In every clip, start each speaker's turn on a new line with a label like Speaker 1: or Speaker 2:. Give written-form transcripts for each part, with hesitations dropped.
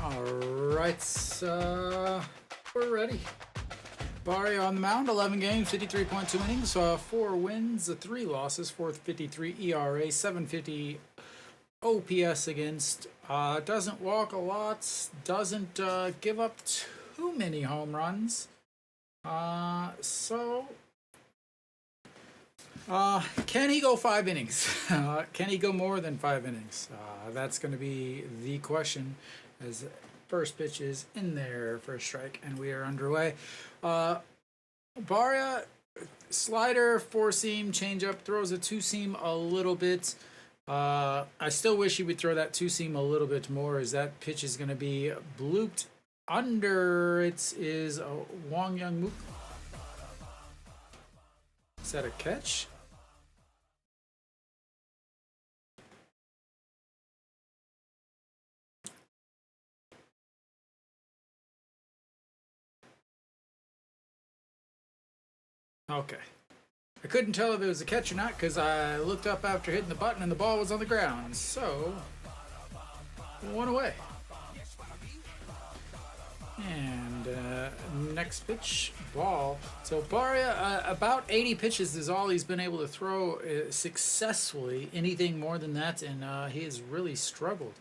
Speaker 1: All right, we're ready. Barria on the mound, 11 games, 53.2 innings, 4 wins, 3 losses, 4.53 ERA, 750 OPS against. Doesn't walk a lot, doesn't give up too many home runs. Can he go 5 innings? Can he go more than 5 innings? That's going to be the question as first pitch is in there for a strike, and we are underway. Barria, slider, 4-seam, changeup, throws a 2-seam a little bit. I still wish he would throw that 2-seam a little bit more, as that pitch is going to be blooped under. It is Wong Young Mook. Is that a catch? Okay. I couldn't tell if it was a catch or not because I looked up after hitting the button and the ball was on the ground. So, 1 away. And next pitch, ball. So Barria, about 80 pitches is all he's been able to throw successfully. Anything more than that, and he has really struggled.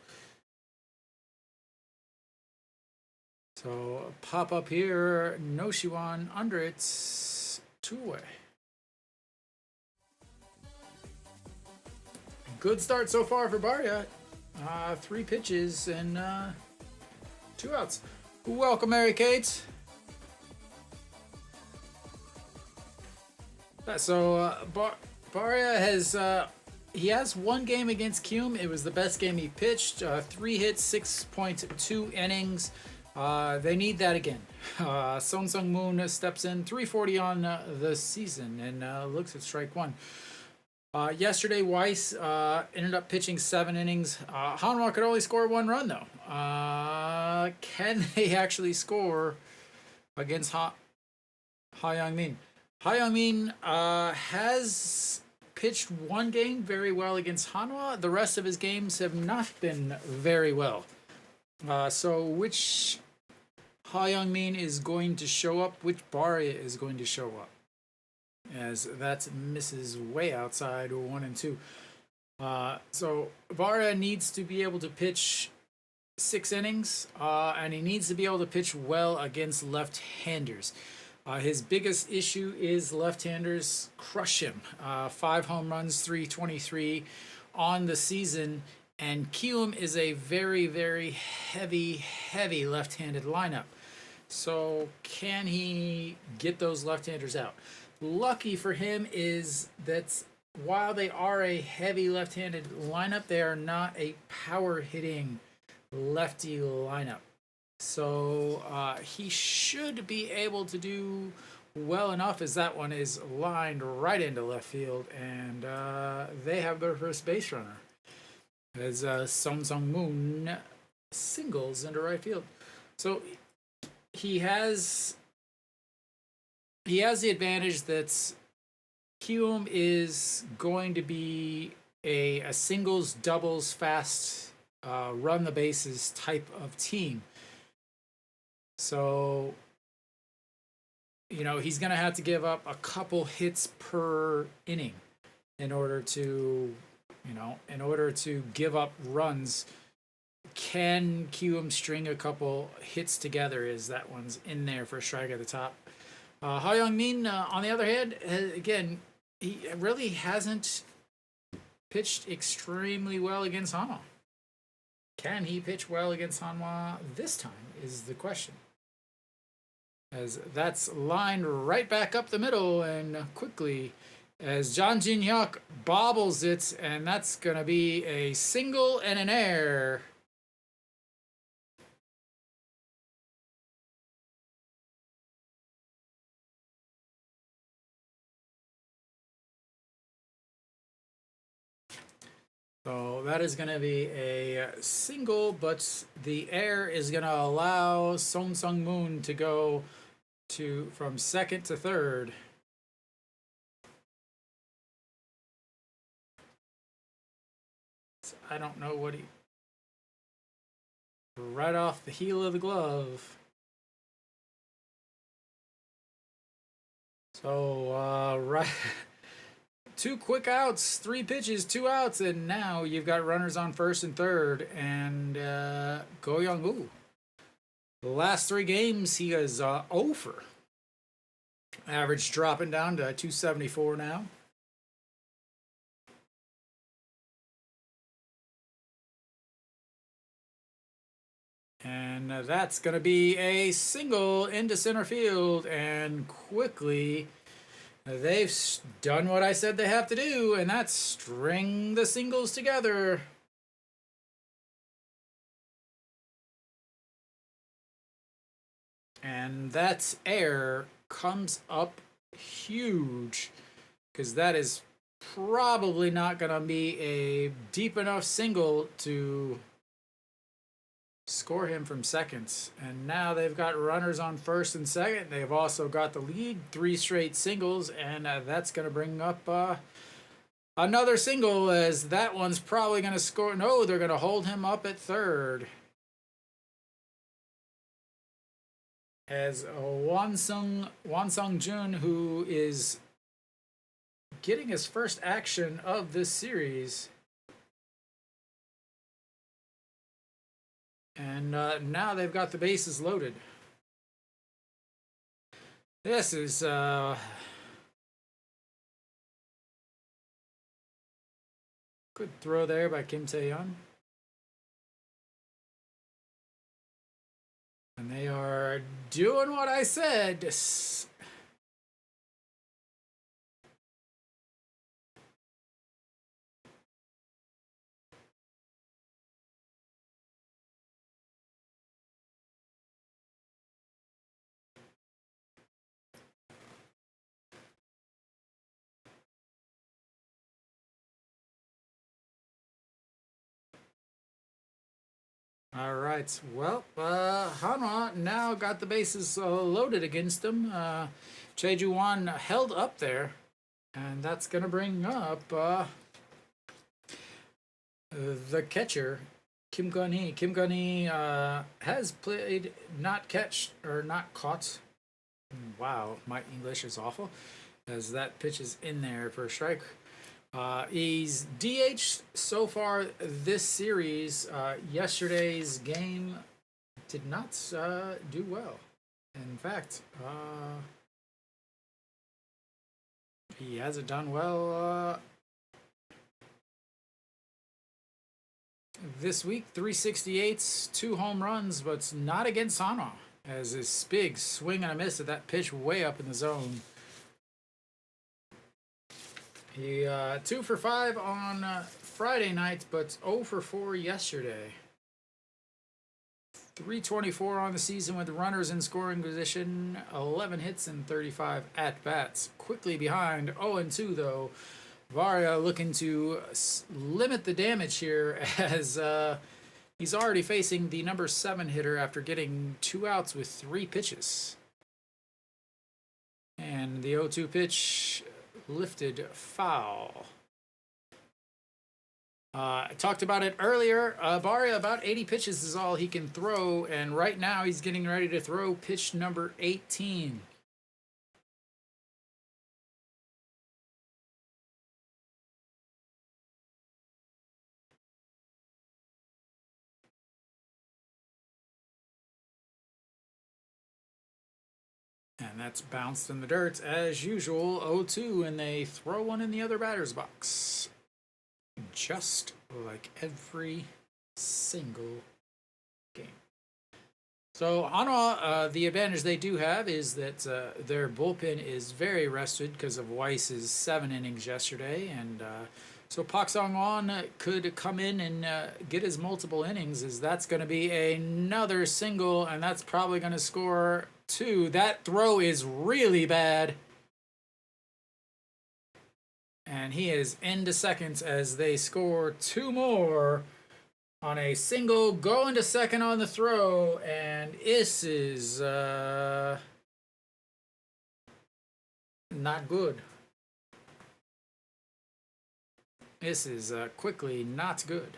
Speaker 1: So pop up here, no Shiwan under it, 2 away. Good start so far for Barria. 3 pitches and 2 outs. Welcome, Mary Kate. So Barria has he has 1 game against Kiwoom. It was the best game he pitched. 3 hits, 6.2 innings. They need that again. Song Sung Moon steps in, 340 on the season, and looks at strike 1. Yesterday, Weiss ended up pitching 7 innings. Hanwha could only score 1 run, though. Can they actually score against Ha Young-min? Ha Young-min has pitched 1 game very well against Hanwha. The rest of his games have not been very well. So which Ha Young-min is going to show up? Which Barria is going to show up? As that misses way outside, 1 and 2. So Barria needs to be able to pitch 6 innings, and he needs to be able to pitch well against left-handers. His biggest issue is left-handers crush him. 5 home runs, 323 on the season, and Kiwoom is a very, very heavy left-handed lineup. So can he get those left-handers out? Lucky for him is that while they are a heavy left-handed lineup, they are not a power-hitting lefty lineup. So he should be able to do well enough, as that one is lined right into left field, and they have their first base runner as Song Sung Moon singles into right field. So he has the advantage that Kiwoom is going to be a singles, doubles, fast, run the bases type of team. So, you know, he's going to have to give up a couple hits per inning in order to give up runs. Can Kiwoom string a couple hits together? Is that one's in there for a strike at the top? Ha Young-min, on the other hand, again, he really hasn't pitched extremely well against Hanwha. Can he pitch well against Hanwha this time is the question. As that's lined right back up the middle and quickly as John Jin-hyuk bobbles it, and that's going to be a single and an error. So that is going to be a single, but the air is going to allow Song Sung Moon to go from second to third. So I don't know what he... right off the heel of the glove. So, right. 2 quick outs, 3 pitches, 2 outs, and now you've got runners on first and third. And Go Young-woo. The last 3 games, he is 0 for. Average dropping down to 274 now. And that's going to be a single into center field. And quickly, they've done what I said they have to do, and that's string the singles together. And that air comes up huge, because that is probably not going to be a deep enough single to score him from seconds. And now they've got runners on first and second. They've also got the lead, 3 straight singles, and that's going to bring up another single, as that one's probably going to score. No, they're going to hold him up at third. As Wan Sung Jun, who is getting his first action of this series. And now they've got the bases loaded. This is good throw there by Kim Tae-yeon. And they are doing what I said. All right. Well, Hanwha now got the bases loaded against them. Cheju Wan held up there, and that's going to bring up the catcher, Kim Gun-hee. Kim Gun-hee has played not caught. Wow, my English is awful, as that pitch is in there for a strike. He's DH so far this series. Yesterday's game did not do well. In fact, he hasn't done well this week. 368s, 2 home runs, but it's not against Hanwha, as this big swing and a miss at that pitch way up in the zone. He 2 for 5 on Friday night, but 0 for 4 yesterday. 324 on the season with runners in scoring position, 11 hits and 35 at-bats. Quickly behind, 0-2 though. Barria looking to limit the damage here, as he's already facing the number 7 hitter after getting 2 outs with 3 pitches. And the 0-2 pitch lifted foul. I talked about it earlier. Barria, about 80 pitches is all he can throw, and right now he's getting ready to throw pitch number 18. And that's bounced in the dirt as usual. 0-2, and they throw one in the other batter's box. Just like every single game. So Hanwha, the advantage they do have is that their bullpen is very rested because of Weiss's 7 innings yesterday, and so Park Sung-won could come in and get his multiple innings, as that's going to be another single, and that's probably going to score 2. That throw is really bad. And he is into seconds as they score 2 more on a single, going to second on the throw, and this is not good. This is quickly not good.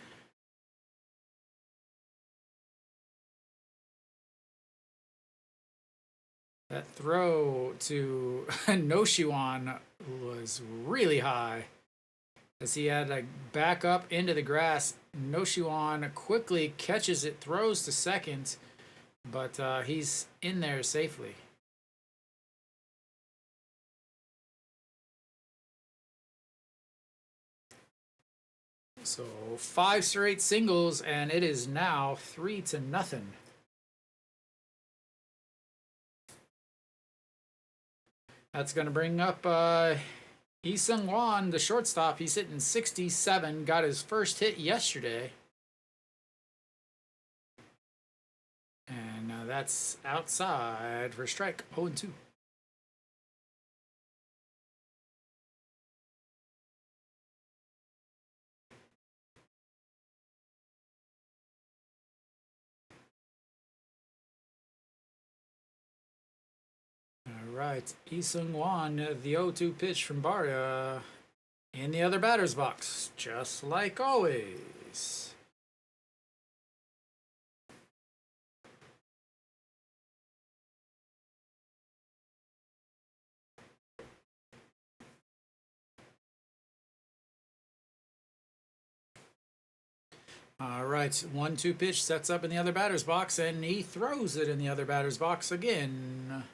Speaker 1: That throw to Noshiwan was really high as he had to back up into the grass. Noshiwan quickly catches it, throws to second, but he's in there safely. So 5 straight singles, and it is now 3-0. That's going to bring up Lee Sung-wan, the shortstop. He's hitting 67, got his first hit yesterday. And that's outside for strike, 0-2. Right, Lee Sung-wan, the 0-2 pitch from Barria in the other batter's box, just like always. All right, 1-2 pitch sets up in the other batter's box, and he throws it in the other batter's box again.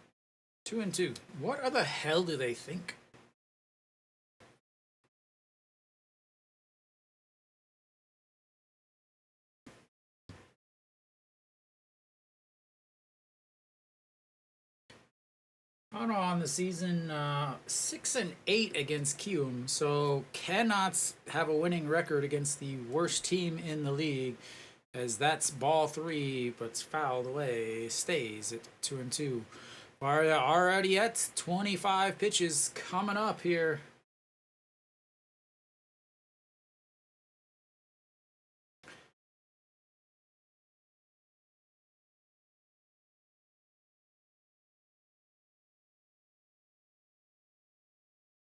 Speaker 1: 2-2. What the hell do they think? Hanwha on the season 6-8 against Kiwoom, so cannot have a winning record against the worst team in the league, as that's ball 3, but's fouled away, stays at 2-2. Barria already at 25 pitches coming up here.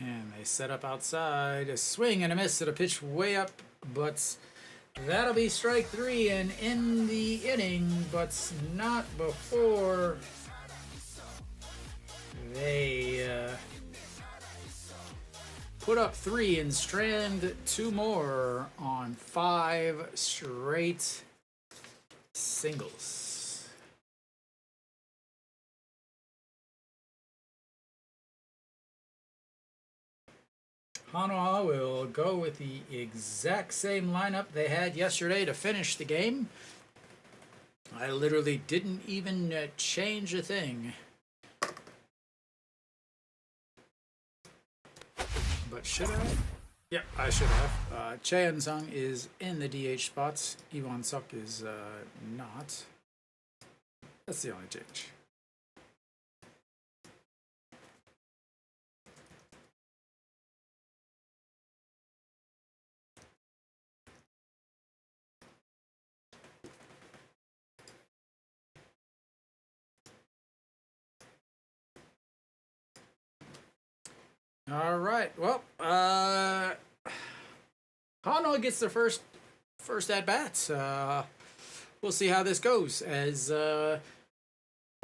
Speaker 1: And they set up outside, a swing and a miss at a pitch way up, but that'll be strike 3 and in the inning, but not before they put up 3 and strand 2 more on 5 straight singles. Hanwha will go with the exact same lineup they had yesterday to finish the game. I literally didn't even change a thing. But should I? Yep, I should have. Chaeun Sung is in the DH spots. Iwon Suk is not. That's the only change. All right. Well, Hanwha gets the first at bats. We'll see how this goes. As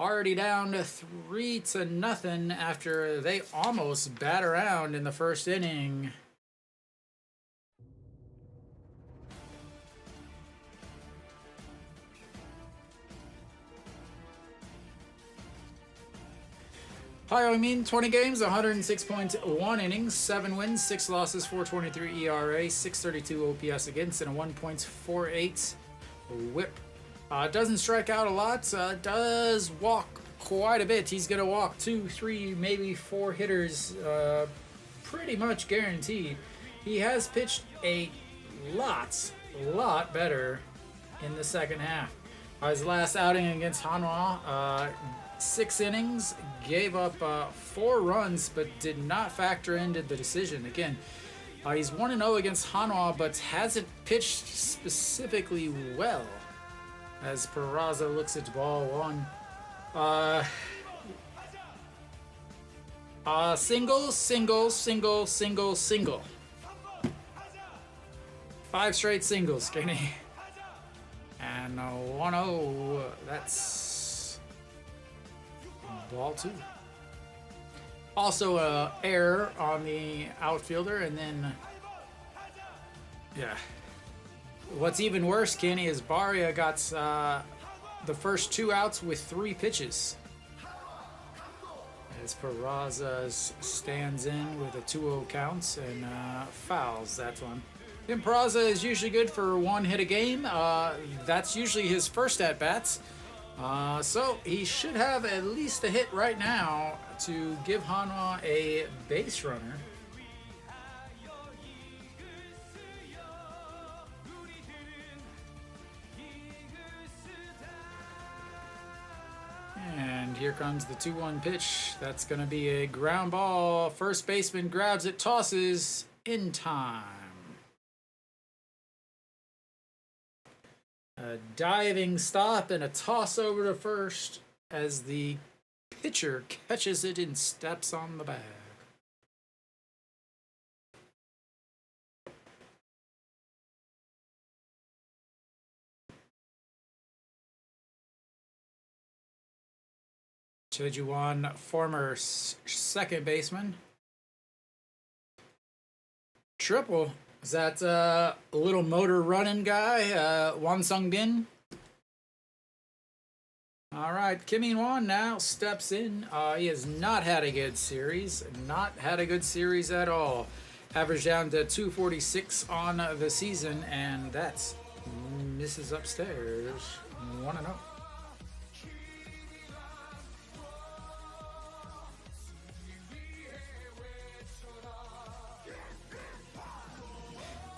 Speaker 1: already down 3-0 after they almost bat around in the first inning. Hyo-min, 20 games, 106.1 innings, 7 wins, 6 losses, 4.23 ERA, 6.32 OPS against, and a 1.48 WHIP. Doesn't strike out a lot, does walk quite a bit. He's going to walk 2, 3, maybe 4 hitters, pretty much guaranteed. He has pitched a lot better in the second half. His last outing against Hanwha, 6 innings, gave up 4 runs, but did not factor into the decision. Again, he's 1-0 against Hanwha, but hasn't pitched specifically well. As Peraza looks at ball 1. Single. 5 straight singles, Skinny. And 1-0, that's Ball 2. Also a error on the outfielder, and then yeah. What's even worse, Kenny, is Barria got the first 2 outs with 3 pitches. As Peraza stands in with a 2-0 counts and fouls that one. Tim Peraza is usually good for 1 hit a game. That's usually his first at-bats. So he should have at least a hit right now to give Hanwha a base runner. And here comes the 2-1 pitch. That's going to be a ground ball. First baseman grabs it, tosses in time. A diving stop and a toss over to first as the pitcher catches it and steps on the bag. Chejuan, former second baseman. Triple. Is that a little motor running guy, Wan Sung Bin? All right, Kim In-won now steps in. He has not had a good series. Not had a good series at all. Average down to 246 on the season, and that's misses upstairs. 1-0.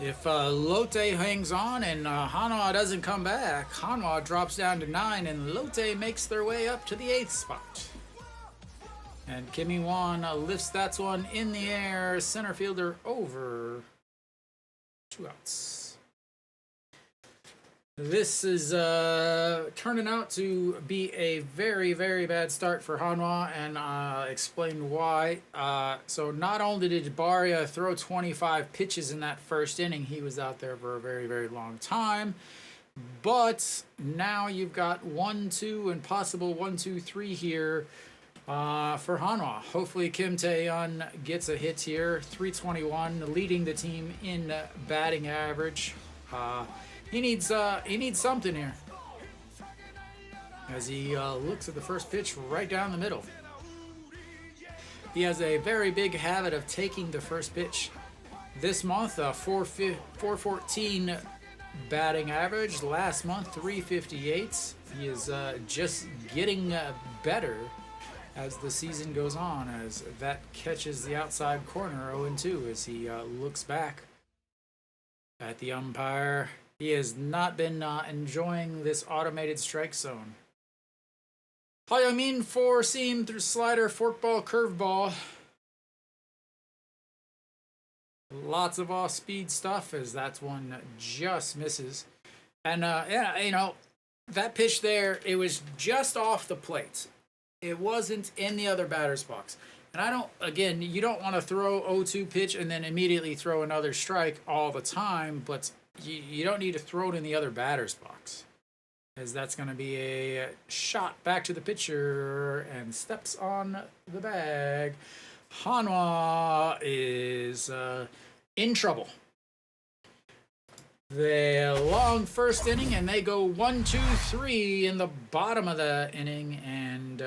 Speaker 1: If Lotte hangs on and Hanwha doesn't come back, Hanwha drops down to 9 and Lotte makes their way up to the 8th spot. And Kim In-won lifts that one in the air, center fielder over. 2 outs. This is turning out to be a very, very bad start for Hanwha, and explain why. So not only did Barria throw 25 pitches in that first inning, he was out there for a very, very long time. But now you've got 1-2 and possible 1-2-3 here for Hanwha. Hopefully Kim Tae-yeon gets a hit here. 321, leading the team in batting average. He needs something here. As he looks at the first pitch right down the middle. He has a very big habit of taking the first pitch. This month, 414 batting average. Last month, 358. He is just getting better as the season goes on, as that catches the outside corner 0-2 as he looks back at the umpire. He has not been enjoying this automated strike zone. Hyeomin 4-seam through slider, forkball, curveball. Lots of off-speed stuff as that one just misses. And, yeah, you know, that pitch there, it was just off the plate. It wasn't in the other batter's box. And again, you don't want to throw 0-2 pitch and then immediately throw another strike all the time, but you don't need to throw it in the other batter's box, as that's going to be a shot back to the pitcher and steps on the bag. Hanwha is in trouble. The long first inning, and they go 1-2-3 in the bottom of the inning, and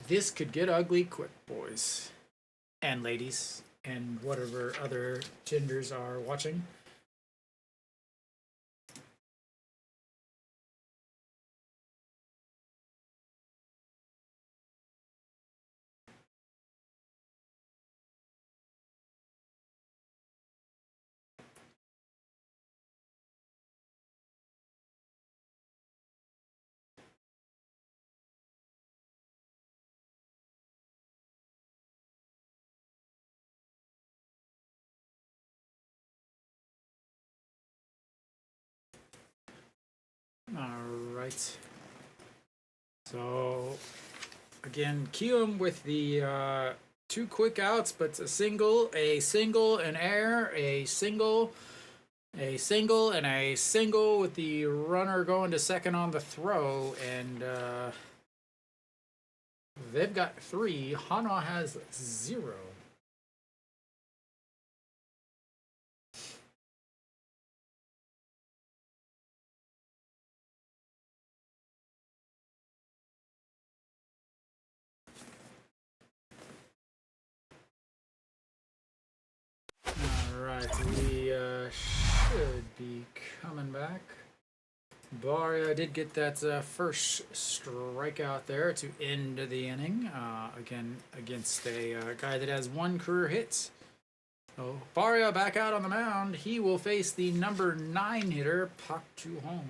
Speaker 1: this could get ugly quick, boys and ladies, and whatever other genders are watching. All right. So, again, Kiwoom with the 2 quick outs, but a single, an error, a single, and a single with the runner going to second on the throw. And They've got 3. Hanwha has 0. Alright, we should be coming back. Barria did get that first strikeout there to end the inning. Again, against a guy that has 1 career hit. So Barria back out on the mound. He will face the number 9 hitter, Pak Ju-hong.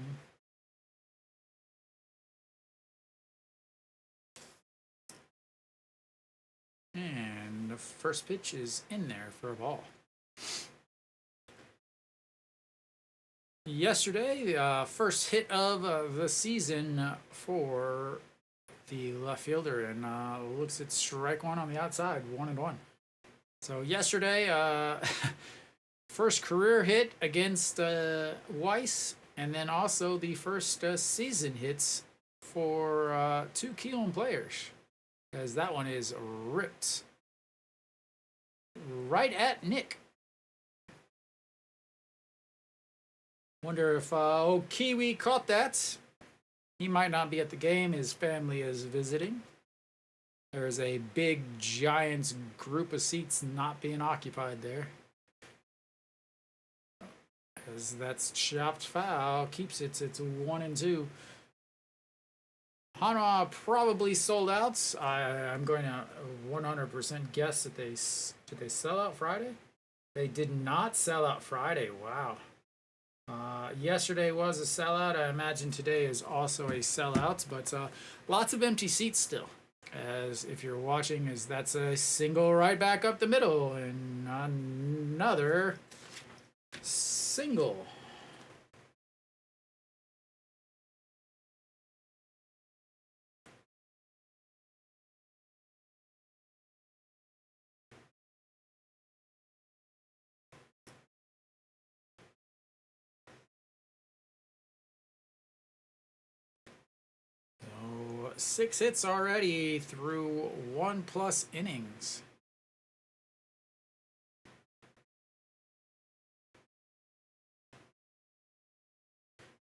Speaker 1: And the first pitch is in there for a ball. Yesterday, first hit of the season for the left fielder, and looks at strike 1 on the outside, 1-1. So yesterday, first career hit against Weiss, and then also the first season hits for 2 Kiwoom players, as that one is ripped right at Nick. Wonder if old Kiwi caught that. He might not be at the game. His family is visiting. There's a big Giants group of seats not being occupied there. As that's chopped foul. Keeps it. It's 1-2. Hanwha probably sold out. I'm going to 100% guess that did they sell out Friday? They did not sell out Friday. Wow. Yesterday was a sellout. I imagine today is also a sellout, but lots of empty seats still. As if you're watching, as that's a single right back up the middle, and another single. So 6 hits already through 1+ innings.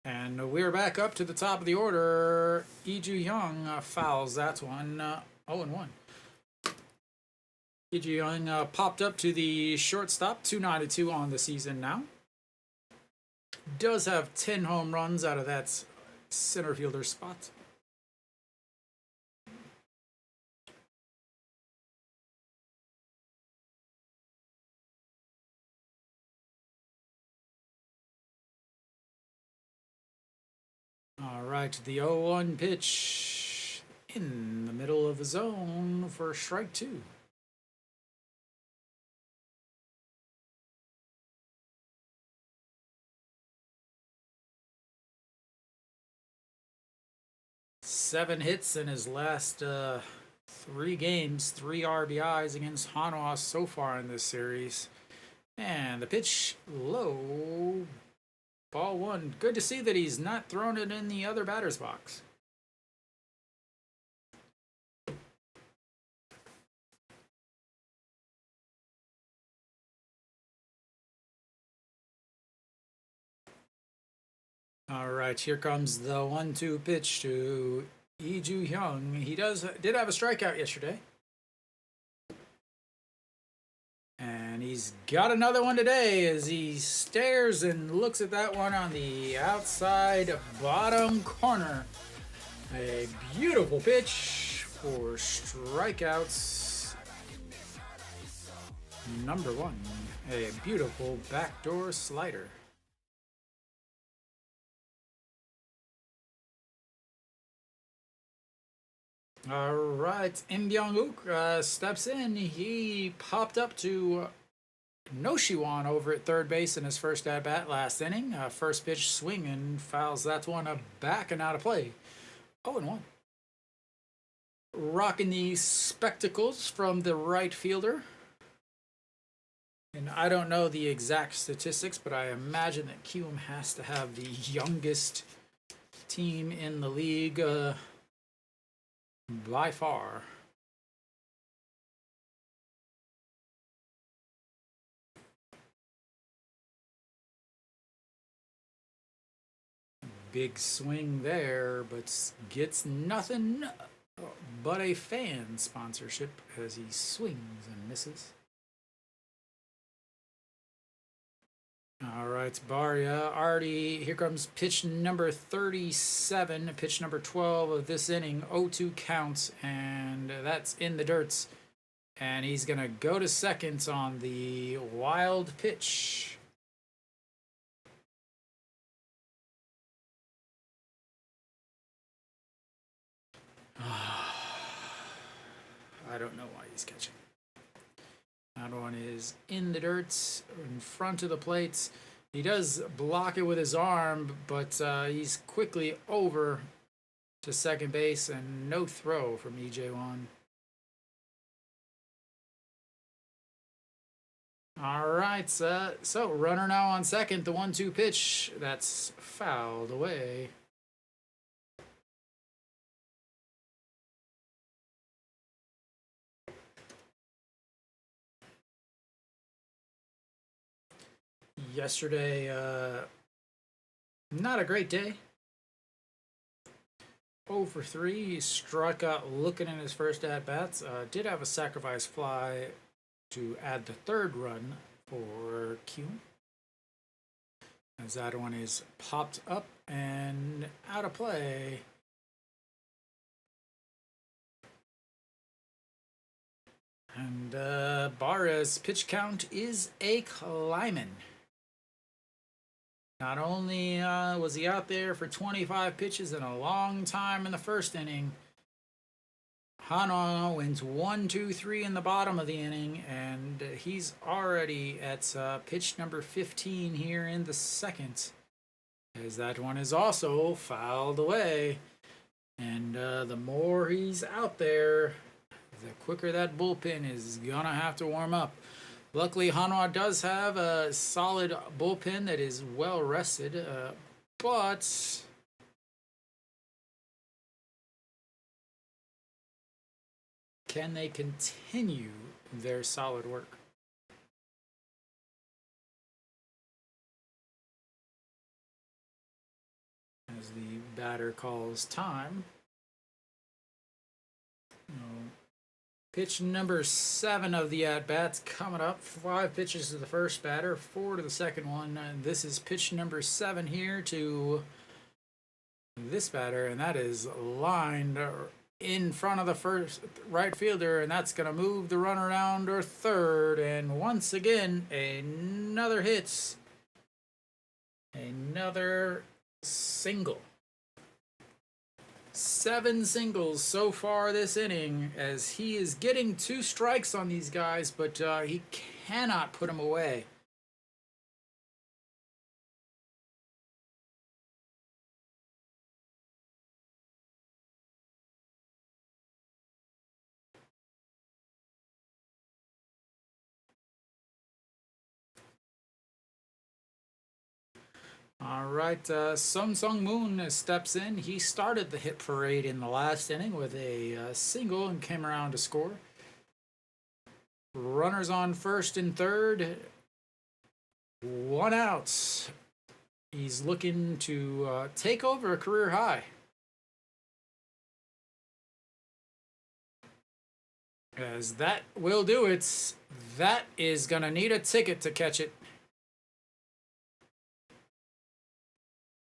Speaker 1: And we're back up to the top of the order. Lee Ju-hyung fouls that one, 0-1. Lee Ju-hyung popped up to the shortstop, 292 on the season now. Does have 10 home runs out of that center fielder spot. All right, the 0-1 pitch in the middle of the zone for strike 2. Seven hits in his last 3 games, 3 RBIs against Hanwha so far in this series. And the pitch low. Ball 1. Good to see that he's not throwing it in the other batter's box. All right, here comes the 1-2 pitch to Lee Ju-hyung. He did have a strikeout yesterday. And he's got another one today as he stares and looks at that one on the outside bottom corner. A beautiful pitch for strikeouts. Number 1, a beautiful backdoor slider. All right, Im Byung-wook steps in. He popped up to No Shiwan over at third base in his first at-bat last inning. First pitch swing and fouls that one back and out of play. 0-1. Rocking the spectacles from the right fielder. And I don't know the exact statistics, but I imagine that Kiwoom has to have the youngest team in the league by far. Big swing there, but gets nothing but a fan sponsorship as he swings and misses. All right, Barria already, here comes pitch number 37, pitch number 12 of this inning, 0-2 counts, and that's in the dirts. And he's going to go to second on the wild pitch. I don't know why he's catching. That one is in the dirt, in front of the plates. He does block it with his arm, but he's quickly over to second base, and no throw from EJ1. All right, so runner now on second, the 1-2 pitch. That's fouled away. Yesterday, not a great day. 0 for 3. He struck out looking in his first at-bats. Did have a sacrifice fly to add the third run for Kiwoom. As that one is popped up and out of play. And Barria's pitch count is a climbing. Not only was he out there for 25 pitches in a long time in the first inning, Hanwha wins 1-2-3 in the bottom of the inning, and he's already at pitch number 15 here in the second, as that one is also fouled away. And the more he's out there, the quicker that bullpen is gonna have to warm up. Luckily, Hanwha does have a solid bullpen that is well rested, but can they continue their solid work? As the batter calls time. Pitch number 7 of the at-bats coming up. 5 pitches to the first batter, 4 to the second one. And this is pitch number 7 here to this batter, and that is lined in front of the first right fielder, and that's going to move the run around or third. And once again, another hit. Another single. 7 singles so far this inning, as he is getting 2 strikes on these guys, but he cannot put them away. All right, Sung Sung Moon steps in. He started the hit parade in the last inning with a single and came around to score. Runners on first and third. 1 out. He's looking to take over a career high. As that will do it. That is going to need a ticket to catch it.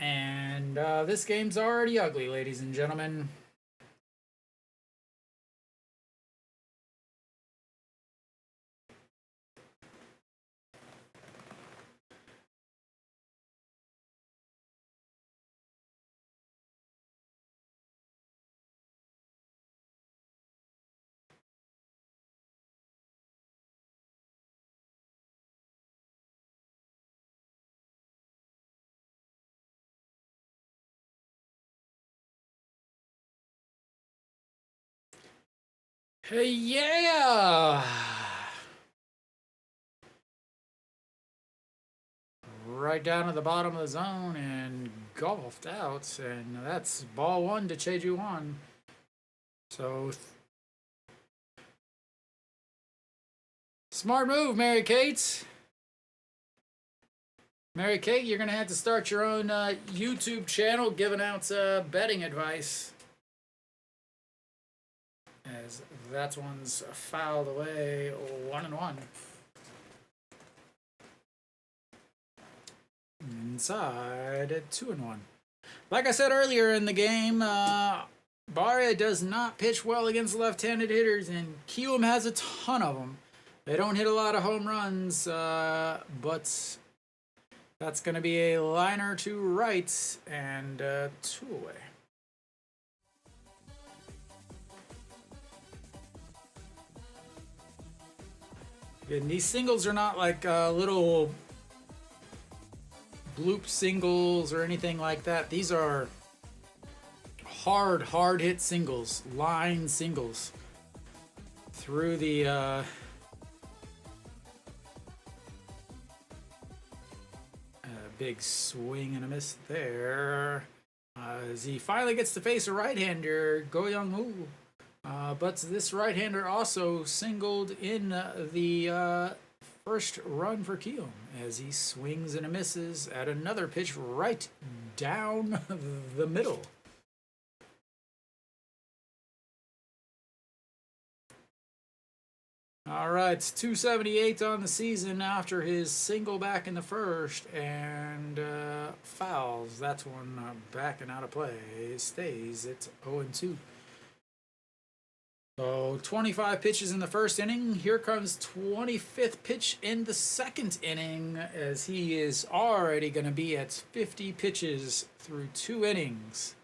Speaker 1: And this game's already ugly, ladies and gentlemen. Hey, yeah! Right down to the bottom of the zone and golfed out. And that's ball 1 to Cheju-Won. So, smart move, Mary Kate. Mary Kate, you're going to have to start your own YouTube channel giving out betting advice. As that one's fouled away, 1-1. Inside at 2-1. Like I said earlier in the game, Barria does not pitch well against left-handed hitters, and Kiwoom has a ton of them. They don't hit a lot of home runs, but that's going to be a liner to right and 2 away. And these singles are not like little bloop singles or anything like that. These are hard hit singles, line singles through the big swing and a miss there. As he finally gets to face a right-hander, Go Young-woo. But this right-hander also singled in the first run for Kiwoom as he swings and misses at another pitch right down the middle. All right, 278 on the season after his single back in the first and fouls. That's one backing out of play. Stays at 0-2. So 25 pitches in the first inning. Here comes 25th pitch in the second inning as he is already going to be at 50 pitches through 2 innings.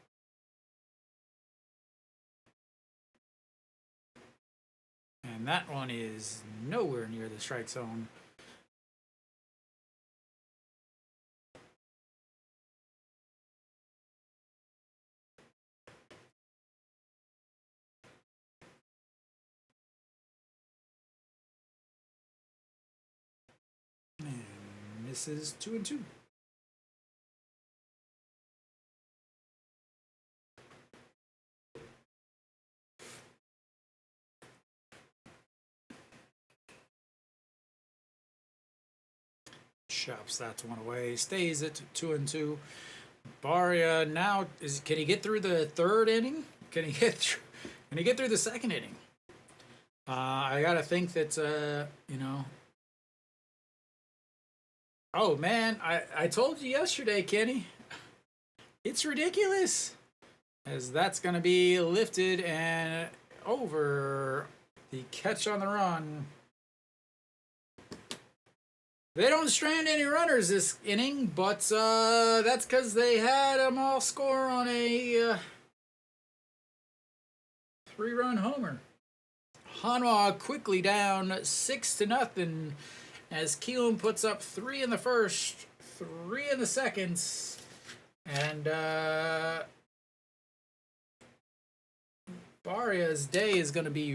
Speaker 1: And that one is nowhere near the strike zone. And misses 2-2. Chops that one away. Stays at 2-2. Barria now can he get through the third inning? Can he get through the second inning? I gotta think that you know. Oh man, I told you yesterday, Kenny. It's ridiculous. As that's gonna be lifted and over. The catch on the run. They don't strand any runners this inning, but that's because they had them all score on a 3-run homer. Hanwha quickly down 6-0 as Kiwoom puts up 3 in the first, 3 in the second, and Barria's day is going to be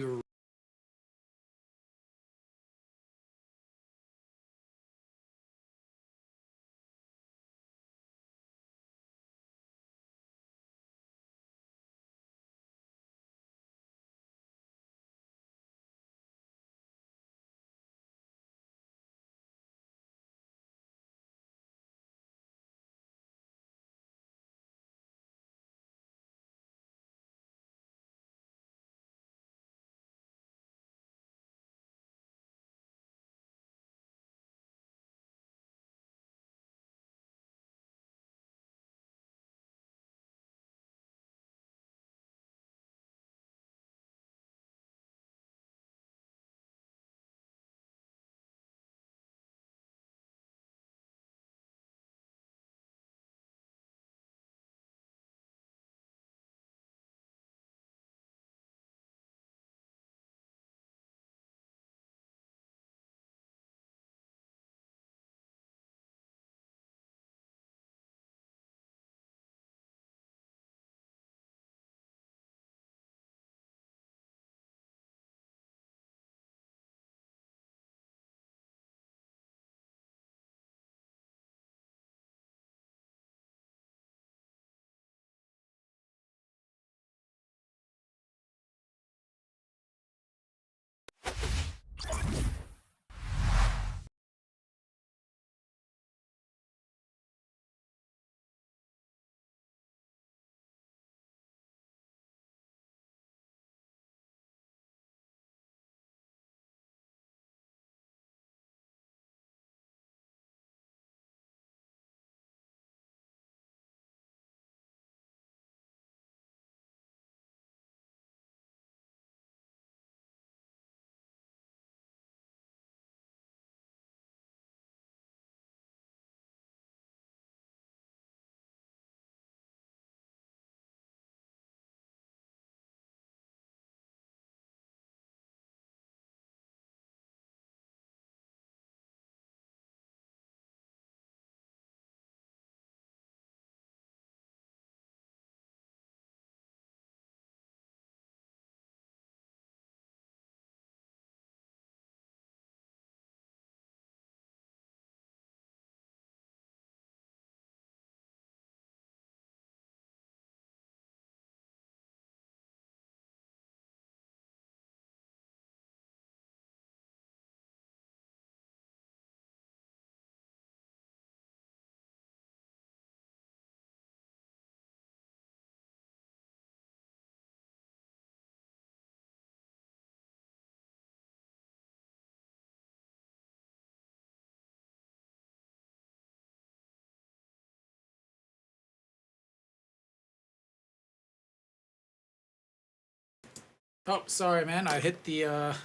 Speaker 1: Oh, sorry, man. I hit the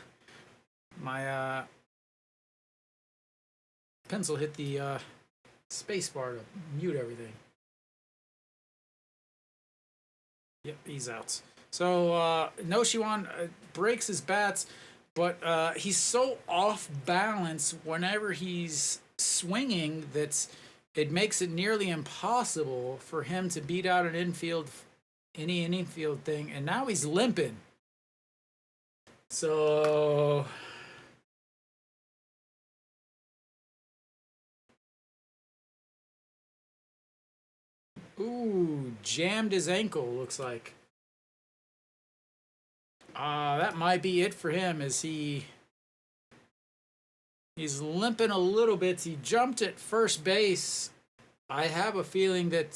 Speaker 1: my pencil hit the space bar to mute everything. Yep, he's out. So Noshiwan breaks his bats, but he's so off balance whenever he's swinging that it makes it nearly impossible for him to beat out an infield, any infield thing. And now he's limping. So ooh, jammed his ankle, looks like. That might be it for him as he's limping a little bit. He jumped at first base. I have a feeling that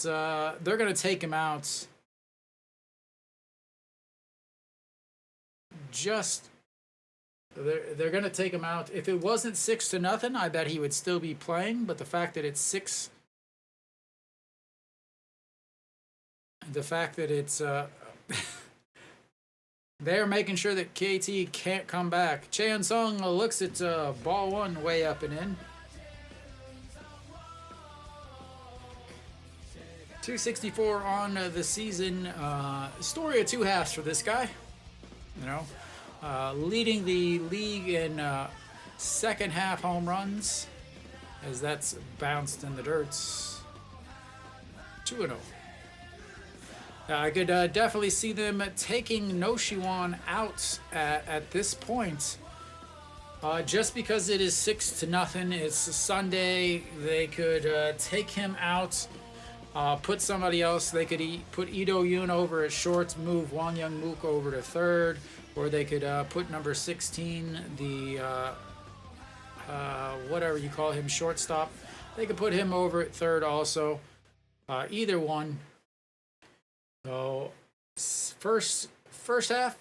Speaker 1: they're going to take him out. They're going to take him out. If it wasn't 6-0, I bet he would still be playing. But the fact that it's they're making sure that KT can't come back. Chan Sung looks at ball one way up and in. 264 on the season. Story of two halves for this guy. You know, leading the league in second half home runs, as that's bounced in the dirt. 2-0. I could definitely see them taking Noshiwan out at this point. Just because it is 6-0, it's a Sunday. They could take him out, put somebody else. They could put Ito Yoon over at short, move Wang Young Mook over to third, or they could put number 16, the whatever you call him, shortstop. They could put him over at third also. Either one. So first half.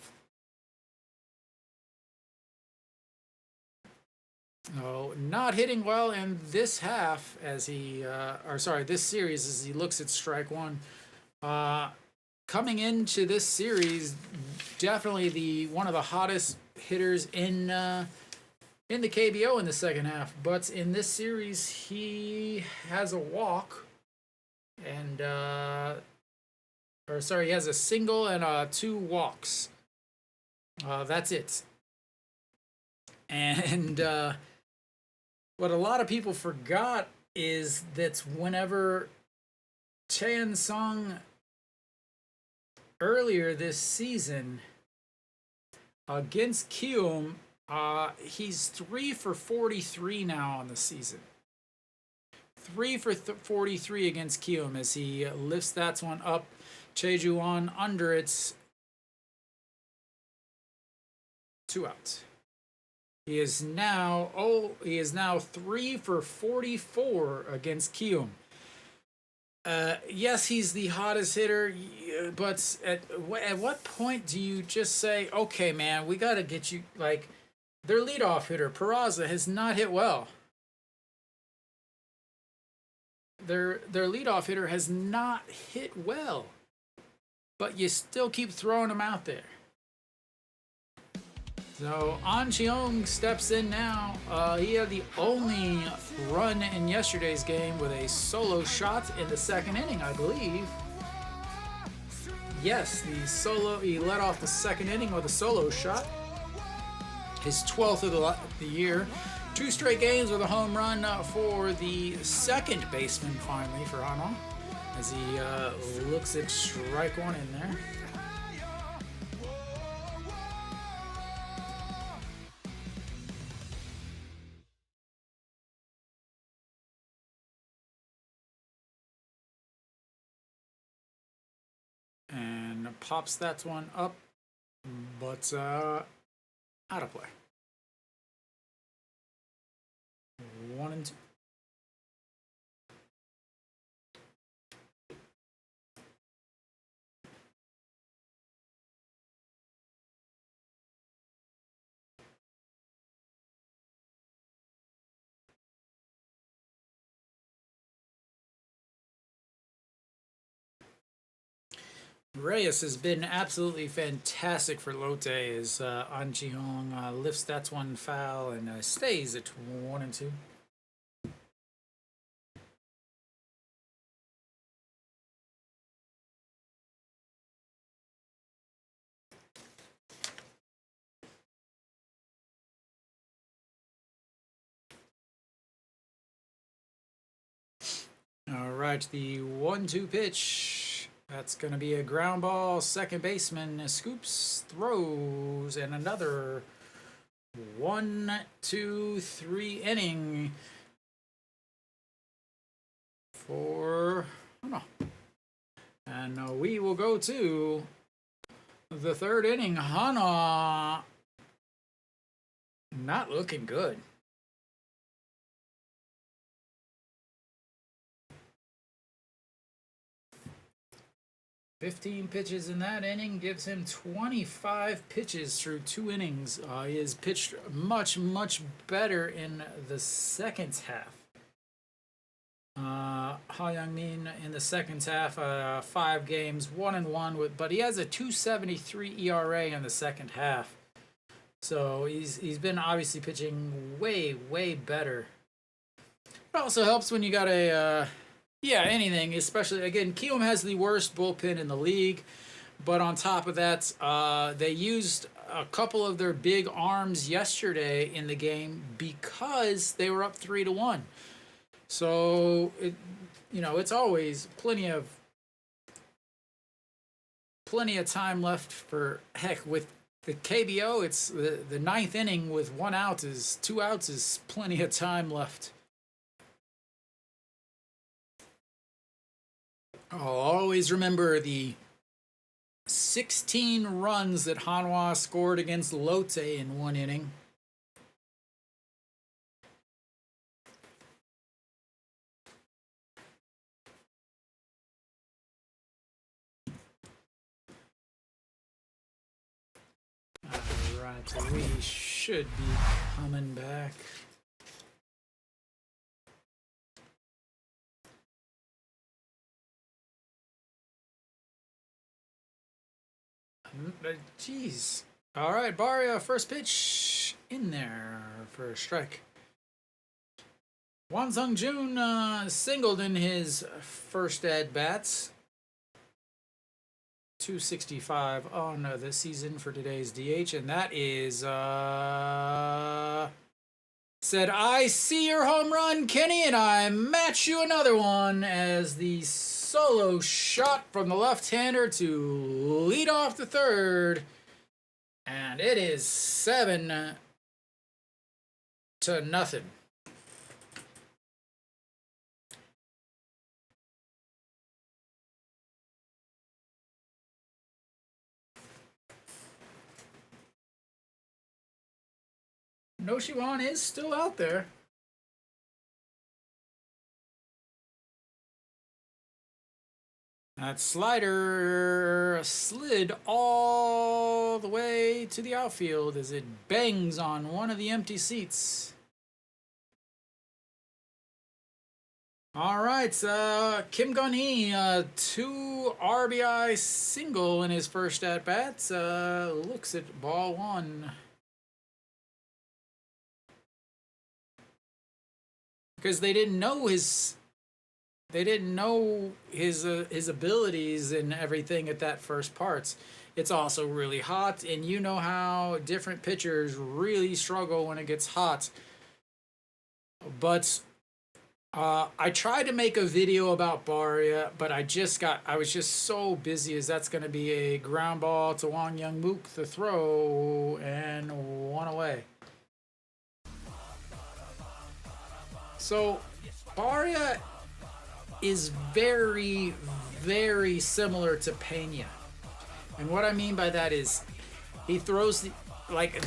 Speaker 1: Oh, not hitting well in this half as this series as he looks at strike one. Coming into this series, definitely one of the hottest hitters in the KBO in the second half. But in this series, he has a walk, and he has a single and 2 walks. That's it. And what a lot of people forgot is that whenever Chan Sung earlier this season against Kiwoom, he's 3 for 43 now on the season. 3 for 43 against Kiwoom as he lifts that one up. Chejuan under it. 2 out. He is now 3 for 44 against Kiwoom. Yes, he's the hottest hitter, but at what point do you just say, okay, man, we got to get you, like, their leadoff hitter, Peraza, has not hit well. Their leadoff hitter has not hit well, but you still keep throwing him out there. So An Cheong steps in now. He had the only run in yesterday's game with a solo shot in the second inning, I believe. Yes, he led off the second inning with a solo shot. His 12th of the year. 2 straight games with a home run for the second baseman finally for Hanwha as he looks at strike one in there. And pops that one up, but out of play. 1-2. Reyes has been absolutely fantastic for Lotte as An Ji-hong lifts that one foul and stays at 1-2. All right, the 1-2 pitch. That's going to be a ground ball. Second baseman scoops, throws, and another 1-2-3 inning for Hanwha. And we will go to the third inning. Hanwha not looking good. 15 pitches in that inning gives him 25 pitches through 2 innings. He has pitched much, much better in the second half. Ha Young-min in the second half, 5 games, 1-1, but he has a 2.73 ERA in the second half. So he's been obviously pitching way, way better. It also helps when you got anything, especially, again, Kiwoom has the worst bullpen in the league, but on top of that, they used a couple of their big arms yesterday in the game because they were up 3-1. So, it's always plenty of time left for, heck, with the KBO, it's the ninth inning with 2 outs is plenty of time left. I'll always remember the 16 runs that Hanwha scored against Lotte in 1 inning. Alright, so we should be coming back. Jeez. All right, Barria, first pitch in there for a strike. Wan Sung-jun singled in his first at bats. 265 on the season for today's DH, and that is said, I see your home run, Kenny, and I match you another one, as the solo shot from the left-hander to lead off the third, and it is 7-0. Noshiwan is still out there. That slider slid all the way to the outfield as it bangs on one of the empty seats. All right, Kim Gun-hee, 2 RBI single in his first at-bat. Looks at ball 1. Because they didn't know his abilities and everything at that first parts. It's also really hot, and you know how different pitchers really struggle when it gets hot. But I tried to make a video about Barria, but I was just so busy, as that's going to be a ground ball to Wang Young-mook, the throw, and 1 away. So, Barria is very, very similar to Pena. And what I mean by that is he throws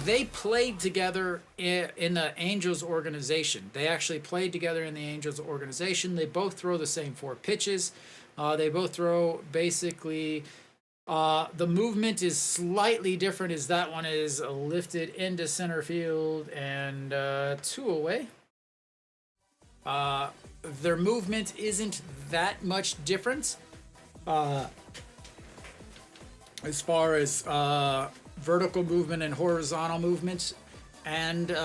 Speaker 1: they played together in the Angels organization. They actually played together in the Angels organization. They both throw the same 4 pitches. They both throw basically, the movement is slightly different, as that one is lifted into center field and 2 away. Their movement isn't that much different. as far as vertical movement and horizontal movements. And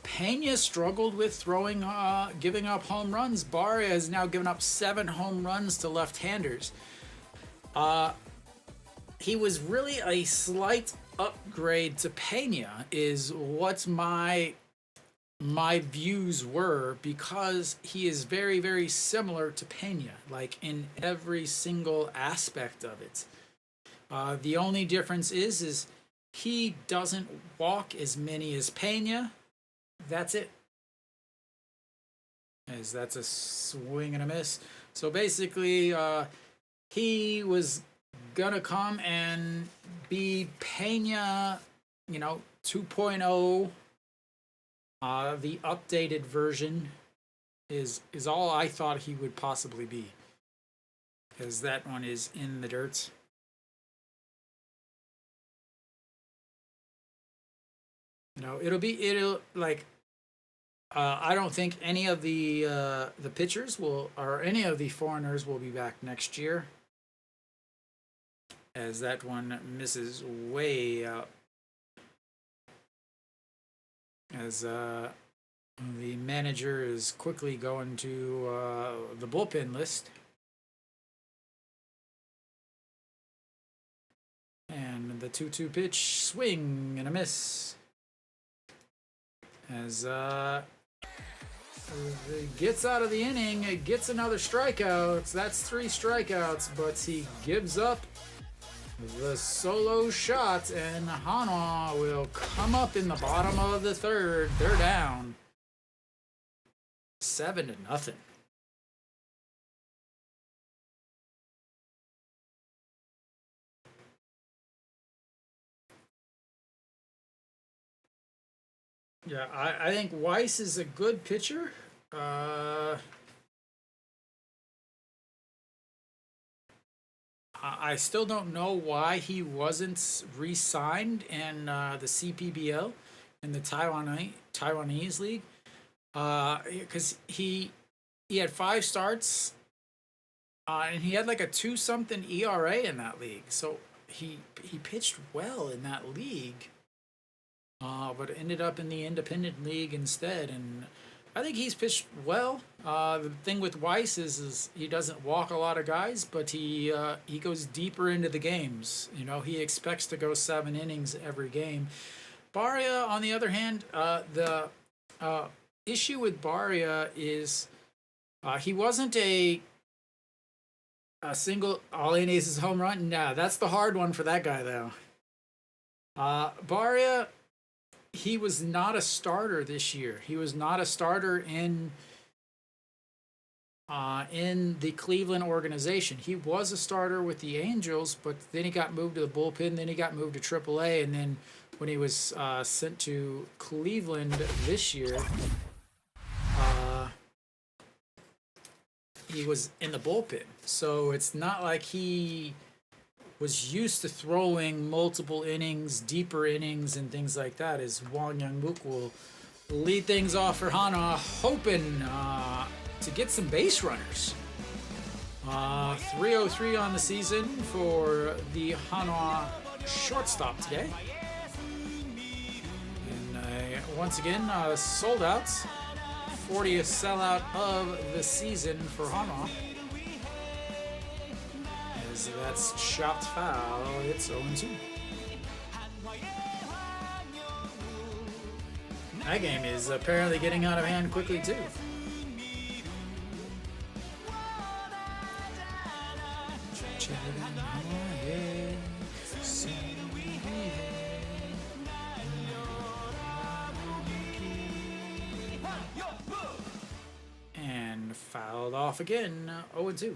Speaker 1: Pena struggled with throwing, giving up home runs. Barria has now given up 7 home runs to left-handers. He was really a slight upgrade to Pena, is what my views were, because he is very, very similar to Pena, like in every single aspect of it. The only difference is he doesn't walk as many as Pena. That's it. As that's a swing and a miss. So basically, he was gonna come and be Pena, 2.0. The updated version is all I thought he would possibly be, because that one is in the dirt. It'll like I don't think any of the pitchers will, or any of the foreigners will be back next year, as that one misses way out. As the manager is quickly going to the bullpen list. And the 2-2 pitch, swing and a miss. As gets out of the inning, gets another strikeout. That's 3 strikeouts, but he gives up the solo shot, and Hanwha will come up in the bottom of the third. They're down 7-0. Yeah, I think Weiss is a good pitcher. I still don't know why he wasn't re-signed in the CPBL, in the Taiwanese league, because he had 5 starts, and he had like a 2-something ERA in that league. So he pitched well in that league, but ended up in the independent league instead. And I think he's pitched well. The thing with Weiss is he doesn't walk a lot of guys, but he goes deeper into the games. He expects to go 7 innings every game. Barria, on the other hand, the issue with Barria is he wasn't a single all he needs is home run. Nah, that's the hard one for that guy though. Barria, he was not a starter this year. He was not a starter in the Cleveland organization. He was a starter with the Angels, but then he got moved to the bullpen. Then he got moved to AAA, and then when he was sent to Cleveland this year, he was in the bullpen. So it's not like he was used to throwing multiple innings, deeper innings, and things like that. As Wang Youngmook will lead things off for Hanwha, hoping to get some base runners. 303 on the season for the Hanwha shortstop today. And once again, sold out. 40th sellout of the season for Hanwha. As that's chopped foul, it's 0-2. That game is apparently getting out of hand quickly too. And fouled off again, 0-2.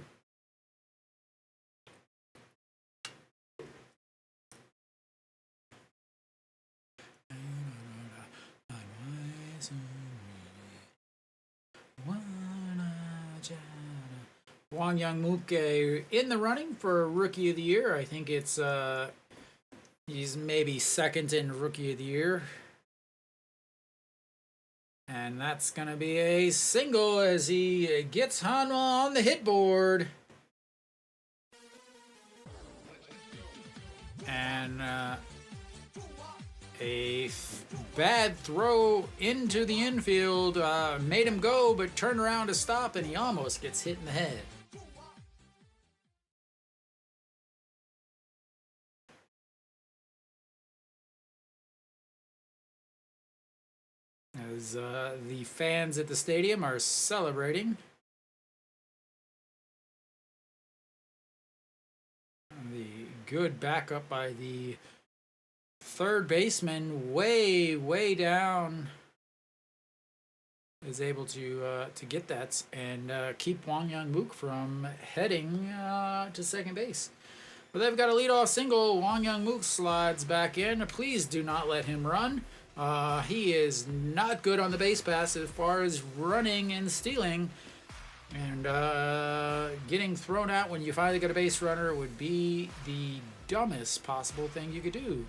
Speaker 1: Wang Youngmook in the running for Rookie of the Year. I think it's he's maybe second in Rookie of the Year. And that's going to be a single as he gets Hanwha on the hit board. And bad throw into the infield made him go, but turned around to stop, and he almost gets hit in the head. As the fans at the stadium are celebrating. The good backup by the third baseman, way down, is able to get that and keep Wang Young-mook from heading to second base. But they've got a leadoff single. Wang Young-mook slides back in. Please do not let him run. He is not good on the base pass as far as running and stealing. And getting thrown out when you finally get a base runner would be the dumbest possible thing you could do.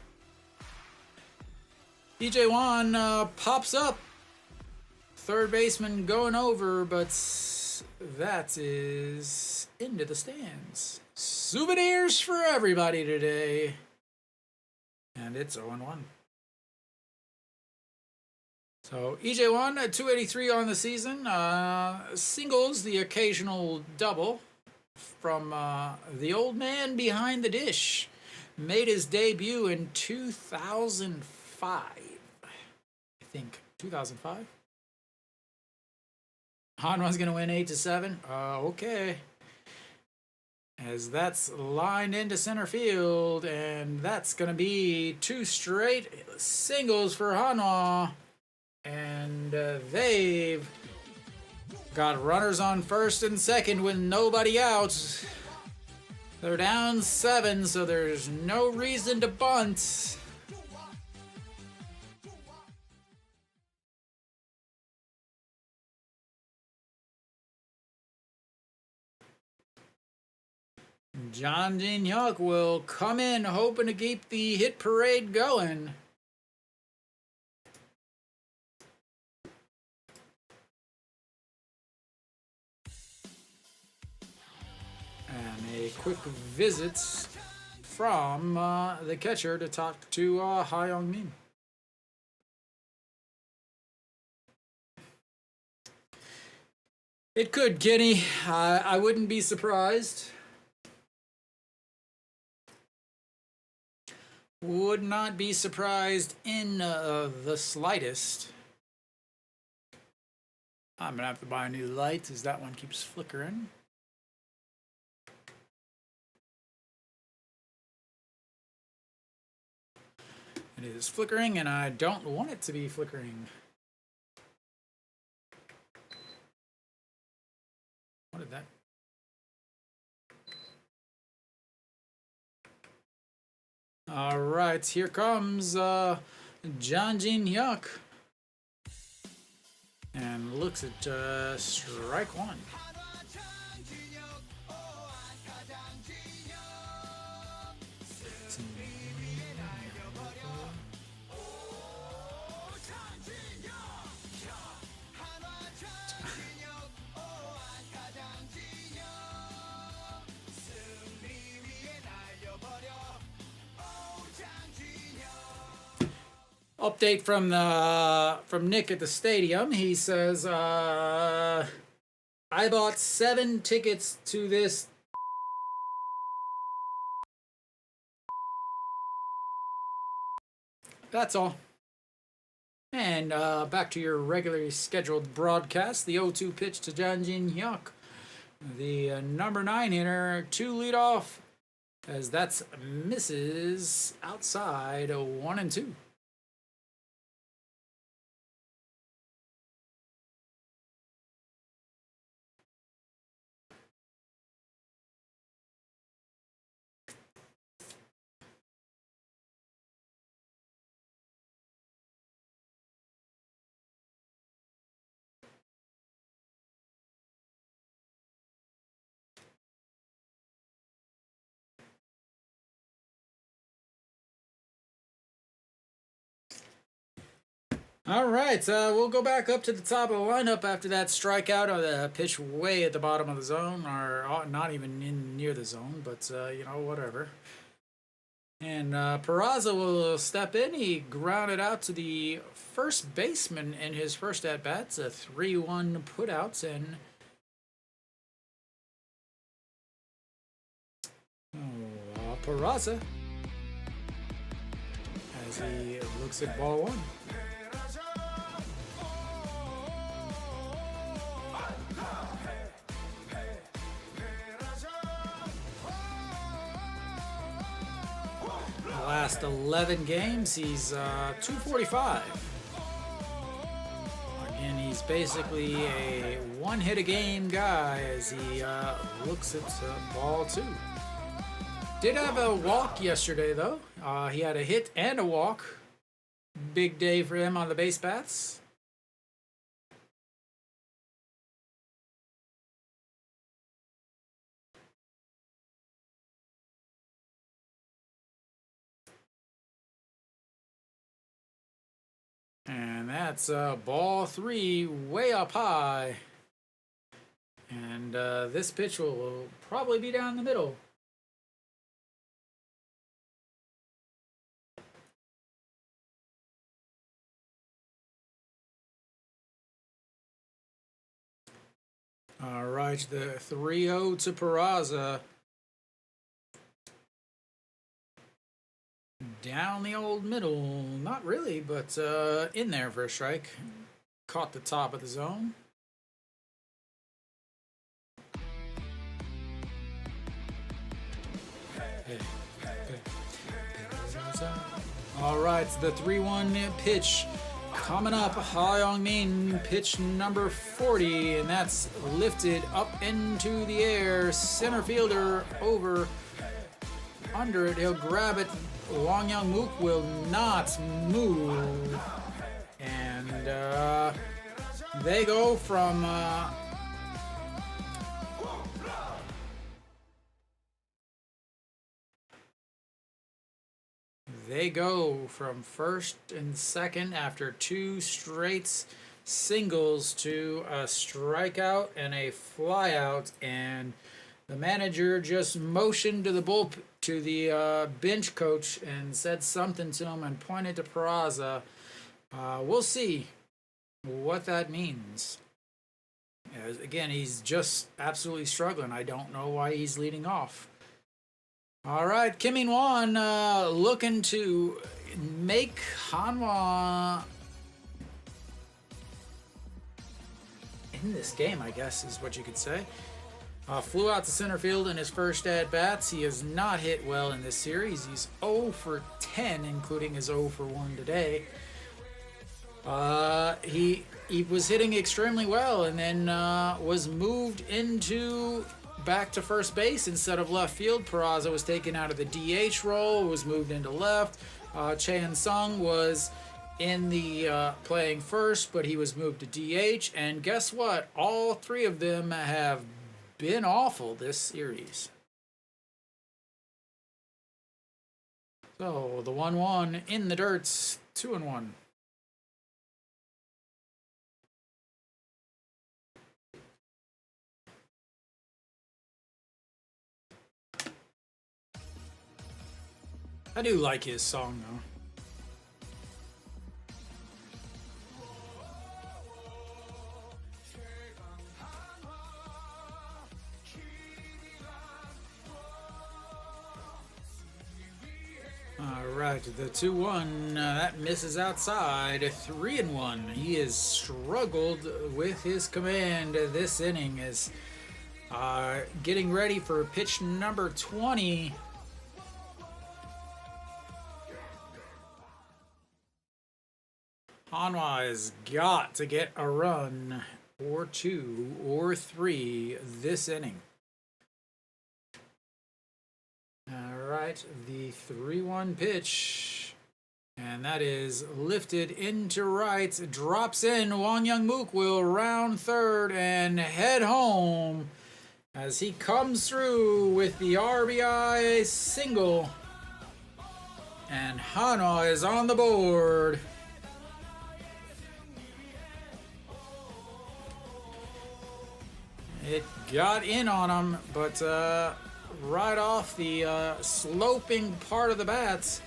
Speaker 1: EJ Wan pops up. Third baseman going over, but that is into the stands. Souvenirs for everybody today. And it's 0-1. So EJ Wan at 283 on the season. Singles, the occasional double from the old man behind the dish. Made his debut in 2005. I think 2005. Hanwha's going to win 8-7. Okay. As that's lined into center field, and that's going to be 2 straight singles for Hanwha. And they've got runners on first and second with nobody out. They're down 7, so there's no reason to bunt. John Jin Hyuk will come in hoping to keep the hit parade going. And a quick visit from the catcher to talk to Ha Young-min. It could, Kenny. I wouldn't be surprised. Would not be surprised in the slightest. I'm going to have to buy a new light as that one keeps flickering. It is flickering, and I don't want it to be flickering. What did that? All right, here comes John Jin Hyuk. And looks at strike one. Update from Nick at the stadium. He says, I bought 7 tickets to this. That's all. And back to your regularly scheduled broadcast. The 0-2 pitch to John Jin Hyuk. The number 9 hitter, 2 leadoff, as that's misses outside 1-2. All right, we'll go back up to the top of the lineup after that strikeout or the pitch way at the bottom of the zone, or not even in near the zone, but you know, whatever. And Peraza will step in. He grounded out to the first baseman in his first at-bats, a 3-1 putouts, and Peraza, as he looks at ball one. Last 11 games, he's 245. Again, he's basically a one-hit-a-game guy as he looks at ball two. Did have a walk yesterday, though. He had a hit and a walk. Big day for him on the base bats. And that's ball three, way up high. And this pitch will probably be down the middle. All right, the 3-0 to Peraza. Down the old middle, not really, but in there for a strike. Caught the top of the zone. All right, the 3-1 pitch coming up. Ha Young-min, pitch number 40, and that's lifted up into the air. Center fielder over, under it. He'll grab it. Wang Young-mook will not move, and they go from first and second after two straight singles to a strikeout and a flyout, and the manager just motioned to the bench coach and said something to him and pointed to Peraza. We'll see what that means. Again, he's just absolutely struggling. I don't know why he's leading off. All right, Kim In-won looking to make Hanwha in this game, I guess is what you could say. Flew out to center field in his first at-bats. He has not hit well in this series. He's 0 for 10, including his 0 for 1 today. He was hitting extremely well, and then was moved back to first base instead of left field. Peraza was taken out of the DH role, was moved into left. Chae Sung was in the playing first, but he was moved to DH. And guess what? All three of them have been awful this series. So the 1-1 in the dirt's 2-1. I do like his song though. Alright, the 2-1, that misses outside. 3-1. He has struggled with his command this inning, is getting ready for pitch number 20. Hanwha has got to get a run or 2 or 3 this inning. Alright, the 3-1 pitch, and that is lifted into right, drops in. Wang Young-mook will round third and head home as he comes through with the RBI single, and Hanwha is on the board. It got in on him, but right off the sloping part of the bats,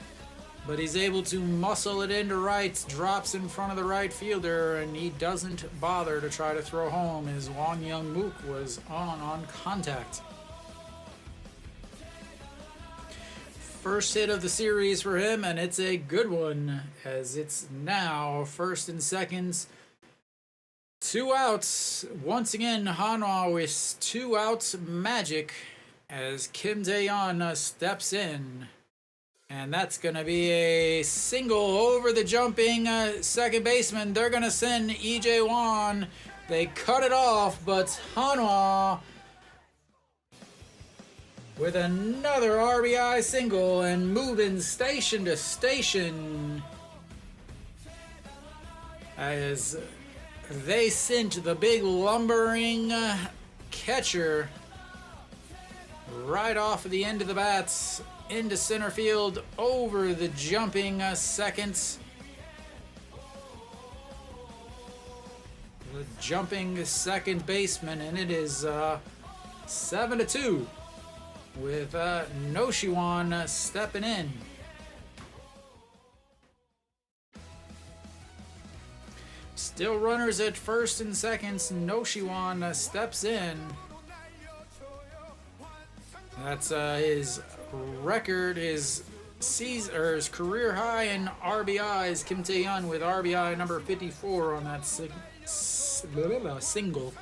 Speaker 1: but he's able to muscle it into right, drops in front of the right fielder, and he doesn't bother to try to throw home as Wong Young Mook was on contact. First hit of the series for him, and it's a good one, as it's now first and seconds. 2 outs. Once again, Hanwha with 2 outs magic as Kim Tae-yeon steps in. And that's going to be a single over the jumping second baseman. They're going to send E.J. Won. They cut it off, but Hanwha with another RBI single and moving station to station as they sent the big lumbering catcher right off of the end of the bats into center field over the jumping seconds. The jumping second baseman, and it is 7-2 with No Shiwan stepping in. Still runners at first and seconds. No Shiwan steps in. That's his record, his career high in RBIs. Kim Tae-yeon with RBI number 54 on that single.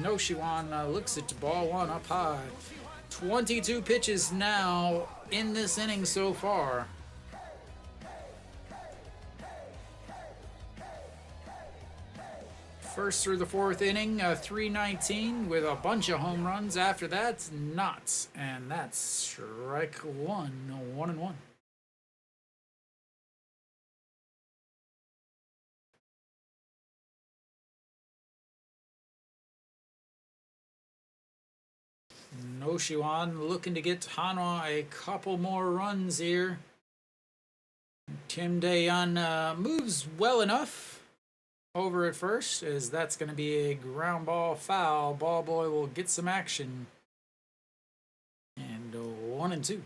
Speaker 1: No Shiwan looks at ball one up high. 22 pitches now in this inning so far. First through the fourth inning, 319 with a bunch of home runs. After that, not. And that's strike one, 1-1. No Shiwan looking to get Hanwha a couple more runs here. Kim Tae-yeon moves well enough over at first, as that's going to be a ground ball foul. Ball boy will get some action. And 1-2.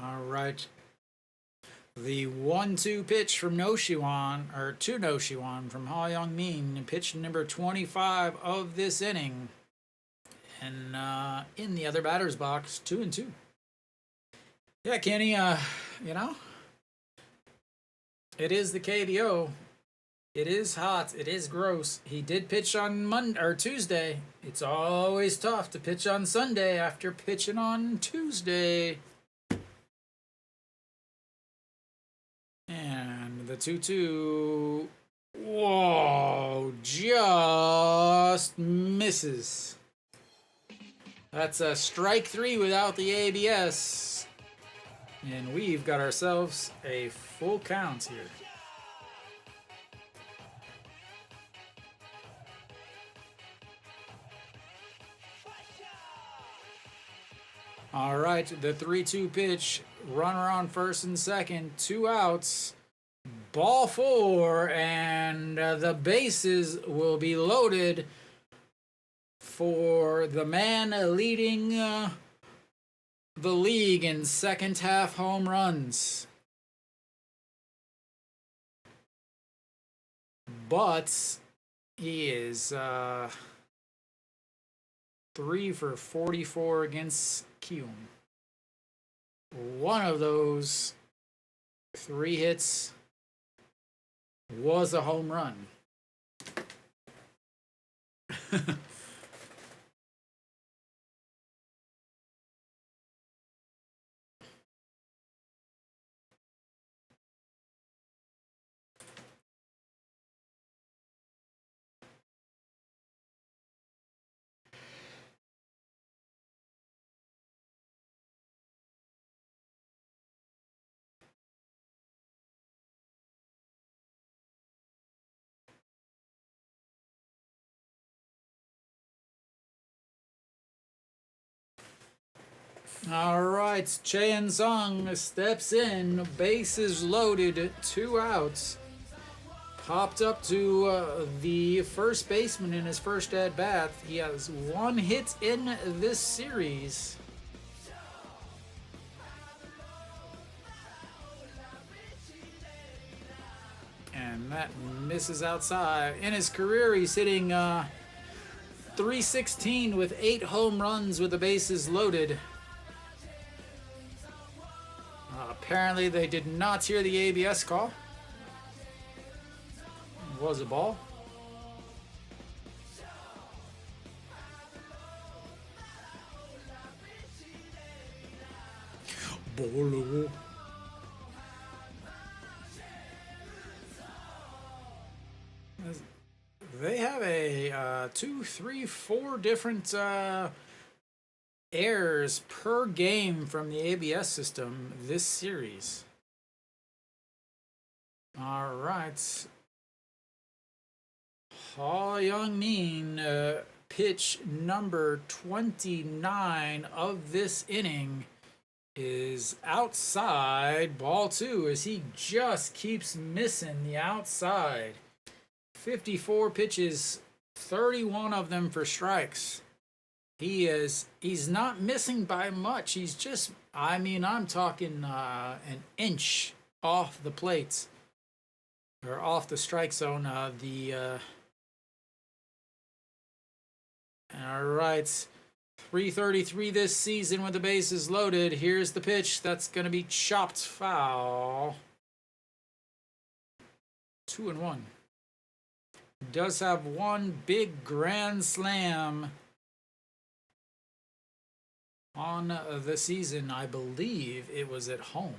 Speaker 1: All right. The 1-2 pitch from No Shiwan, or to No Shiwan from Ha Young-min, pitch number 25 of this inning. And in the other batter's box, 2-2. Yeah, Kenny, you know, it is the KBO. It is hot. It is gross. He did pitch on Monday or Tuesday. It's always tough to pitch on Sunday after pitching on Tuesday. And the 2-2, whoa, just misses. That's a strike 3 without the ABS. And we've got ourselves a full count here. All right, the 3-2 pitch, runner on first and second, 2 outs, ball 4, and the bases will be loaded for the man leading the league in second half home runs. But he is 3 for 44 against Kiwoom. One of those 3 hits was a home run. All right, Cheyenne Song steps in, bases loaded, 2 outs. Popped up to the first baseman in his first at bat. He has 1 hit in this series. And that misses outside. In his career, he's hitting .316 with 8 home runs with the bases loaded. Apparently, they did not hear the ABS call. It was a ball. Ball. They have a 2, 3, 4 different errors per game from the ABS system this series. All right. Ha Young-min, pitch number 29 of this inning is outside, ball 2, as he just keeps missing the outside. 54 pitches, 31 of them for strikes. He's not missing by much. He's just, I'm talking an inch off the plate, or off the strike zone. All right, 333 this season with the bases loaded. Here's the pitch. That's going to be chopped foul. 2-1. Does have 1 big grand slam on the season. I believe it was at home.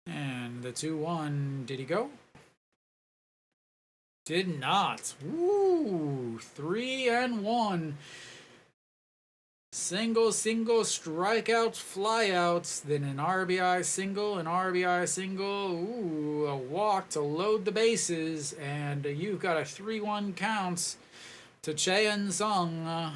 Speaker 1: And the 2-1, did he go? Did not. Woo! 3-1. Single, strikeouts, flyouts, then an RBI single, ooh, a walk to load the bases, and you've got a 3-1 count to Cheyenne Song,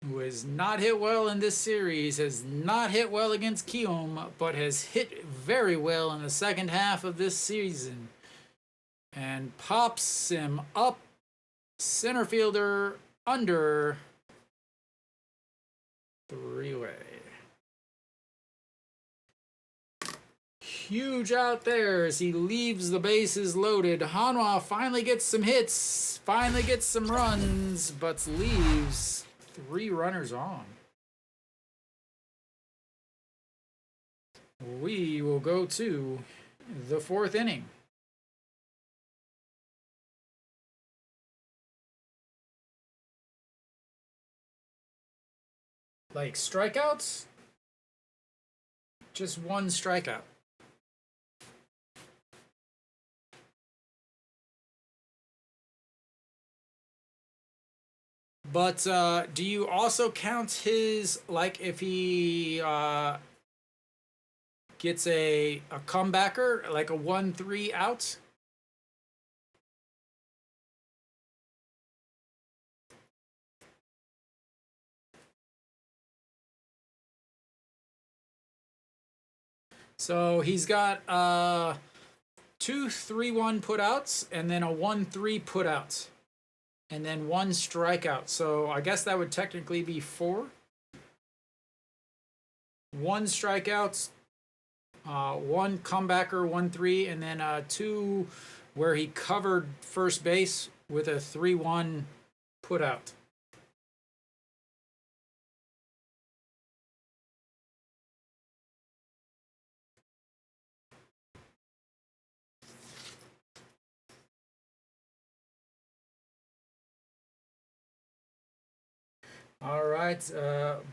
Speaker 1: who has not hit well in this series, has not hit well against Kiwoom, but has hit very well in the second half of this season. And pops him up, center fielder under 3-way. Huge out there as he leaves the bases loaded. Hanwha finally gets some hits, finally gets some runs, but leaves 3 runners on. We will go to the 4th inning. Like strikeouts? Just 1 strikeout. But do you also count his, like, if he gets a comebacker, like a 1-3 out? So he's got 2 3-1 putouts and then a 1-3 putout. And then 1 strikeout. So I guess that would technically be 4. 1 strikeouts, 1 comebacker, 1-3, and then 2 where he covered first base with a 3-1 putout. All right,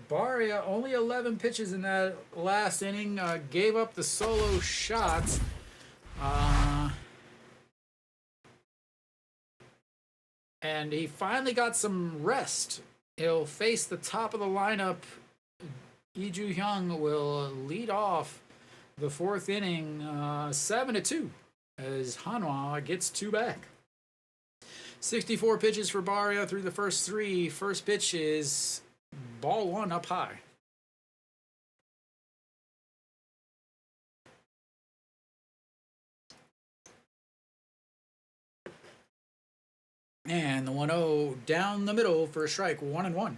Speaker 1: Barria, only 11 pitches in that last inning, gave up the solo shot. And he finally got some rest. He'll face the top of the lineup Lee Ju-hyung will lead off the fourth inning 7-2 as Hanwha gets two back. 64 pitches for Barria through the first three. First pitch is ball one up high. And the 1-0 down the middle for a strike, 1-1.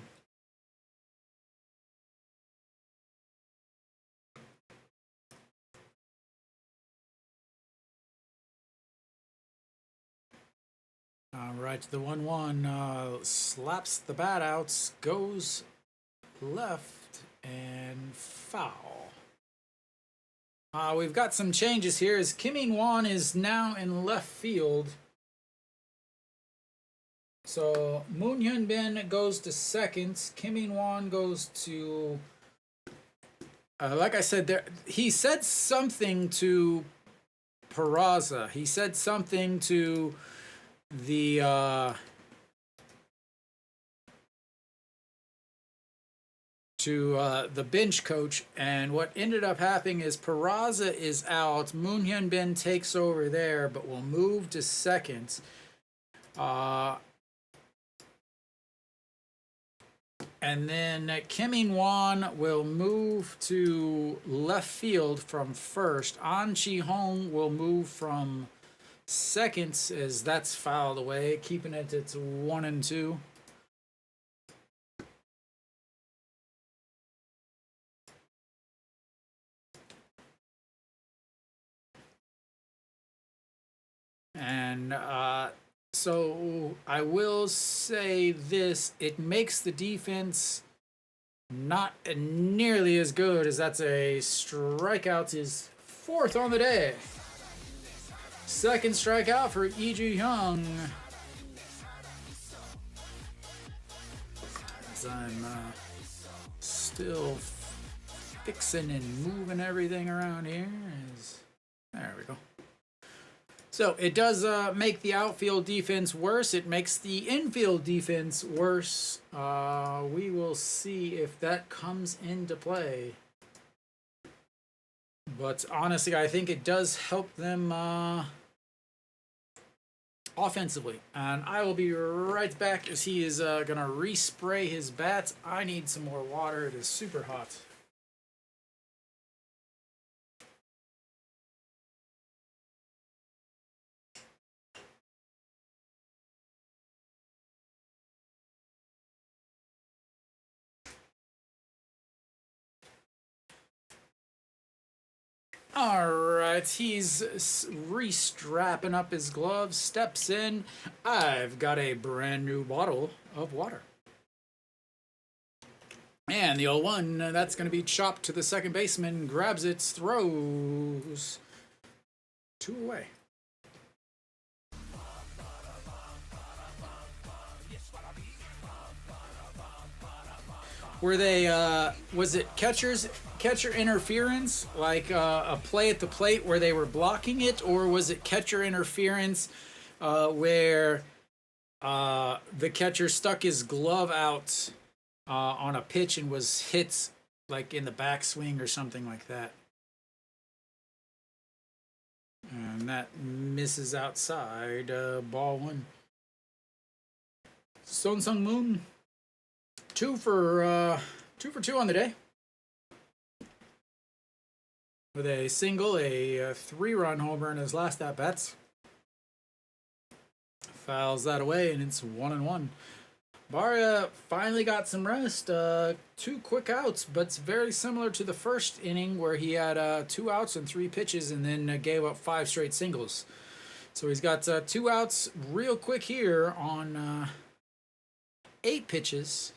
Speaker 1: All right, the 1-1 slaps the bat out, goes left and foul. We've got some changes here as Kiwoom is now in left field. So Moon Hyun Bin goes to second. Kiwoom goes to. Like I said, there he said something to Peraza. He said something to the bench coach, and what ended up happening is Peraza is out. Moon Hyun Bin takes over there, but will move to second. And then Kiwoom will move to left field from first. An Chi-hong will move from second as that's fouled away, keeping it at 1-2. And so I will say this, it makes the defense not nearly as good as that's a strikeout, his fourth on the day. Second strikeout for Lee Ju-hyung. As I'm still fixing and moving everything around here. There we go. So it does make the outfield defense worse. It makes the infield defense worse. We will see if that comes into play. But honestly, I think it does help them offensively. And I will be right back as he is going to respray his bat. I need some more water. It is super hot. Alright, he's restrapping up his gloves, steps in. I've got a brand new bottle of water. And the 0-1, that's going to be chopped to the second baseman, grabs it, throws. 2 away. Were they, was it catcher interference, like a play at the plate where they were blocking it, or was it catcher interference where the catcher stuck his glove out on a pitch and was hit like in the backswing or something like that? And that misses outside, ball one. Son Sung Moon. 2 for 2 on the day. With a single, a 3-run homer in his last at-bats. Fouls that away, and it's 1-1. Barria finally got some rest. 2 quick outs, but it's very similar to the first inning where he had 2 outs and 3 pitches and then gave up 5 straight singles. So he's got 2 outs real quick here on 8 pitches.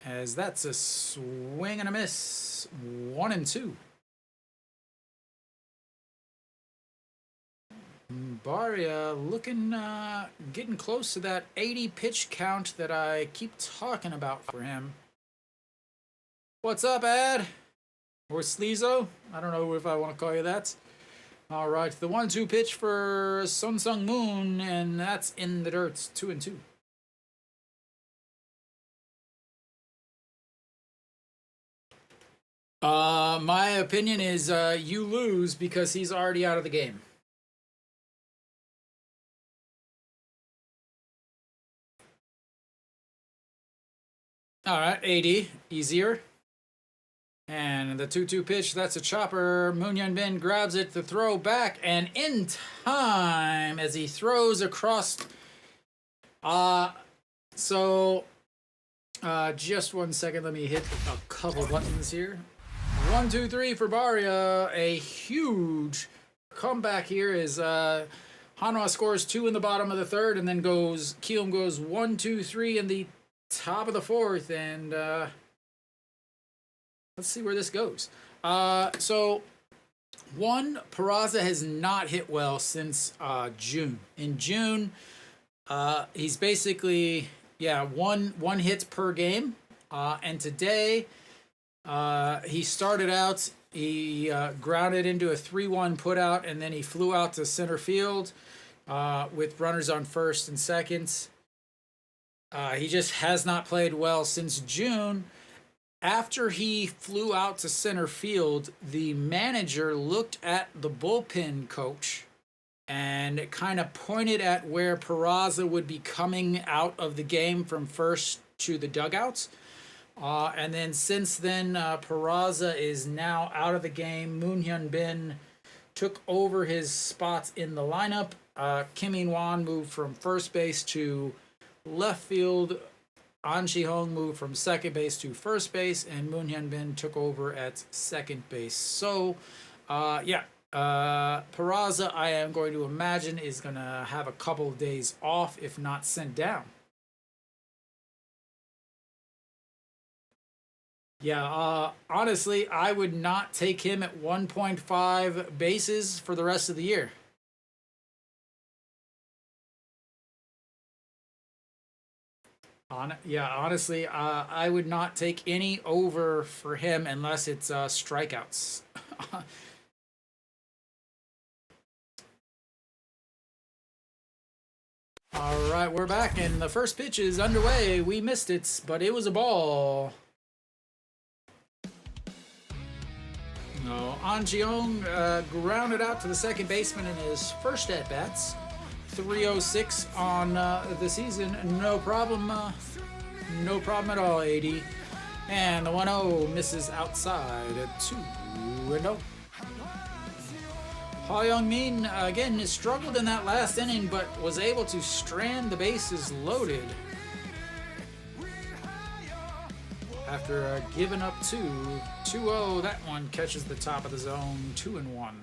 Speaker 1: As that's a swing and a miss, 1-2. Barria looking, getting close to that 80 pitch count that I keep talking about for him. What's up, Ad? Or Sleezo? I don't know if I want to call you that. All right, the 1-2 pitch for Son Sung Moon, and that's in the dirt, 2-2. My opinion is you lose because he's already out of the game. All right, AD, easier. And the 2-2 pitch, that's a chopper. Moon Hyun-bin grabs it to throw back, and in time as he throws across. Just 1 second, let me hit a couple buttons here. 1, 2, 3 for Barria. A huge comeback here is Hanwha scores 2 in the bottom of the third, and then Kiwoom goes 1, 2, 3 in the top of the fourth, and let's see where this goes. Peraza has not hit well since June. In June, he's basically one hit per game, and today he started out. He grounded into a 3-1 putout, and then he flew out to center field with runners on first and second. He just has not played well since June. After he flew out to center field, the manager looked at the bullpen coach and kind of pointed at where Peraza would be coming out of the game from first to the dugouts. And then since then, Peraza is now out of the game. Moon Hyun-bin took over his spots in the lineup. Kim In-won moved from first base to left field. An Ji-hong moved from second base to first base, and Moon Hyun-bin took over at second base. So, Peraza, I am going to imagine, is going to have a couple of days off, if not sent down. Yeah, honestly, I would not take him at 1.5 bases for the rest of the year. Honestly, I would not take any over for him unless it's strikeouts. All right, we're back, and the first pitch is underway. We missed it, but it was a ball. No, An Ji-hong grounded out to the second baseman in his first at-bats. 306 on the season. No problem at all, 80. And the 1-0 misses outside at 2-0. Ha Young-min again struggled in that last inning, but was able to strand the bases loaded after giving up 2-0. That one catches the top of the zone. 2-1.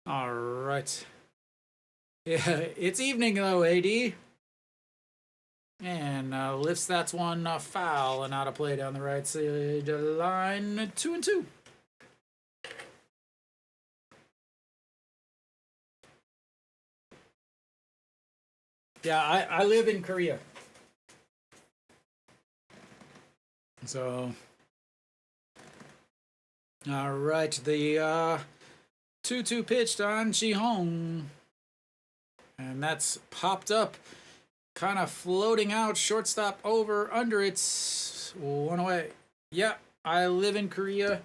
Speaker 1: All right. Yeah, it's evening though, AD. And lifts that one foul and out of play down the right side line. 2-2. Yeah, I live in Korea. So, all right, the 2-2 pitch to An Ji-hong. And that's popped up, kind of floating out, shortstop over, under, it's 1 away. Yeah, I live in Korea.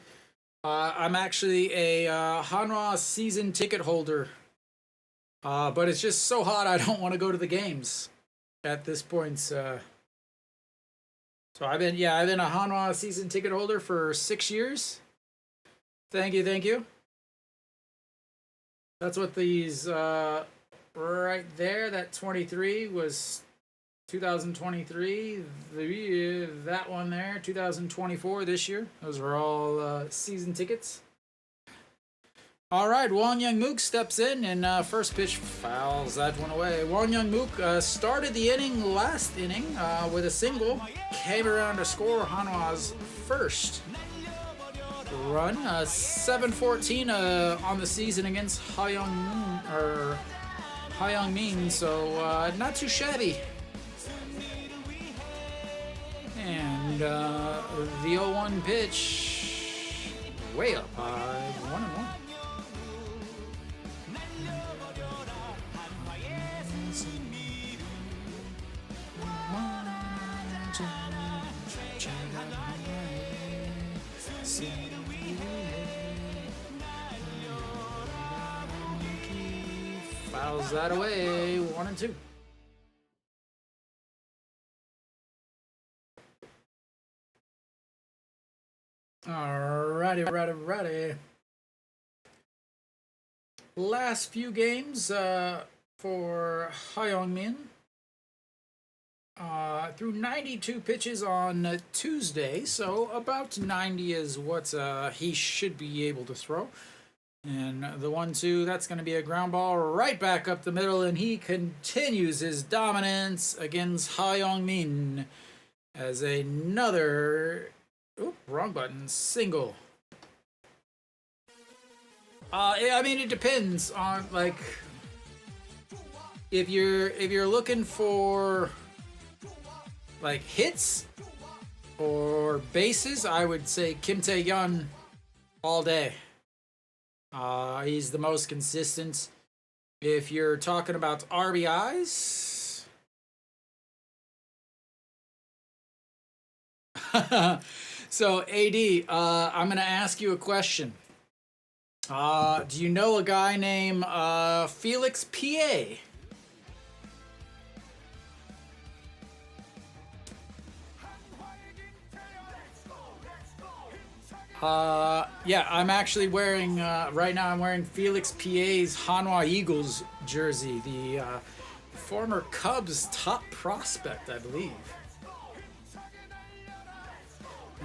Speaker 1: I'm actually a Hanwha season ticket holder. But it's just so hot, I don't want to go to the games at this point. So I've been a Hanwha season ticket holder for 6 years. Thank you. That's what these right there. That 23 was 2023. That one there, 2024 this year. Those are all season tickets. All right, Won Young-mook steps in, and first pitch fouls that one away. Won Young-mook started the inning last inning with a single, came around to score Hanwha's first run. 7-14 on the season against Ha Young-min, so not too shabby. And the 0-1 pitch, way up high, 1-1. Fouls that away. 1 and 2. Alrighty. Last few games for Hyungmin. Threw 92 pitches on Tuesday, so about 90 is what he should be able to throw. And the 1-2, that's going to be a ground ball right back up the middle, and he continues his dominance against Hyungmin as another, wrong button, single. I mean, it depends on, like, if you're looking for like hits or bases, I would say Kim Tae-yeon all day. He's the most consistent. If you're talking about RBIs, so AD, I'm gonna ask you a question. Do you know a guy named Felix P.A.? Yeah, I'm actually wearing, right now I'm wearing Felix P.A.'s Hanwha Eagles jersey, the former Cubs top prospect, I believe.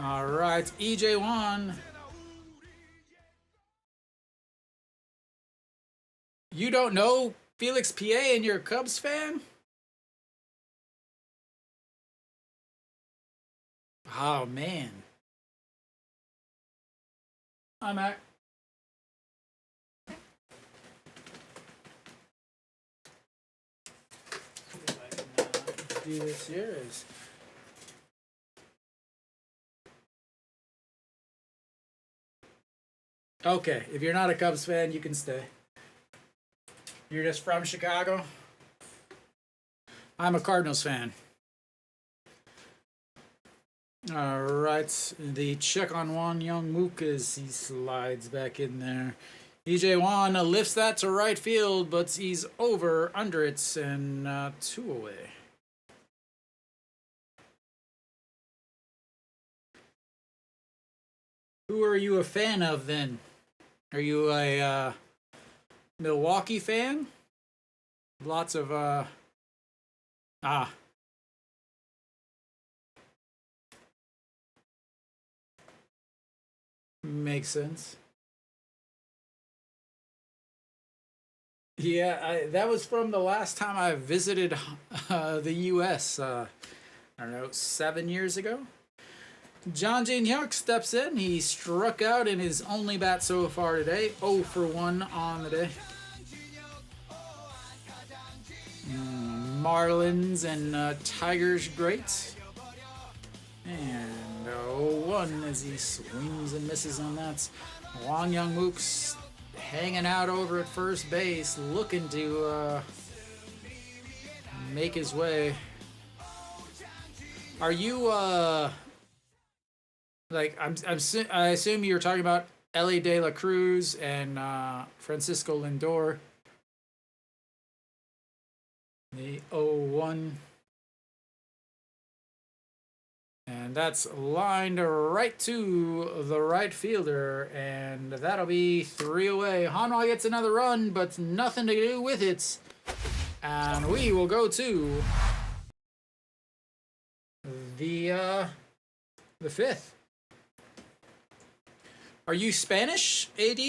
Speaker 1: All right, EJ1. You don't know Felix P.A. and you're a Cubs fan? Oh, man. I'm at. Do this here is. Okay, if you're not a Cubs fan, you can stay. You're just from Chicago? I'm a Cardinals fan. All right, the check on Won Young Mook as he slides back in there. EJ Wan lifts that to right field, but he's under it and 2 away. Who are you a fan of then? Are you a Milwaukee fan? Lots of makes sense. Yeah, that was from the last time I visited the U.S. I don't know, 7 years ago. John Jin Hyuk steps in. He struck out in his only bat so far today. 0 for 1 on the day. Marlins and Tigers great. And 0-1 as he swings and misses on that. Won Young Mook's hanging out over at first base, looking to make his way. Are you like I assume you're talking about Ellie De La Cruz and Francisco Lindor. The 0-1. And that's lined right to the right fielder, and that'll be 3 away. Hanwha gets another run, but nothing to do with it. And we will go to the 5th. Are you Spanish, AD?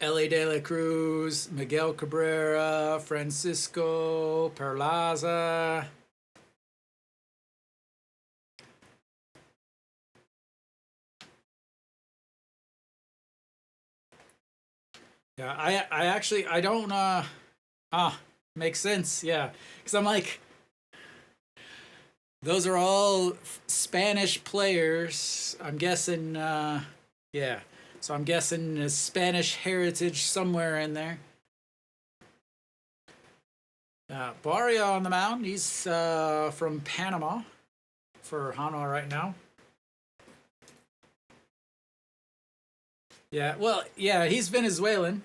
Speaker 1: Ellie De La Cruz, Miguel Cabrera, Francisco Perlaza. Yeah, I don't makes sense, yeah. Because I'm like, those are all Spanish players. I'm guessing, yeah. So I'm guessing a Spanish heritage somewhere in there. Barria on the mound. He's from Panama. for Hanwha right now. Yeah, well, yeah, he's Venezuelan.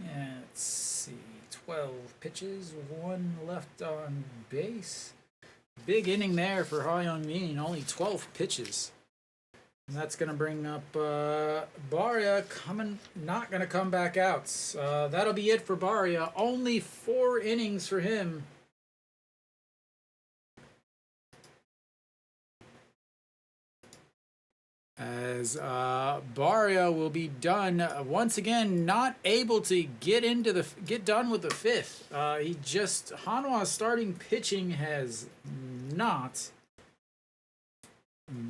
Speaker 1: Yeah, let's see. 12 pitches, one left on base. Big inning there for Ha Young-min, only 12 pitches. And that's going to bring up Barria not going to come back out. That'll be it for Barria. Only 4 innings for him. As Barria will be done once again, not able to get done with the 5th. Hanwha's starting pitching has not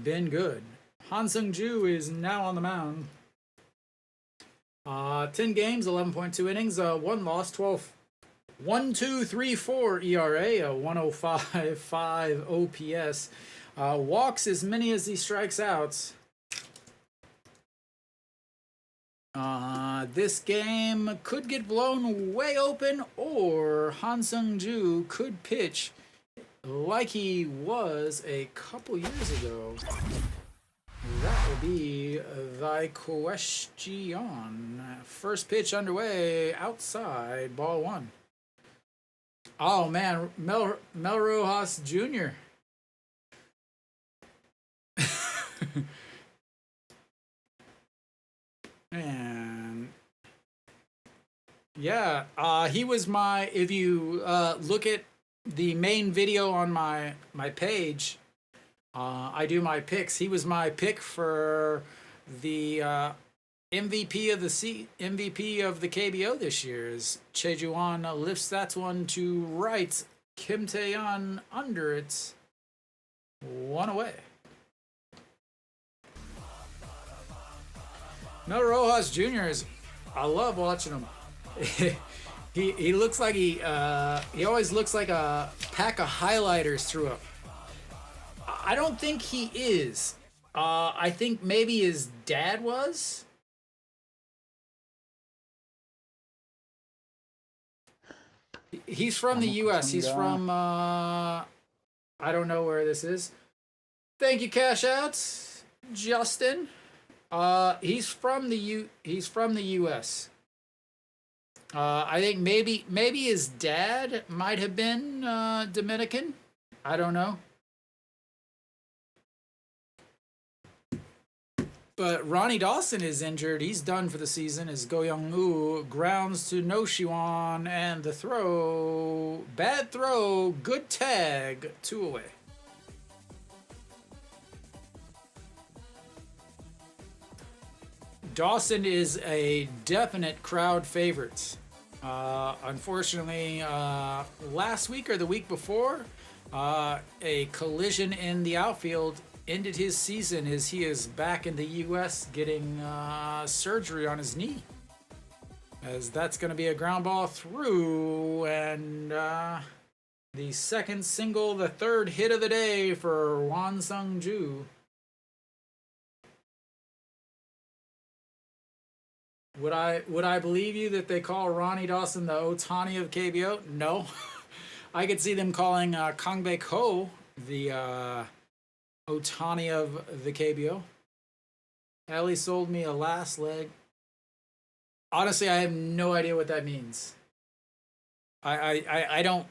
Speaker 1: been good. Han Sung-ju is now on the mound. 10 games, 11.2 innings, 1 loss, 12. 1.234 ERA, a 105.5 OPS. Walks as many as he strikes out. This game could get blown way open, or Han Sung-ju could pitch like he was a couple years ago. That will be the question. First pitch underway, outside, ball 1. Oh man, Mel Rojas Jr. And yeah, he was my. If you look at the main video on my page, I do my picks. He was my pick for the MVP of the KBO this year. As Che Juan lifts that one to right, Kim Tae-yeon under it, 1 away. Mel Rojas Jr. I love watching him. he looks like he always looks like a pack of highlighters through a. I don't think he is. I think maybe his dad was. He's from the U.S. He's from. I don't know where this is. Thank you, Cash Outs, Justin. He's from the U.S. I think maybe his dad might have been Dominican. I don't know. But Ronnie Dawson is injured. He's done for the season as Go Young-woo grounds to No Shiwan, and the throw, bad throw, good tag, 2 away. Dawson is a definite crowd favorite. Unfortunately, last week or the week before, a collision in the outfield ended his season as he is back in the U.S. getting surgery on his knee. As that's going to be a ground ball through, and the second single, the third hit of the day for Hwan Sung-ju. Would I believe you that they call Ronnie Dawson the Otani of KBO? No. I could see them calling Kang Baek-ho the Otani of the KBO. Ellie sold me a last leg. Honestly, I have no idea what that means. I don't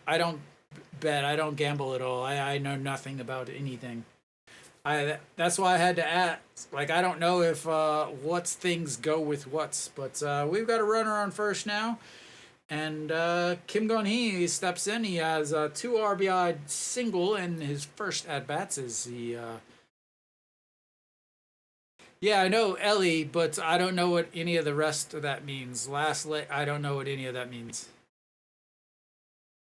Speaker 1: bet. I don't gamble at all. I know nothing about anything. That's why I had to ask. Like, I don't know if what's things go with what's, but we've got a runner on first now, and Kim Gon-hee steps in. He has a 2 RBI single in his first at bats. Is he? Yeah, I know Ellie, but I don't know what any of the rest of that means. I don't know what any of that means.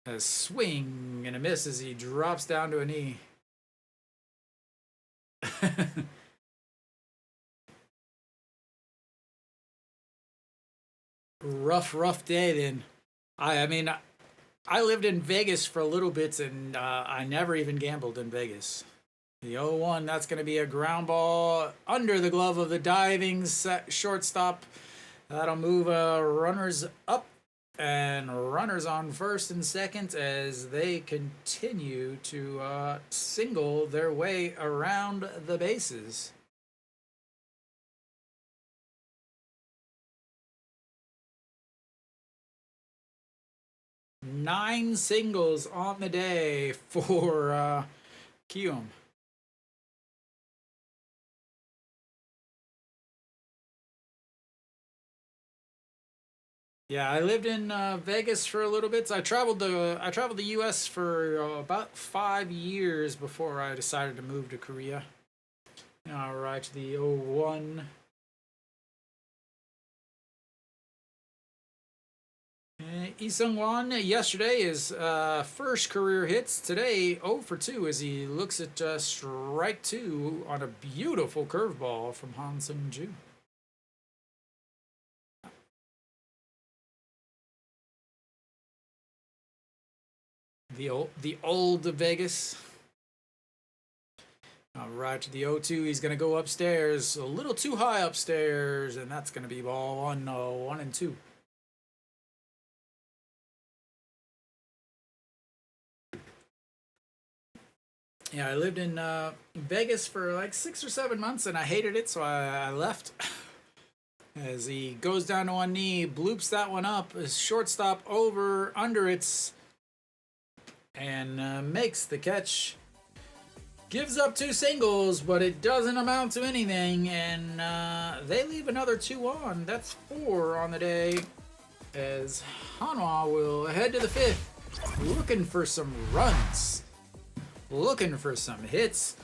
Speaker 1: A swing and a miss as he drops down to a knee. rough day then. I mean, I lived in Vegas for a little bit, and I never even gambled in Vegas. The 0-1, that's going to be a ground ball under the glove of the diving shortstop. That'll move runners up and runners on first and second as they continue to single their way around the bases. Nine singles on the day for Kiwoom. Yeah, I lived in Vegas for a little bit. So I traveled the U.S. for about 5 years before I decided to move to Korea. All right, the 0-1. Lee Sung-won yesterday is first career hits. Today 0 for 2 as he looks at strike 2 on a beautiful curveball from Han Sung-ju. The old Vegas. All right, the 0-2. He's going to go upstairs, a little too high upstairs, and that's going to be ball 1 and 2. Yeah, I lived in Vegas for like 6 or 7 months, and I hated it, so I left. As he goes down to one knee, bloops that one up, his shortstop under its, and makes the catch. Gives up 2 singles, but it doesn't amount to anything, and they leave another 2 on. That's 4 on the day, as Hanwha will head to the 5th, looking for some runs, looking for some hits,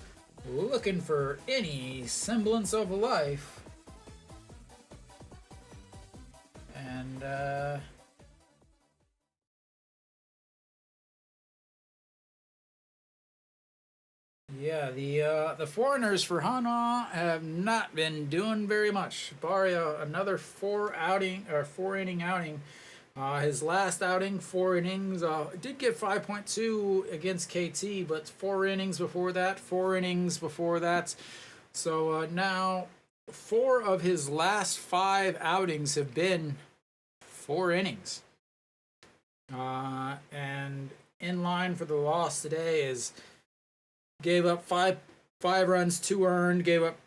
Speaker 1: looking for any semblance of life. And yeah, the foreigners for Hanwha have not been doing very much. Barria, another 4 inning outing. His last outing, 4 innings. Did get 5.2 against KT, but 4 innings before that, 4 innings before that. So now 4 of his last 5 outings have been 4 innings. And in line for the loss today is gave up 5 runs, 2 earned, gave up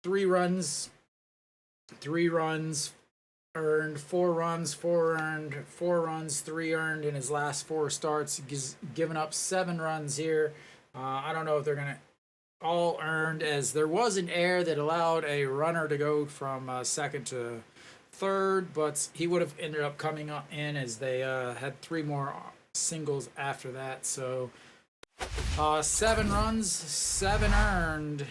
Speaker 1: 3 runs, 3 runs earned, 4 runs, 4 earned, 4 runs, 3 earned in his last 4 starts. He's given up 7 runs here. I don't know if they're going to all earned, as there was an error that allowed a runner to go from second to third, but he would have ended up coming up in as they had 3 more singles after that. So 7 runs, 7 earned,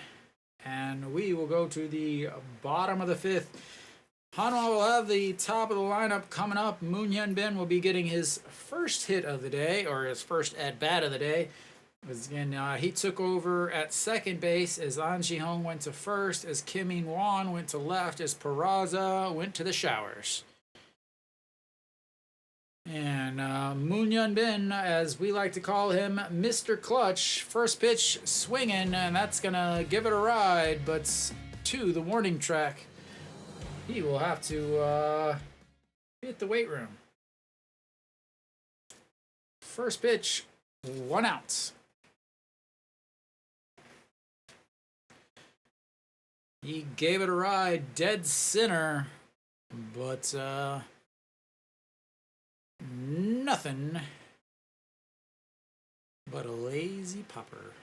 Speaker 1: and we will go to the bottom of the 5th. Hanwha will have the top of the lineup coming up. Moon Hyun-bin will be getting his first hit of the day, or his first at-bat of the day. Again, he took over at second base as An Ji-hong went to first, as Kim In-won went to left, as Peraza went to the showers. And Moon Hyun-bin, as we like to call him, Mr. Clutch, first pitch swinging, and that's going to give it a ride, but to the warning track. He will have to hit the weight room. First pitch, 1 out. He gave it a ride, dead center, but nothing but a lazy popper.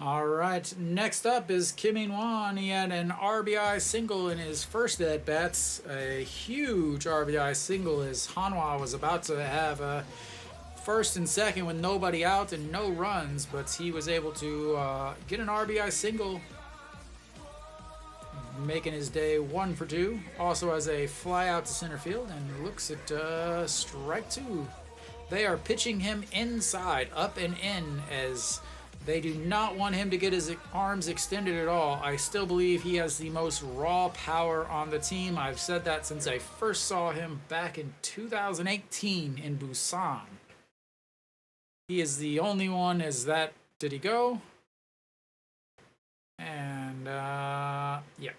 Speaker 1: All right, next up is Kim In-won. He had an RBI single in his first at-bats, a huge RBI single as Hanwha was about to have a first and second with nobody out and no runs, but he was able to get an RBI single, making his day 1 for 2. Also has a fly out to center field and looks at strike 2. They are pitching him inside, up and in, as They do not want him to get his arms extended at all. I still believe he has the most raw power on the team. I've said that since I first saw him back in 2018 in Busan. He is the only one. Is that... Did he go? And, yeah.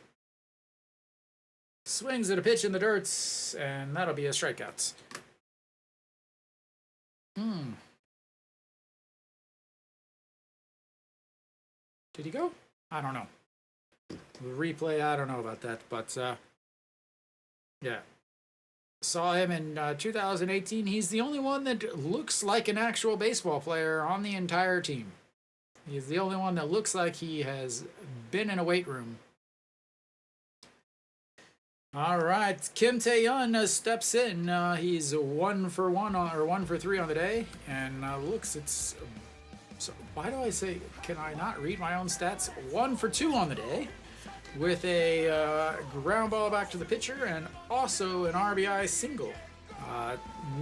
Speaker 1: Swings at a pitch in the dirt, and that'll be a strikeout. Did he go? I don't know. The replay, I don't know about that, but yeah. Saw him in 2018. He's the only one that looks like an actual baseball player on the entire team. He's the only one that looks like he has been in a weight room. All right, Kim Tae-yeon steps in. He's 1 for 1 or 1 for 3 on the day, and looks, it's... So why do I say, can I not read my own stats? 1 for 2 on the day with a ground ball back to the pitcher and also an RBI single,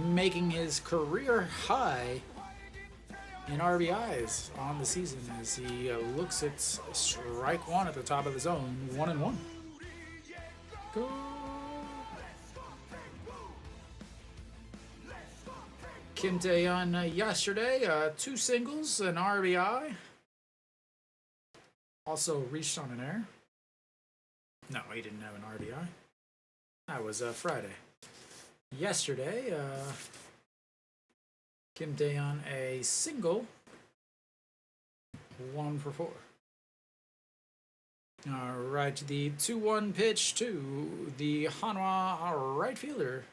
Speaker 1: making his career high in RBIs on the season as he looks at strike 1 at the top of the zone, 1-1. Go. Kim Tae-yeon yesterday, 2 singles, an RBI. Also reached on an error. No, he didn't have an RBI. That was Friday. Yesterday, Kim Tae-yeon a single, 1 for 4. All right, the 2-1 pitch to the Hanwha right fielder.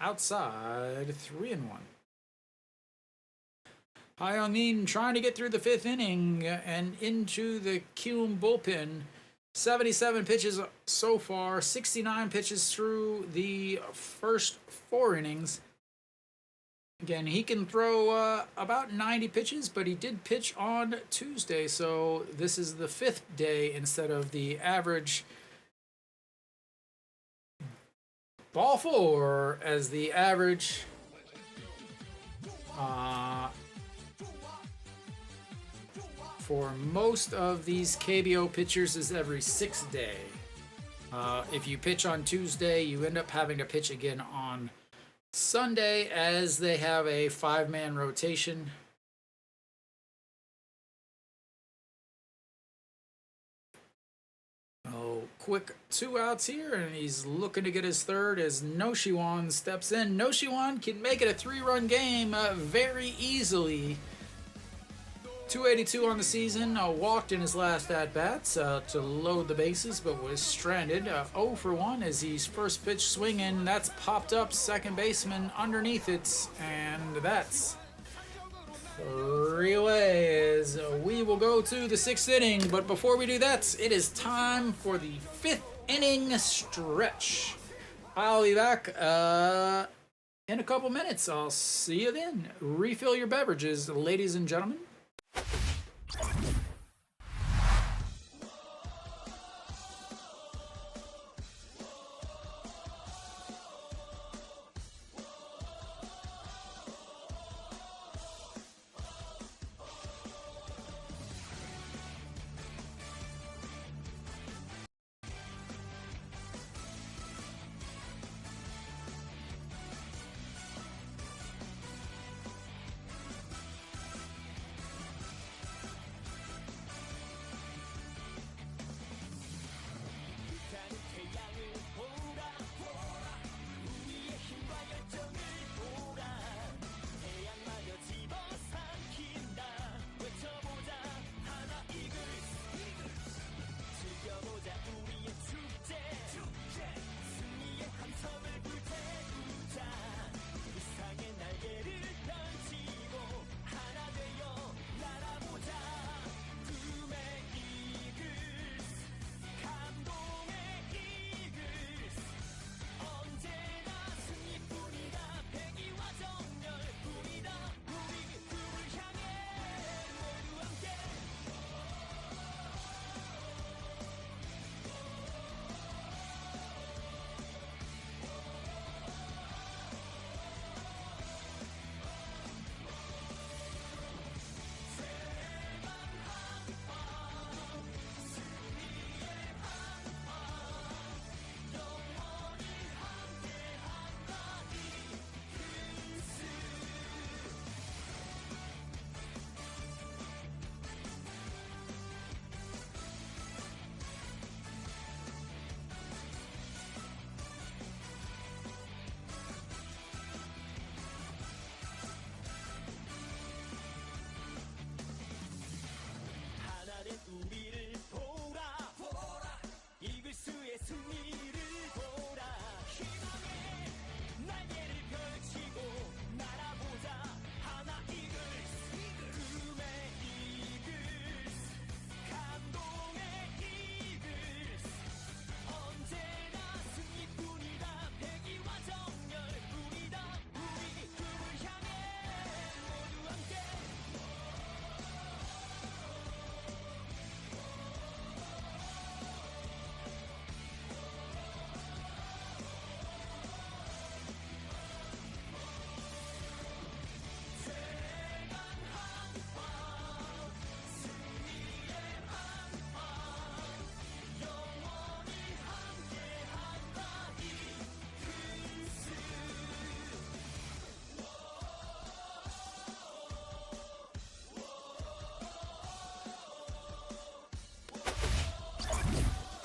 Speaker 1: Outside, 3-1. Hyung-min trying to get through the 5th inning and into the Kiwoom bullpen. 77 pitches so far, 69 pitches through the first 4 innings. Again, he can throw about 90 pitches, but he did pitch on Tuesday, so this is the 5th day instead of the average. Ball 4 as the average. For most of these KBO pitchers is every 6th day. If you pitch on Tuesday, you end up having to pitch again on Sunday as they have a 5-man rotation. Oh, quick 2 outs here, and he's looking to get his 3rd as Noshiwan steps in. Noshiwan can make it a 3-run game very easily. 282 on the season, walked in his last at-bats to load the bases, but was stranded. 0 for 1 as he's first pitch swinging. That's popped up, second baseman underneath it, and that's 3 away as we will go to the 6th inning. But before we do that, it is time for the 5th inning stretch. I'll be back in a couple minutes. I'll see you then. Refill your beverages, ladies and gentlemen.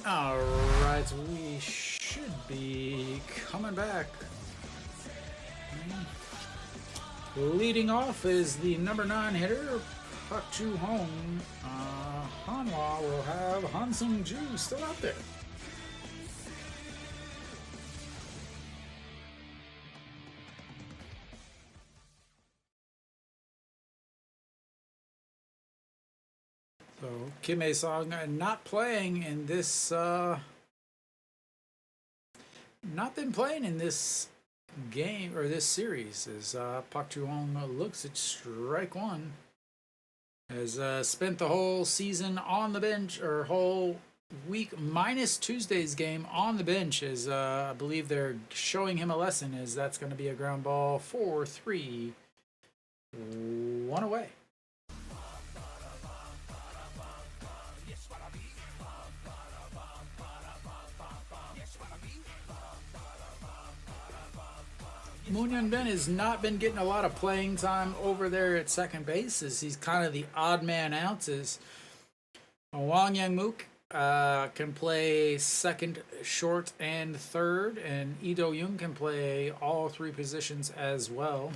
Speaker 1: All right, we should be coming back. Leading off is the number 9 hitter, Pak Ju Hong. Hanwha will have Han Sung Ju still out there. So Kim A-sung not playing in this, not been playing in this game or this series as Pak Ju Hong looks at strike one. Has spent the whole season on the bench, or whole week minus Tuesday's game on the bench. As I believe they're showing him a lesson, as that's going to be a ground ball 4-3, 1 away. Moon Hyun-bin has not been getting a lot of playing time over there at second base, as he's kind of the odd man out. As Wang Yang-mook can play second, short, and third, and Lee Do-young can play all 3 positions as well.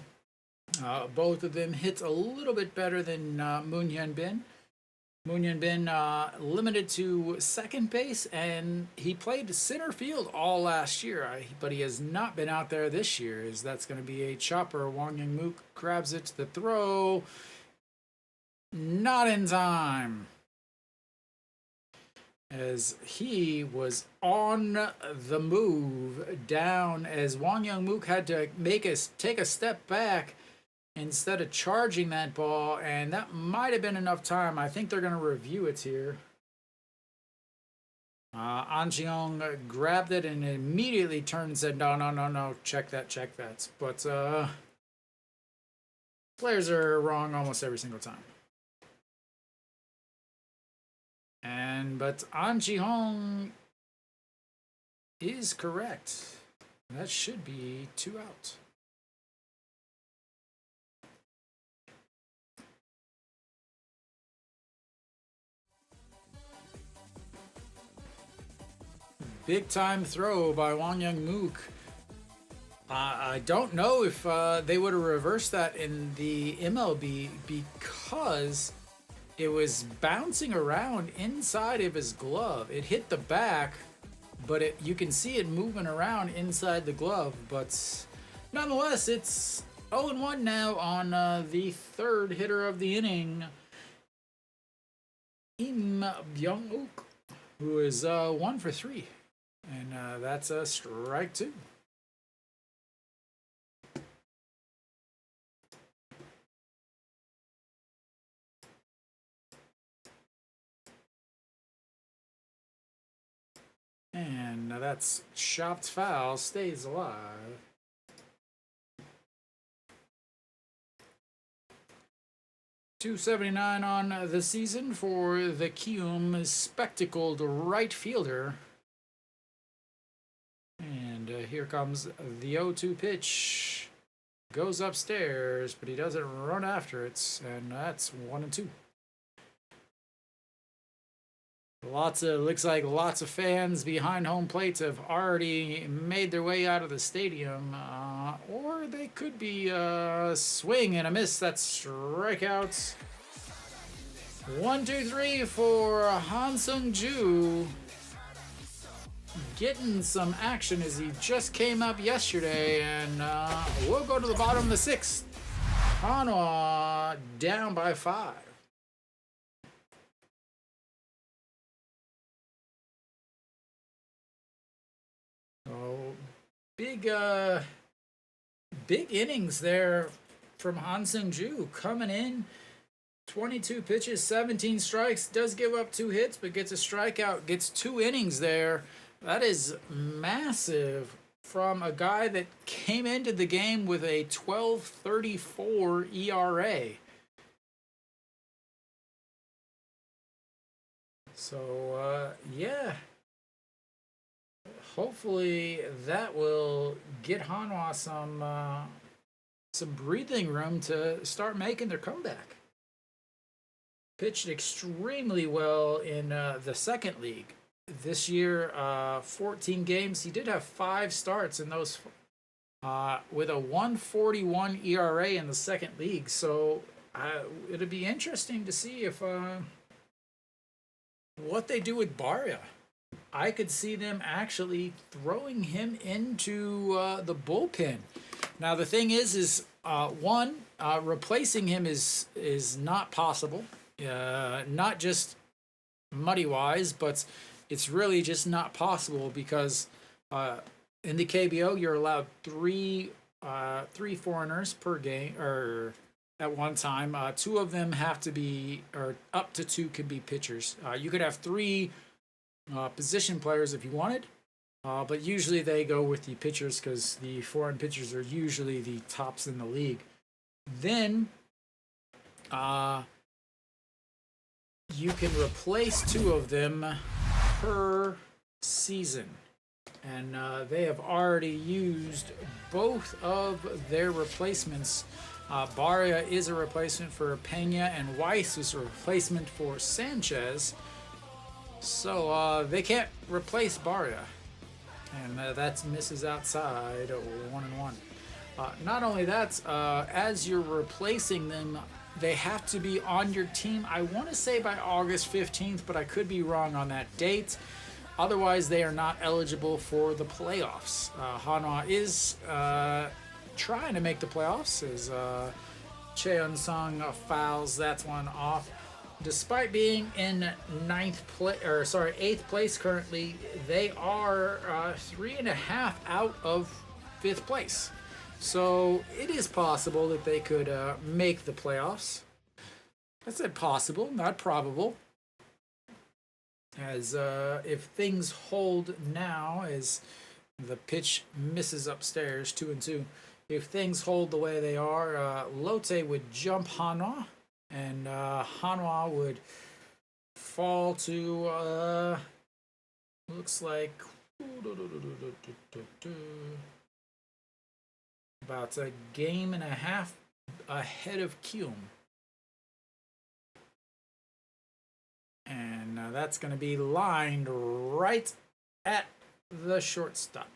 Speaker 1: Both of them hit a little bit better than Moon Hyun-bin. Moon Hyun-bin limited to second base, and he played center field all last year, but he has not been out there this year, as that's going to be a chopper. Wang Yang-mook grabs it to the throw. Not in time, as he was on the move down, as Wang Yang-mook had to take a step back instead of charging that ball, and that might have been enough time. I think they're going to review it here. An Ji-hong grabbed it and immediately turned and said, no, check that. But players are wrong almost every single time. But An Ji-hong is correct. That should be 2 out. Big time throw by Wang Yang-mook. I don't know if they would have reversed that in the MLB, because it was bouncing around inside of his glove. It hit the back, but you can see it moving around inside the glove. But nonetheless, it's 0-1 now on the 3rd hitter of the inning, Im Byung-uk, who is 1 for 3. And that's a strike 2. And that's chopped foul, stays alive. .279 on the season for the Kiwoom spectacled right fielder. And here comes the 0-2 pitch. Goes upstairs, but he doesn't run after it, and that's 1-2. Looks like lots of fans behind home plates have already made their way out of the stadium, or they could be swing and a miss. That's strikeouts. 1, 2, 3 for Han Sung Ju. Getting some action, as he just came up yesterday, and we'll go to the bottom of the 6th. Hanwha down by 5. Oh, big innings there from Han Sung Ju, coming in. 22 pitches, 17 strikes, does give up 2 hits, but gets a strikeout, gets 2 innings there. That is massive from a guy that came into the game with a 12.34 ERA. So, yeah. Hopefully that will get Hanwha some breathing room to start making their comeback. Pitched extremely well in the second league. this year, 14 games. He did have 5 starts in those, with a 141 ERA in the second league. So it'll be interesting to see if what they do with Barria. I could see them actually throwing him into the bullpen. Now the thing is one, replacing him is not possible. Not just money wise, but it's really just not possible because in the KBO you're allowed three foreigners per game or at one time. 2 of them have to be, or up to 2 can be pitchers. You could have 3 position players if you wanted, but usually they go with the pitchers because the foreign pitchers are usually the tops in the league. Then you can replace 2 of them per season. And they have already used both of their replacements. Barria is a replacement for Pena, and Weiss is a replacement for Sanchez. So they can't replace Barria. And that misses outside 1-1. Not only that, as you're replacing them, they have to be on your team, I want to say by August 15th, but I could be wrong on that date. Otherwise, they are not eligible for the playoffs. Hanwha is trying to make the playoffs as Cheon-sung fouls that one off. Despite being in 8th place currently, they are 3.5 out of 5th place. So it is possible that they could make the playoffs. I said possible, not probable. As if things hold now, as the pitch misses upstairs, 2-2. If things hold the way they are, Lotte would jump Hanwha, and Hanwha would fall to looks like about a game and a half ahead of Kiwoom. And that's going to be lined right at the shortstop.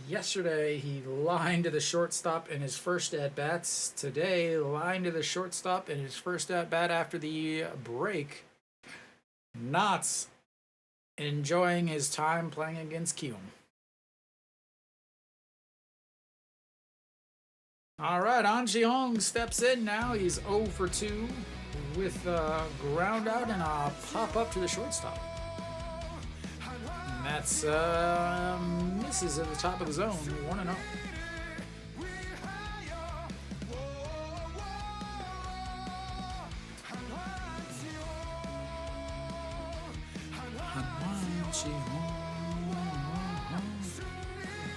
Speaker 1: Yesterday, he lined to the shortstop in his first at-bats. Today, lined to the shortstop in his first at-bat after the break. Not enjoying his time playing against Kiwoom. All right, An Ji-hong steps in now. He's 0 for 2 with a ground out and a pop up to the shortstop. And that's misses at the top of the zone, 1-0.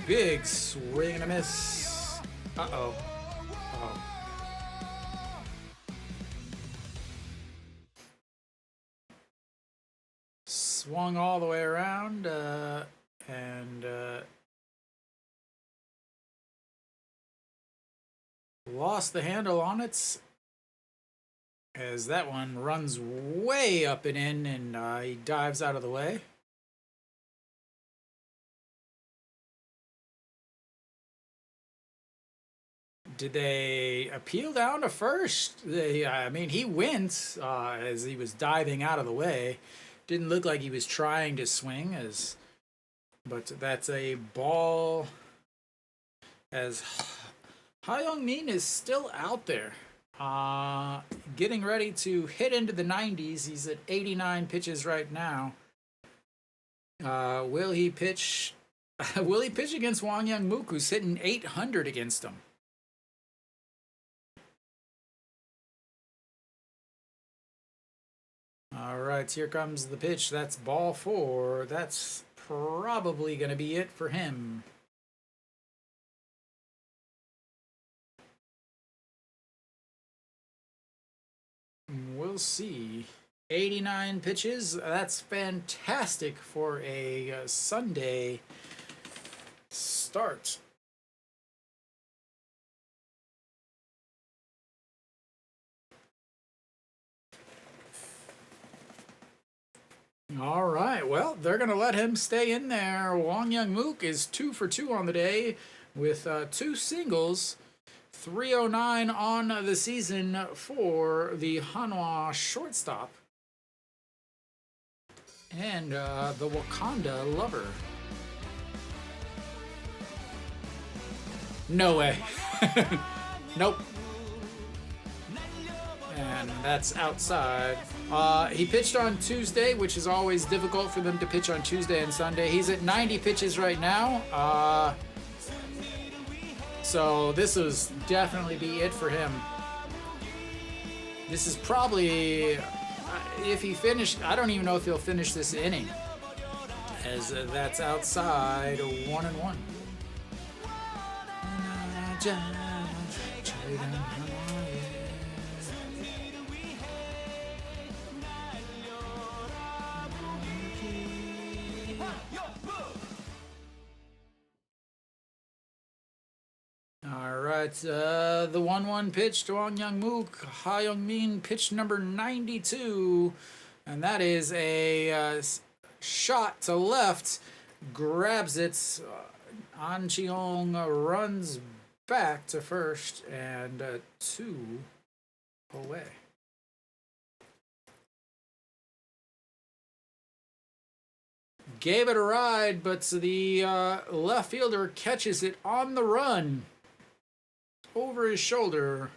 Speaker 1: Big swing and a miss. Uh-oh. Swung all the way around and lost the handle on it as that one runs way up and in, and he dives out of the way. Did they appeal down to first? I mean, he went as he was diving out of the way. Didn't look like he was trying to swing, but that's a ball. As Ha Young-min is still out there, getting ready to hit into the 90s. He's at 89 pitches right now. Will he pitch? Will he pitch against Wang Young-mook, who's hitting 800 against him? All right, here comes the pitch. That's ball 4. That's probably going to be it for him. We'll see. 89 pitches. That's fantastic for a Sunday start. All right. Well, they're going to let him stay in there. Wong Young Mook is 2 for 2 on the day with 2 singles. 309 on the season for the Hanwha shortstop. And the Wakanda lover. No way. Nope. And that's outside. He pitched on Tuesday, which is always difficult for them to pitch on Tuesday and Sunday. He's at 90 pitches right now. So this is definitely be it for him. This is probably, if he finished, I don't even know if he'll finish this inning, as that's outside 1-1. All right, the 1-1 pitch to Wong Young Mook. Ha Young Min pitch number 92, and that is a shot to left. Grabs it. An Cheong runs back to first, and 2 away. Gave it a ride, but the left fielder catches it on the run. Over his shoulder.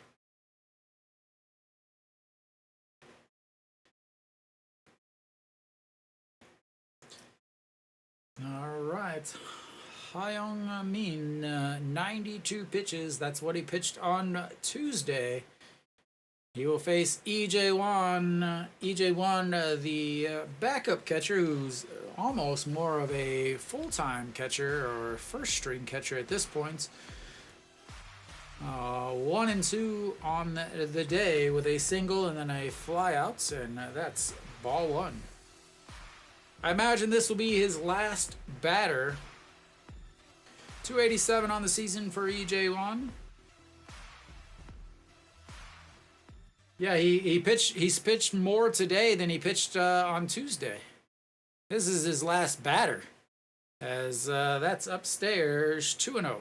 Speaker 1: All right. Hyung Min, 92 pitches. That's what he pitched on Tuesday. He will face EJ Wan. EJ Wan, the backup catcher, who's almost more of a full-time catcher or first-string catcher at this point. 1-2 on the day with a single and then a fly out, and that's ball 1. I imagine this will be his last batter. 287 on the season for EJ1. Yeah, he's pitched more today than he pitched on Tuesday. This is his last batter, as that's upstairs 2-0.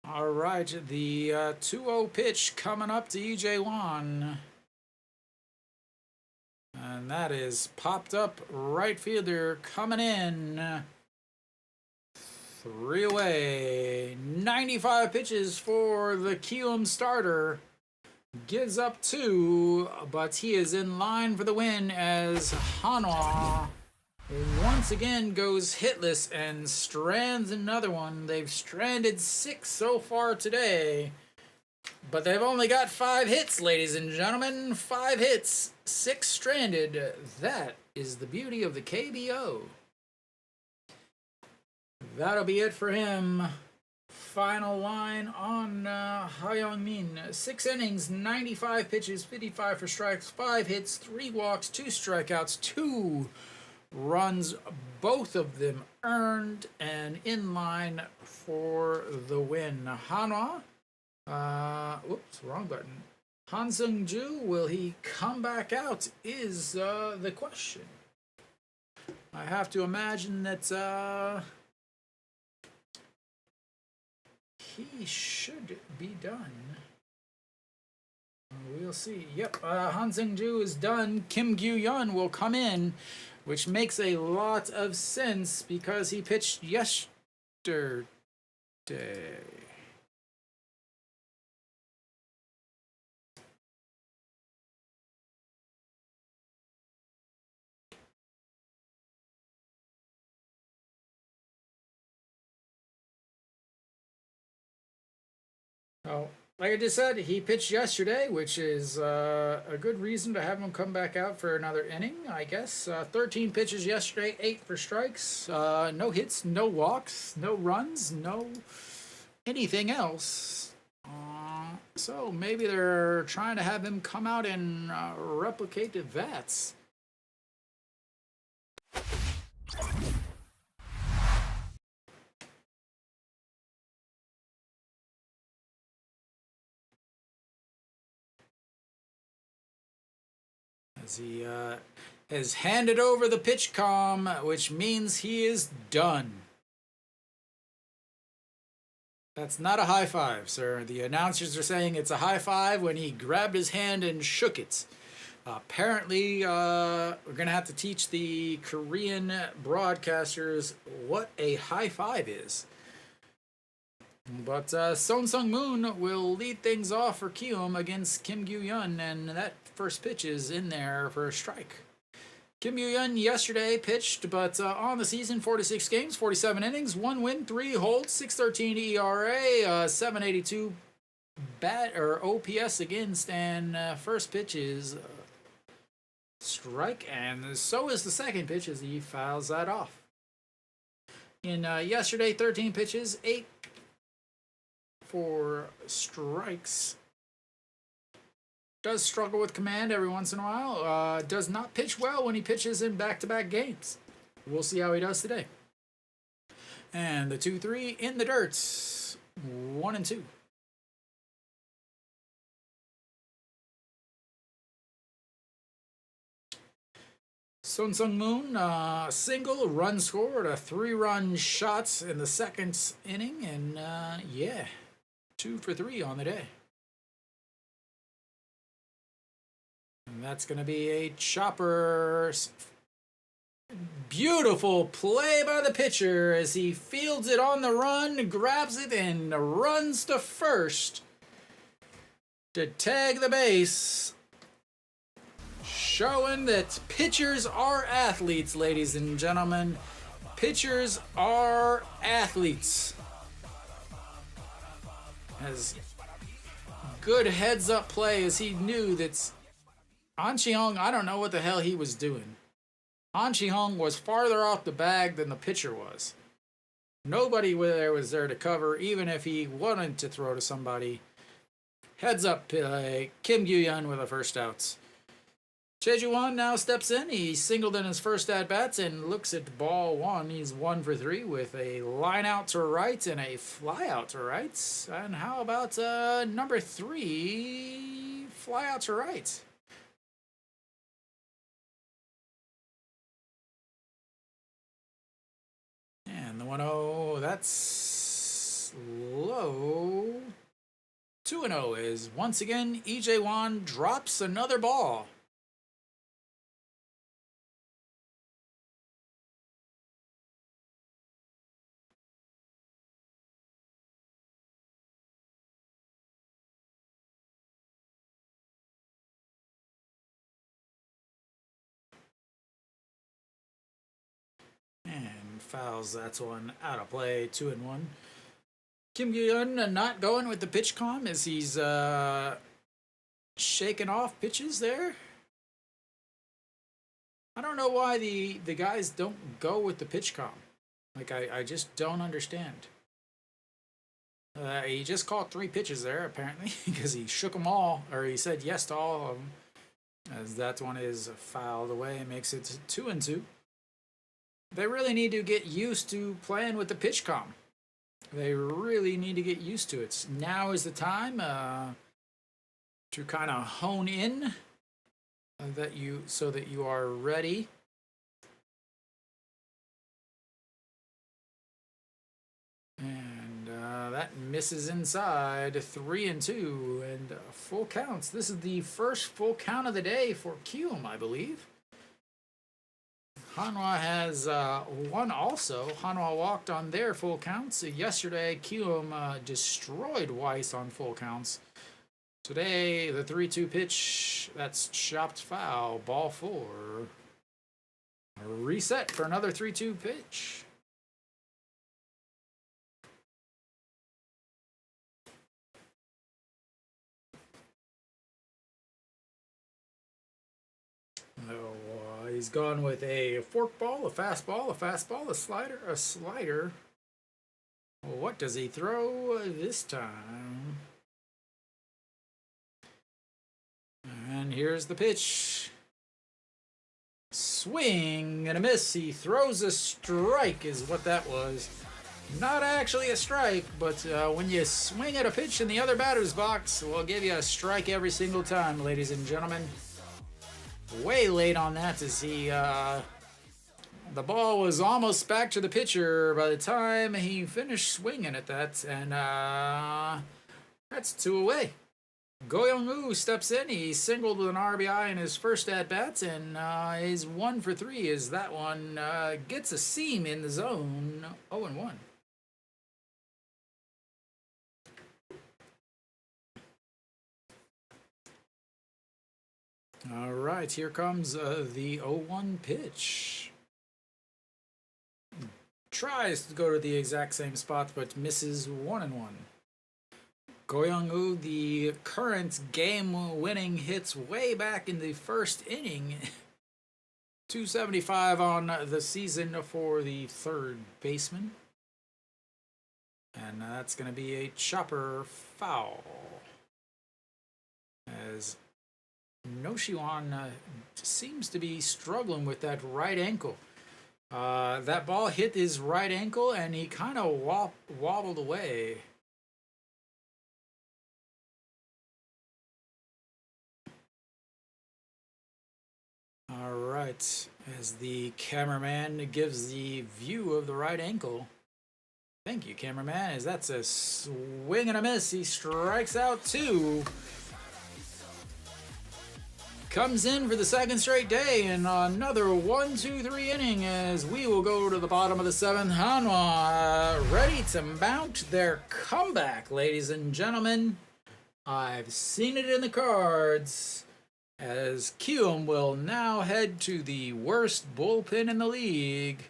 Speaker 1: All right, the 2-0 pitch coming up to EJ Wan. And that is popped up right fielder coming in. 3 away. 95 pitches for the Kiwoom starter. Gives up 2, but he is in line for the win as Hanwha once again goes hitless and strands another one. They've stranded 6 so far today, but they've only got 5 hits, ladies and gentlemen. 5 hits, 6 stranded. That is the beauty of the KBO. That'll be it for him. Final line on Hyung Min. 6 innings, 95 pitches, 55 for strikes, 5 hits, 3 walks, 2 strikeouts, 2 runs, both of them earned and in line for the win. Hanwha, whoops, wrong button. Han Seung-ju, will he come back out is the question. I have to imagine that he should be done. We'll see. Yep, Han Seung-ju is done. Kim Gyu-yeon will come in, which makes a lot of sense because he pitched yesterday. Oh, like I just said, he pitched yesterday, which is a good reason to have him come back out for another inning, I guess. 13 pitches yesterday, 8 for strikes, no hits, no walks, no runs, no anything else. So maybe they're trying to have him come out and replicate that. As he has handed over the pitch comm, which means he is done. That's not a high five, sir. The announcers are saying it's a high five when he grabbed his hand and shook it. Apparently, we're going to have to teach the Korean broadcasters what a high five is. But Son Sung-moon will lead things off for Kiwoom against Kim Gyu-yeon, and that first pitch is in there for a strike. Kim Gyu-yeon yesterday pitched, but on the season, 46 games, 47 innings, 1 win, 3 holds, 6.13 ERA, 7.82 bat or OPS against, and first pitch is strike, and so is the second pitch as he fouls that off. In yesterday, 13 pitches, 8 for strikes. Does struggle with command every once in a while. Does not pitch well when he pitches in back-to-back games. We'll see how he does today. And the 2-3 in the dirt. 1-2. Son Sung-moon, single, run scored, a 3-run shot in the second inning, and yeah, 2 for 3 on the day. And that's going to be a chopper. Beautiful play by the pitcher as he fields it on the run, grabs it, and runs to first to tag the base. Showing that pitchers are athletes, ladies and gentlemen. Pitchers are athletes. As good heads-up play as he knew that An Chi-hong, I don't know what the hell he was doing. An Chi-hong was farther off the bag than the pitcher was. Nobody there was there to cover, even if he wanted to throw to somebody. Heads up play, Kim Gyu-yeon with a first out. Choi-ju-won now steps in. He singled in his first at-bats and looks at ball one. He's 1 for 3 with a line out to right and a fly out to right. And how about number 3, fly out to right? And the 1-0, that's low. 2-0 is once again Lee Jae-won drops another ball. And fouls that one out of play, 2-1. Kim Gyu-yeon not going with the pitch comm as he's shaking off pitches there. I don't know why the guys don't go with the pitch comm. Like, I just don't understand. He just caught 3 pitches there, apparently, because he shook them all, or he said yes to all of them. As that one is fouled away and makes it 2-2. They really need to get used to playing with the pitch comm. They really need to get used to it. Now is the time to kind of hone in so that you are ready. And that misses inside, 3-2, and full counts. This is the first full count of the day for Kiwoom, I believe. Hanwha has won also. Hanwha walked on their full counts. Yesterday, Kiwoom destroyed Weiss on full counts. Today, the 3-2 pitch, that's chopped foul, ball 4. A reset for another 3-2 pitch. He's gone with a forkball, a fastball, a slider. What does he throw this time? here's the pitch. Swing and a miss. He throws a strike is what that was. Not actually a strike, but when you swing at a pitch in the other batter's box, we'll give you a strike every single time, ladies and gentlemen. Way late on that to see the ball was almost back to the pitcher by the time he finished swinging at that, and that's 2 away. Go Young-woo steps in. He singled with an RBI in his first at-bat, and his 1 for 3 is that one gets a seam in the zone. 0-1. All right, here comes the 0-1 pitch. Tries to go to the exact same spot, but misses 1-1. Go Young-woo, the current game-winning hits way back in the first inning. 275 on the season for the third baseman. And that's going to be a chopper foul. As Noshiwan seems to be struggling with that right ankle. That ball hit his right ankle and he kind of wobbled away. All right, as the cameraman gives the view of the right ankle. Thank you, cameraman, as that's a swing and a miss. He strikes out 2. Comes in for the second straight day in another 1-2-3 inning as we will go to the bottom of the 7th. Hanwha ready to mount their comeback, ladies and gentlemen. I've seen it in the cards as Kiwoom will now head to the worst bullpen in the league.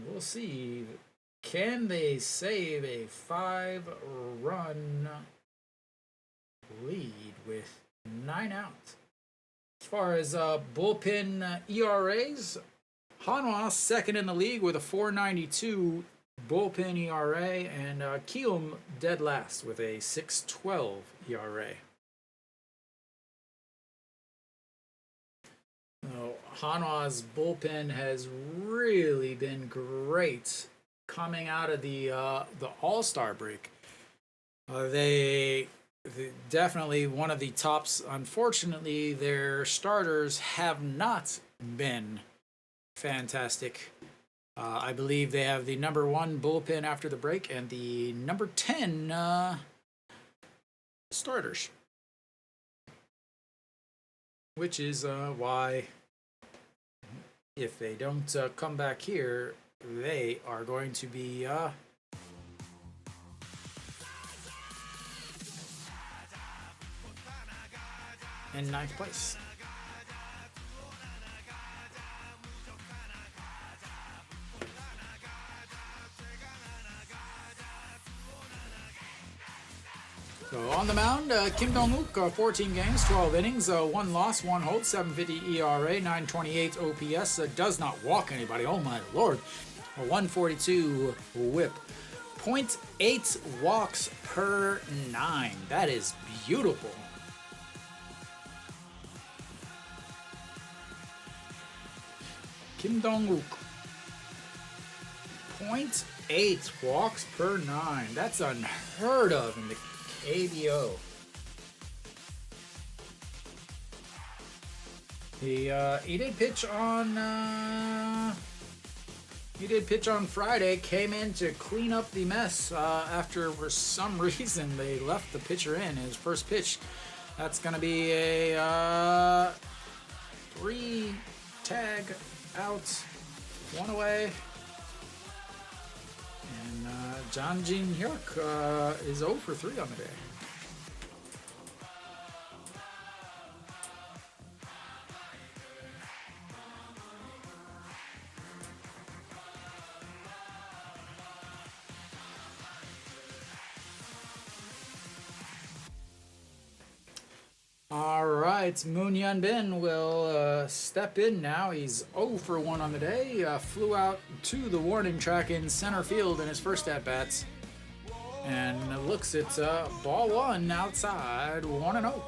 Speaker 1: We'll see. Can they save a 5-run lead with 9 outs? As far as bullpen ERAs, Hanwha second in the league with a 4.92 bullpen ERA, and Kiwoom dead last with a 6.12 ERA. Hanwha's bullpen has really been great coming out of the All-Star break. They definitely one of the tops. Unfortunately, their starters have not been fantastic. I believe they have the number 1 bullpen after the break and the number 10 starters. Which is why, if they don't come back here, they are going to be in 9th place. So on the mound, Kim Dong-wook, 14 games, 12 innings, 1 loss, 1 hold, 7.50 ERA, 9.28 OPS, does not walk anybody, oh my lord, a 1.42 whip, 0.8 walks per 9, that is beautiful. Kim Dong-wook, 0.8 walks per 9, that's unheard of in the KBO. He did pitch on Friday. Came in to clean up the mess after, for some reason, they left the pitcher in his first pitch. That's going to be a 3 tag out, 1 away. And Jang Jin-hyuk is 0 for 3 on the day. All right, Moon Hyun-bin will step in now. He's 0 for 1 on the day. Flew out to the warning track in center field in his first at-bats. And it looks, it's ball one outside, 1-0.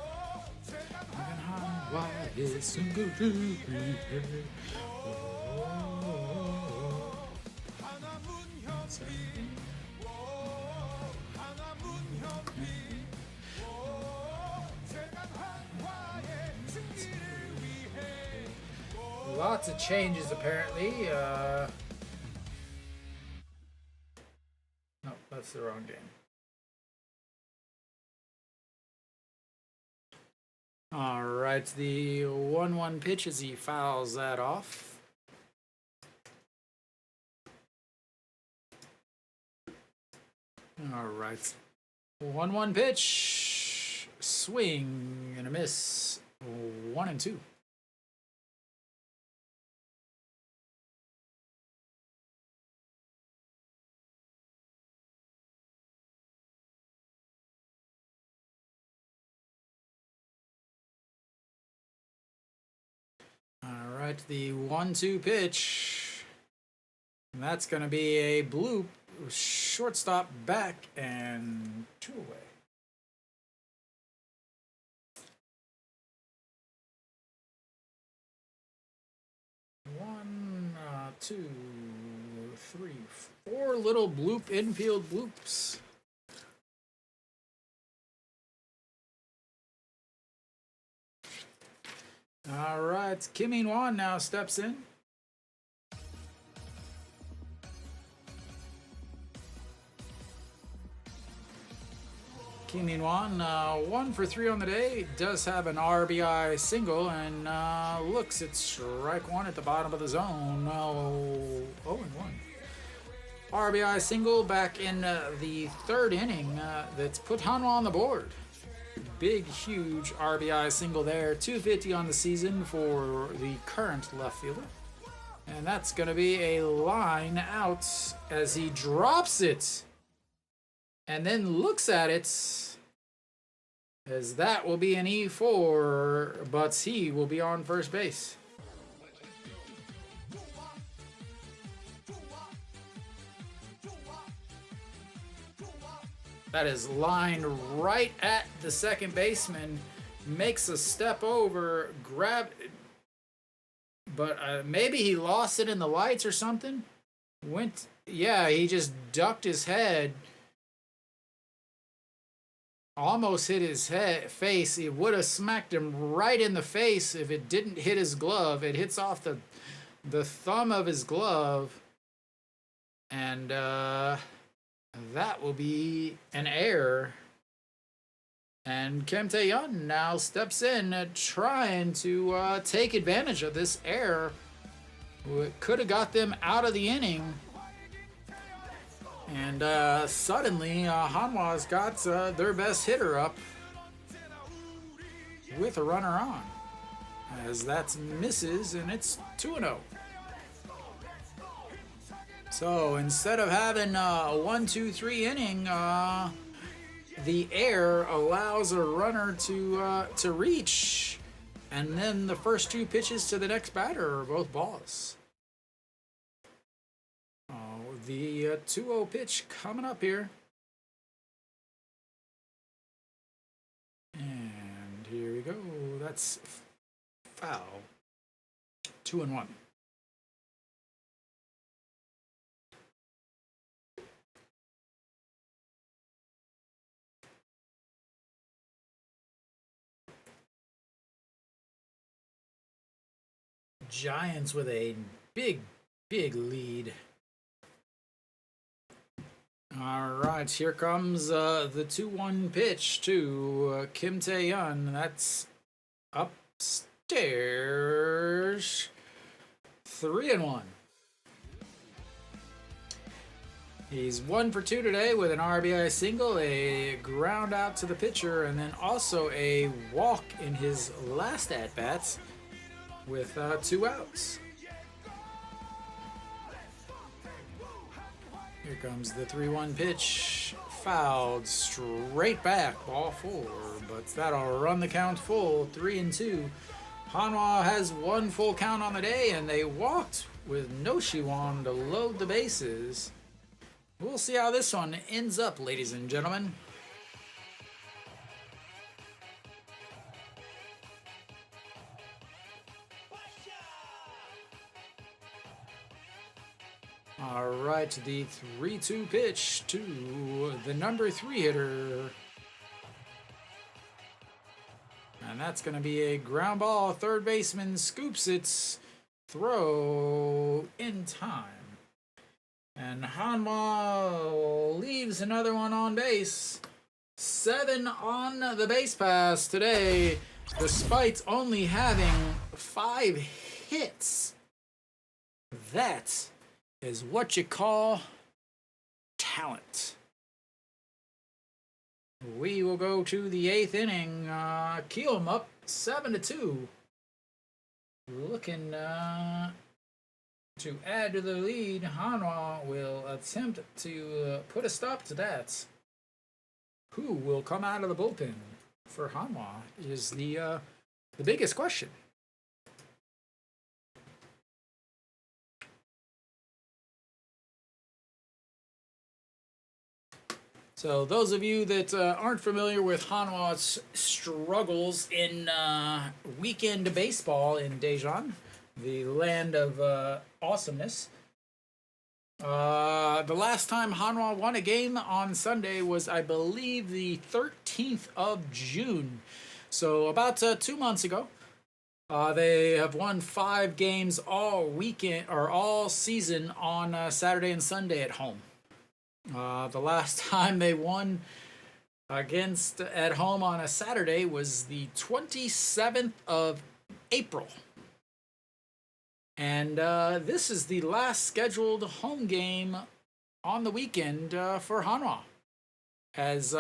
Speaker 1: Lots of changes apparently. No, that's the wrong game. All right, the 1-1 pitch as he fouls that off. All right, 1-1 pitch, swing and a miss, 1-2. All right, the 1-2 pitch. And that's going to be a bloop. Shortstop back and 2 away. One, 2, 3, 4 little bloop infield bloops. All right, Kiwoom now steps in. Kiwoom, 1 for 3 on the day, does have an RBI single, and looks at strike one at the bottom of the zone. 0-1. RBI single back in the 3rd inning that's put Hanwha on the board. Big, huge RBI single there. 250 on the season for the current left fielder. And that's going to be a line out as he drops it and then looks at it, as that will be an E4, but he will be on first base. That is lined right at the second baseman, makes a step over, grab, but maybe he lost it in the lights or something. Yeah, he just ducked his head, almost hit his face. It would have smacked him right in the face if it didn't hit his glove. It hits off the thumb of his glove, and that will be an error. And Kim Tae-yeon now steps in, trying to take advantage of this error. It could have got them out of the inning. And suddenly, Hanwha's got their best hitter up with a runner on, as that misses, and it's 2-0. So instead of having a 1-2-3 inning, the air allows a runner to reach, and then the first 2 pitches to the next batter are both balls. The 2-0 pitch coming up here. And here we go. That's foul. 2-1. Giants with a big lead. All right, here comes the 2-1 pitch to Kim Tae-yeon. That's upstairs. 3-1. He's 1 for 2 today with an RBI single, a ground out to the pitcher, and then also a walk in his last at-bats with 2 outs. Here comes the 3-1 pitch, fouled straight back, ball 4, but that'll run the count full, 3-2. Hanwha has 1 full count on the day, and they walked with no Shiwon to load the bases. We'll see how this one ends up, ladies and gentlemen. All right, the 3-2 pitch to the number 3 hitter. And that's going to be a ground ball. Third baseman scoops it. Throw in time. And Hanwha leaves another one on base. 7 on the base pass today, despite only having 5 hits. That is what you call talent. We will go to the 8th inning. Kiwoom up 7-2. Looking to add to the lead. Hanwha will attempt to put a stop to that. Who will come out of the bullpen for Hanwha is the biggest question. So those of you that aren't familiar with Hanwha's struggles in weekend baseball in Daejeon, the land of awesomeness, the last time Hanwha won a game on Sunday was, I believe, the 13th of June. So about 2 months ago. They have won 5 games all weekend or all season on Saturday and Sunday at home. The last time they won at home on a Saturday was the 27th of April. And this is the last scheduled home game on the weekend for Hanwha, as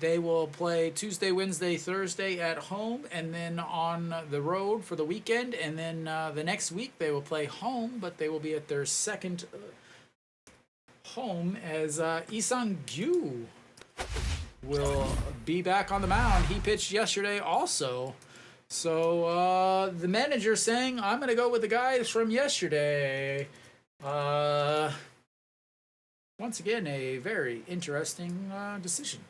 Speaker 1: they will play Tuesday, Wednesday, Thursday at home, and then on the road for the weekend. And then the next week they will play home, but they will be at their second home, as Isang-gyu will be back on the mound. He pitched yesterday also. So the manager saying, I'm going to go with the guys from yesterday. Once again, a very interesting decision.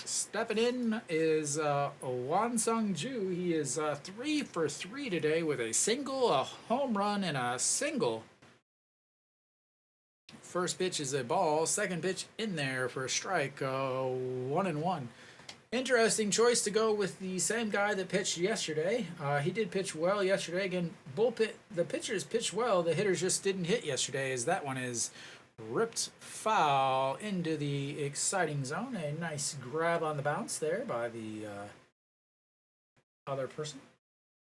Speaker 1: Stepping in is Wan Sung-ju. He is 3 for 3 today with a single, a home run, and a single. First pitch is a ball. Second pitch in there for a strike. 1-1. Interesting choice to go with the same guy that pitched yesterday. He did pitch well yesterday. Again, the pitchers pitched well. The hitters just didn't hit yesterday, as that one is ripped foul into the exciting zone. A nice grab on the bounce there by the other person.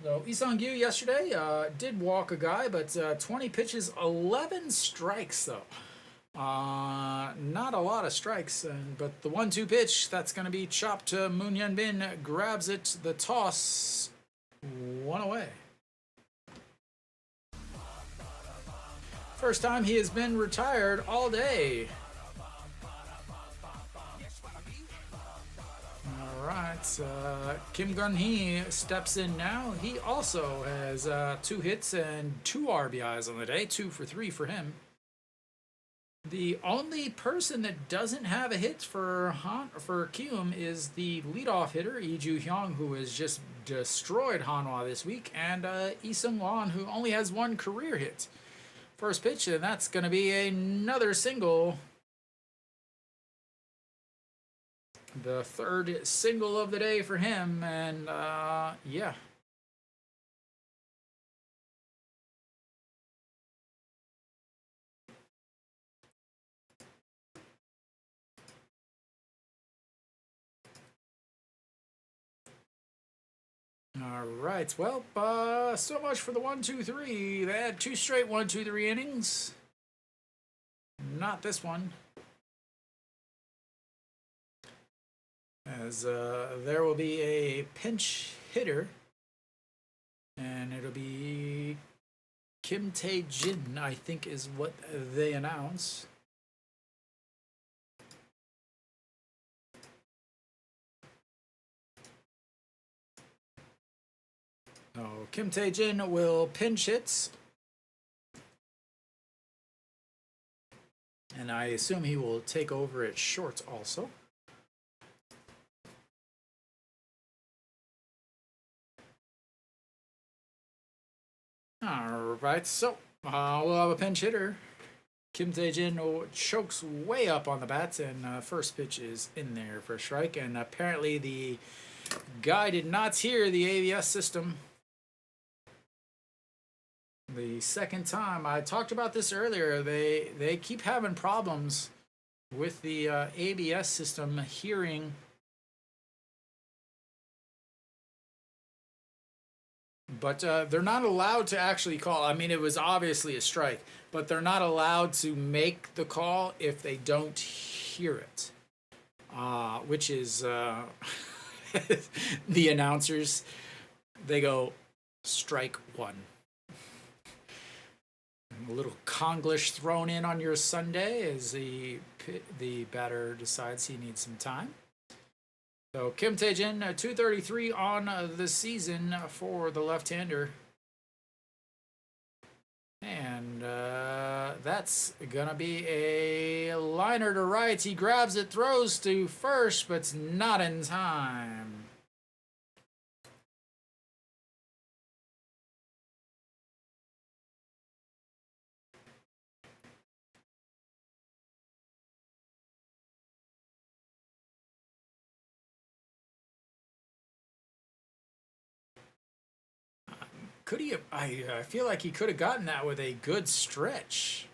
Speaker 1: So Isang-gyu yesterday did walk a guy, but 20 pitches, 11 strikes though. Not a lot of strikes, but the 1-2 pitch, that's going to be chopped to Moon Hyun-bin, grabs it, the toss, 1 away. First time he has been retired all day. All right, Kim Gun-hee steps in now. He also has 2 hits and 2 RBIs on the day, 2 for 3 for him. The only person that doesn't have a hit for Kiwoom is the leadoff hitter, Lee Ju-hyung, who has just destroyed Hanwha this week, and Lee Seung-won, who only has 1 career hit. First pitch, and that's going to be another single. The 3rd single of the day for him, and yeah. All right, well, so much for the 1-2-3. They had 2 straight 1-2-3 innings. Not this one. As there will be a pinch hitter, and it'll be Kim Tae-jin, I think is what they announce. So Kim Tae-jin will pinch hit. And I assume he will take over at short also. All right, so we'll have a pinch hitter. Kim Tae-jin chokes way up on the bats, and first pitch is in there for a strike. And apparently the guy did not hear the ABS system. The second time, I talked about this earlier, they keep having problems with the ABS system hearing. But they're not allowed to actually call. I mean, it was obviously a strike, but they're not allowed to make the call if they don't hear it, which is the announcers. They go, strike one. A little Konglish thrown in on your Sunday as the batter decides he needs some time. So Kim Tae-jin, 233 on the season for the left-hander. And that's going to be a liner to right. He grabs it, throws to first, but it's not in time. Could he have? I feel like he could have gotten that with a good stretch.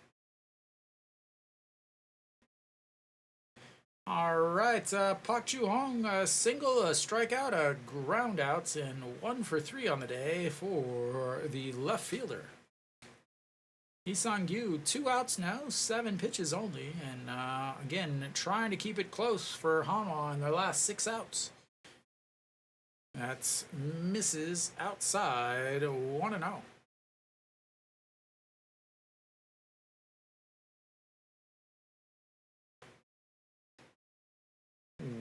Speaker 1: All right, Pak Ju-hong, a single, a strikeout, a ground out, and 1 for 3 on the day for the left fielder. Lee Sang-gyu, 2 outs now, 7 pitches only, and again, trying to keep it close for Hanwha in their last 6 outs. That's misses outside, 1-0.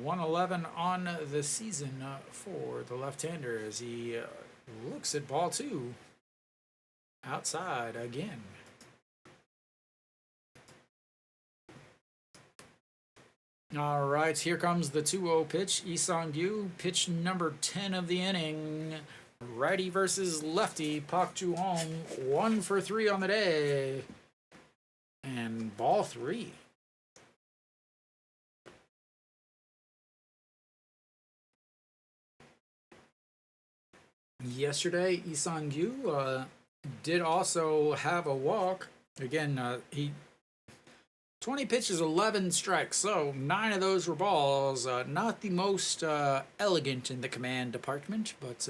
Speaker 1: 111 on the season for the left-hander as he looks at ball 2. Outside again. All right, here comes the 2-0 pitch. Lee Sang-gyu, pitch number 10 of the inning. Righty versus lefty. Pak Ju-hong, 1 for 3 on the day. And ball 3. Yesterday, Lee Sang-gyu did also have a walk. Again, he 20 pitches, 11 strikes, so 9 of those were balls. Not the most elegant in the command department, but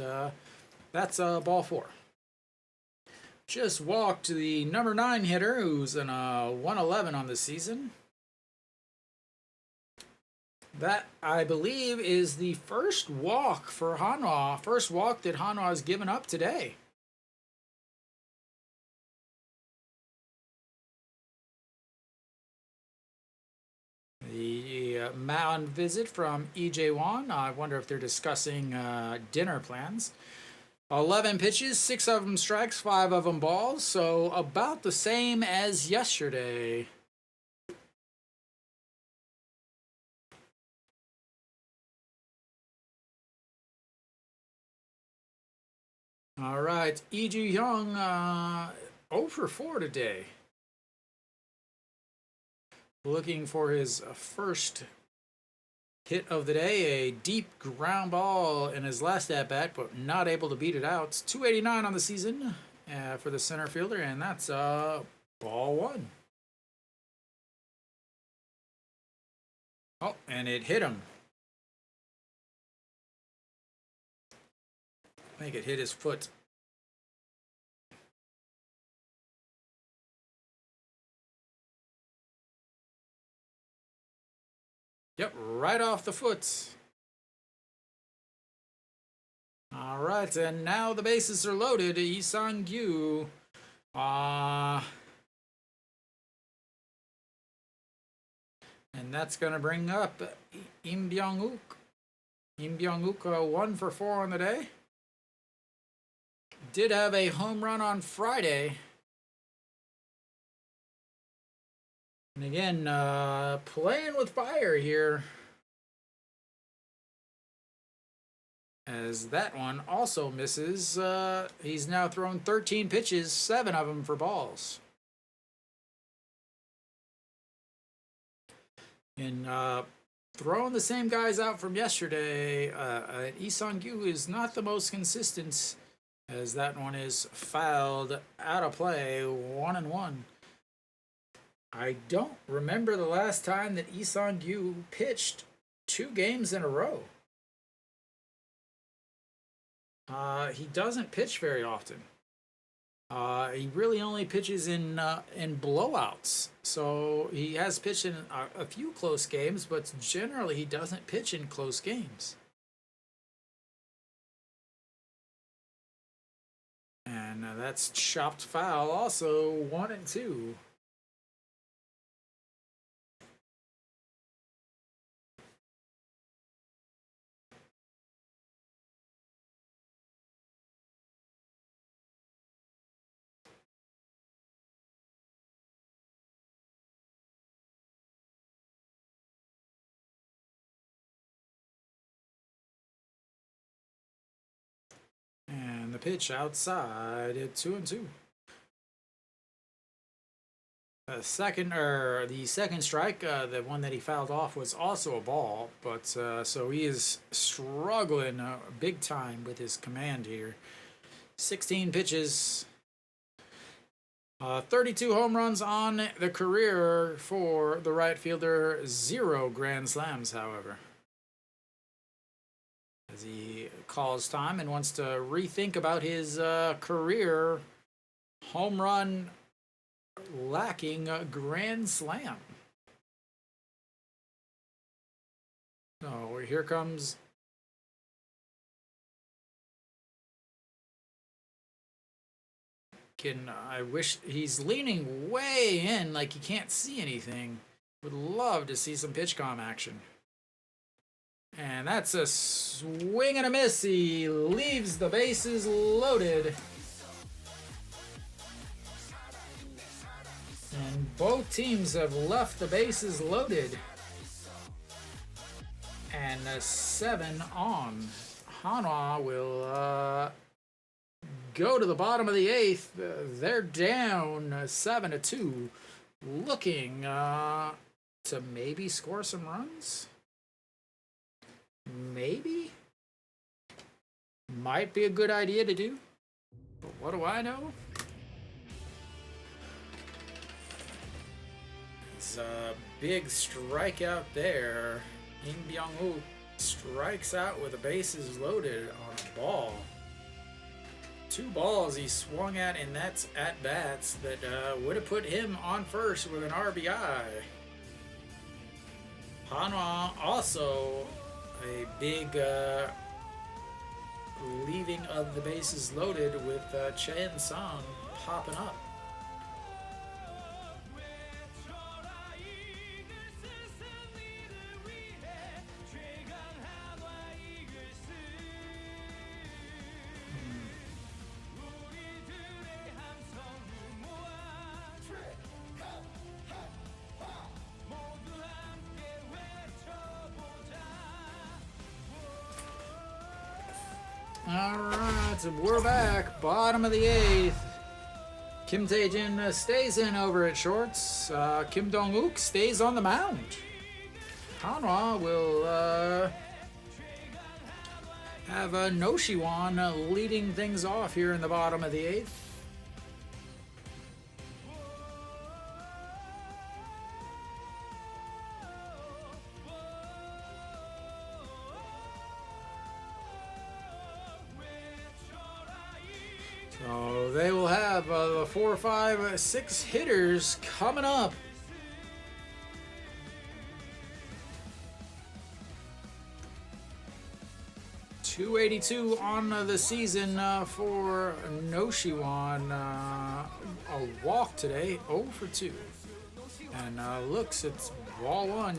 Speaker 1: that's ball 4. Just walked the number 9 hitter, who's in 111 on the season. That, I believe, is the first walk for Hanwha. First walk that Hanwha has given up today. The mound visit from E.J. Wan. I wonder if they're discussing dinner plans. 11 pitches, 6 of them strikes, 5 of them balls. So about the same as yesterday. All right, Lee Ju-hyung, 0 for 4 today. Looking for his first hit of the day, a deep ground ball in his last at-bat, but not able to beat it out. It's 289 on the season for the center fielder, and that's ball 1. Oh, and it hit him. I think it hit his foot. Yep, right off the foot. All right, and now the bases are loaded. Lee Sang-gyu. And that's going to bring up Im Byung-uk. Im Byung-uk, 1 for 4 on the day. did have a home run on Friday. And again, playing with fire here. As that one also misses. He's now thrown 13 pitches, 7 of them for balls. And throwing the same guys out from yesterday, Lee Sung-gyu is not the most consistent, as that one is fouled out of play, 1-1. I don't remember the last time that Lee Sung-gyu pitched 2 games in a row. He doesn't pitch very often. He really only pitches in blowouts. So he has pitched in a few close games, but generally he doesn't pitch in close games. And that's chopped foul, also 1-2. And the pitch outside at 2-2. The second strike, the one that he fouled off, was also a ball, but so he is struggling big time with his command here. 16 pitches, 32 home runs on the career for the right fielder, 0 grand slams, however. As he calls time and wants to rethink about his career home run lacking grand slam. So here comes I wish he's leaning way in like he can't see anything. Would love to see some pitch-com action. And that's a swing and a miss. He leaves the bases loaded. And both teams have left the bases loaded. And 7 on. Hanwha will go to the bottom of the 8th. They're down 7-2. Looking to maybe score some runs. Maybe? Might be a good idea to do. But what do I know? It's a big strikeout there. Im Byung-woo strikes out with the bases loaded on a ball. 2 balls he swung at, and that's at-bats that would have put him on first with an RBI. Hanwha also a big leaving of the bases loaded with Chen Sung popping up. Alright, so we're back. Bottom of the 8th. Kim Tae-jin stays in over at shorts. Kim Dong-wook stays on the mound. Hanwha will have No Shiwon leading things off here in the bottom of the 8th. So they will have the 4, 5, 6 hitters coming up. .282 on the season for No Shiwon. A walk today, 0 for 2. And looks, it's ball 1.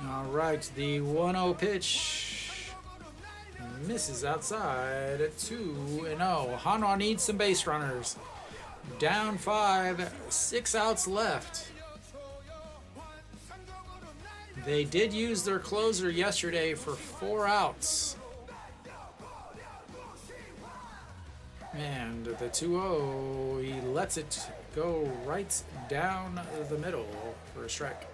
Speaker 1: All right, the 1-0 pitch misses outside. 2-0. Hanwha needs some base runners. Down 5, 6 outs left. They did use their closer yesterday for 4 outs. And the 2-0, he lets it go right down the middle for a strike.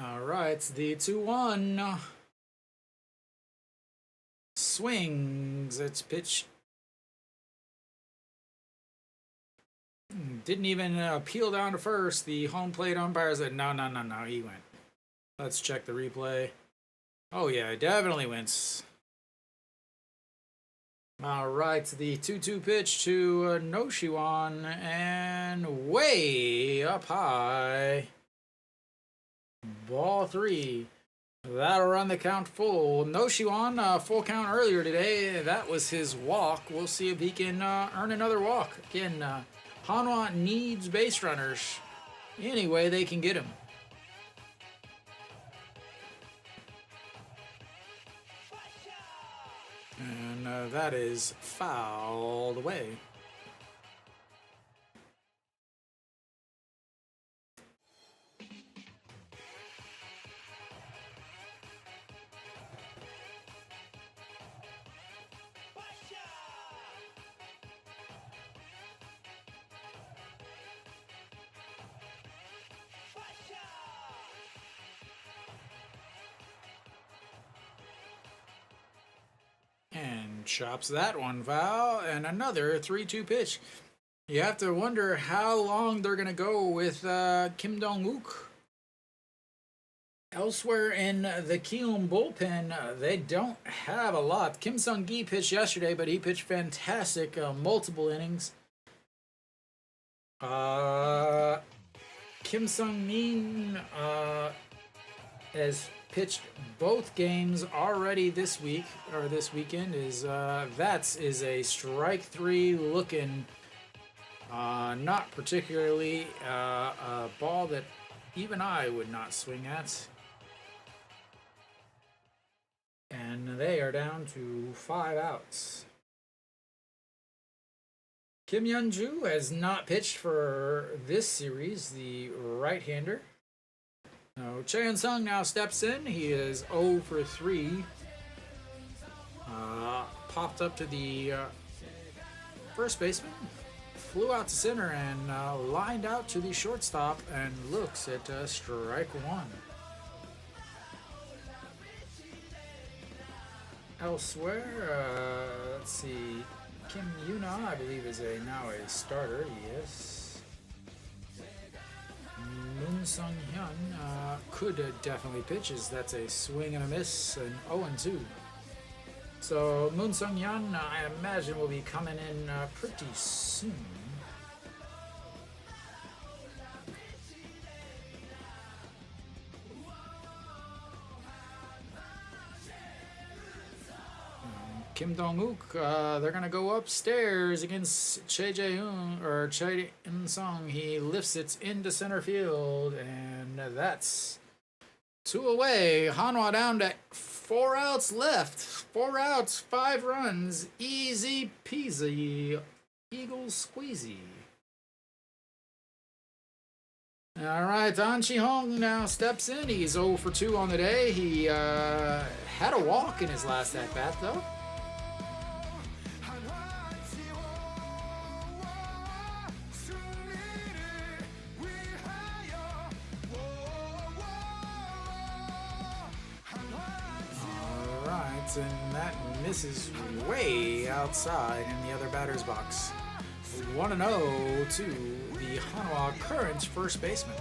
Speaker 1: All right, the 2-1 swings. It's pitch. Didn't even peel down to first. The home plate umpire said, no, he went. Let's check the replay. Oh, yeah, definitely wins. All right, the 2-2 pitch to Noshiwan, and way up high. Ball 3. That'll run the count full. Noshiwan, full count earlier today. That was his walk. We'll see if he can earn another walk. Again, Hanwha needs base runners any way they can get him. And that is fouled away. And chops that one foul, and another 3-2 pitch. You have to wonder how long they're going to go with Kim Dong-wook. Elsewhere in the Kiwoom bullpen, they don't have a lot. Kim Sung-gi pitched yesterday, but he pitched fantastic, multiple innings. Kim Sung-min has pitched both games already this week, or this weekend. That is a strike 3 looking, not particularly a ball that even I would not swing at. And they are down to 5 outs. Kim Yeon-ju has not pitched for this series, the right-hander. Now, Choi Sung now steps in. He is 0 for 3. Popped up to the first baseman, flew out to center, and lined out to the shortstop and looks at strike 1. Elsewhere, let's see. Kim Yuna, I believe, is now a starter. Yes. Moon Sung Hyun could definitely pitch, as that's a swing and a miss, an 0-2. So Moon Sung Hyun, I imagine, will be coming in pretty soon. Kim Dong-wook, they're going to go upstairs against Choi In-sung. He lifts it into center field, and that's 2 away. Hanwha down to 4 outs left. 4 outs, 5 runs. Easy peasy. Eagles squeezy. All right, An Chi-hong now steps in. He's 0 for 2 on the day. He had a walk in his last at-bat, though. And that misses way outside in the other batter's box. 1-0 to the Hanwha current first baseman.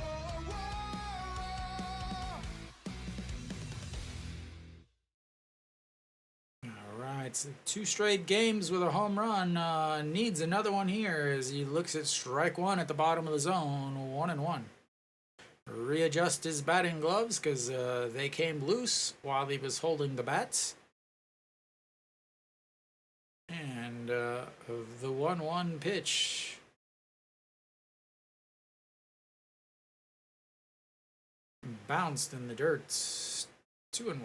Speaker 1: Alright, 2 straight games with a home run. Needs another one here as he looks at strike 1 at the bottom of the zone. 1-1. Readjust his batting gloves because they came loose while he was holding the bats. And of the 1-1 pitch. Bounced in the dirt. 2-1.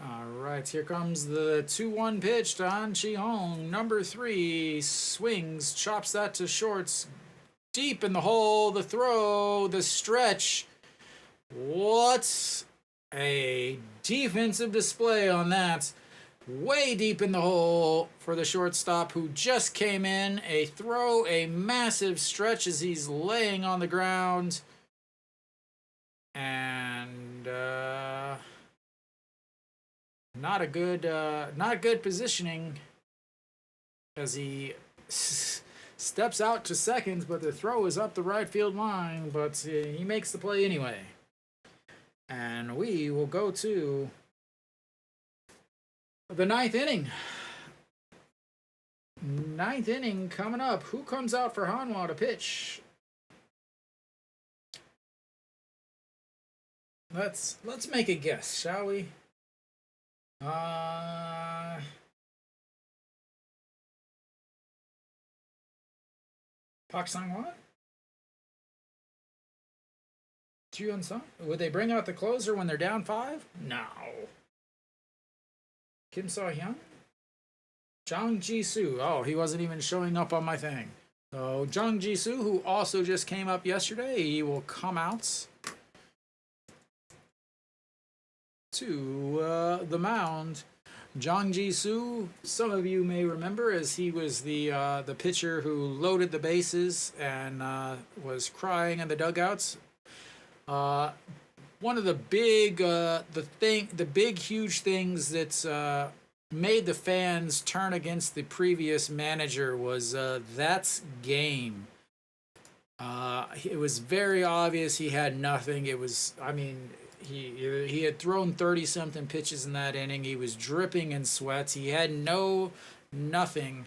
Speaker 1: All right, here comes the 2-1 pitch to An Chi-hong. Number 3 swings, chops that to shorts. Deep in the hole, the throw, the stretch. What a defensive display on that. Way deep in the hole for the shortstop who just came in. A throw, a massive stretch as he's laying on the ground. And not good positioning as he steps out to seconds, but the throw is up the right field line, but he makes the play anyway. And we will go to the 9th inning. 9th inning coming up. Who comes out for Hanwha to pitch? Let's make a guess, shall we? Pak Sang-hwa? Ju-hyun-sung? Would they bring out the closer when they're down 5? No. Kim So-hyun? Jang Ji-soo. Oh, he wasn't even showing up on my thing. So Jang Ji-soo, who also just came up yesterday, he will come out to the mound. Jang Ji-soo, some of you may remember, as he was the pitcher who loaded the bases and was crying in the dugouts. One of the big, huge things that made the fans turn against the previous manager was that's game. It was very obvious he had nothing. It was, I mean, he had thrown 30-something pitches in that inning. He was dripping in sweats. He had nothing.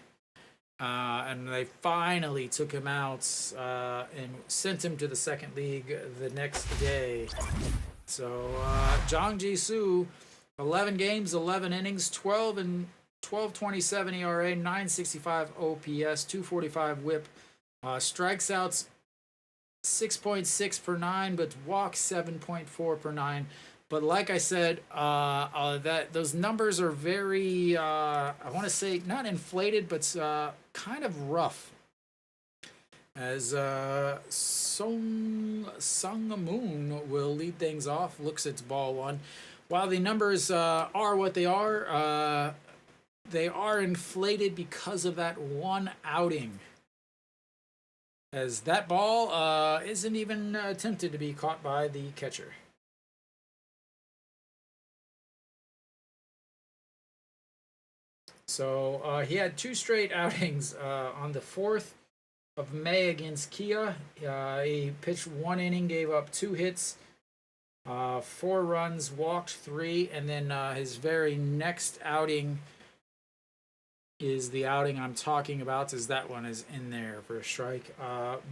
Speaker 1: And they finally took him out and sent him to the second league the next day. So Jang Ji-soo, 11 games, 11 innings, 12.27 ERA, 9.65 OPS, 2.45 WHIP, strikeouts 6.6 per 9, but walks 7.4 per 9. But like I said, those numbers are very, I want to say, not inflated, but kind of rough. As Sung Moon will lead things off, looks at ball 1. While the numbers are what they are inflated because of that one outing. As that ball isn't even attempted to be caught by the catcher. So he had 2 straight outings on the 4th of May against Kia. He pitched 1 inning, gave up 2 hits, 4 runs, walked 3, and then his very next outing is the outing I'm talking about, as that one is in there for a strike.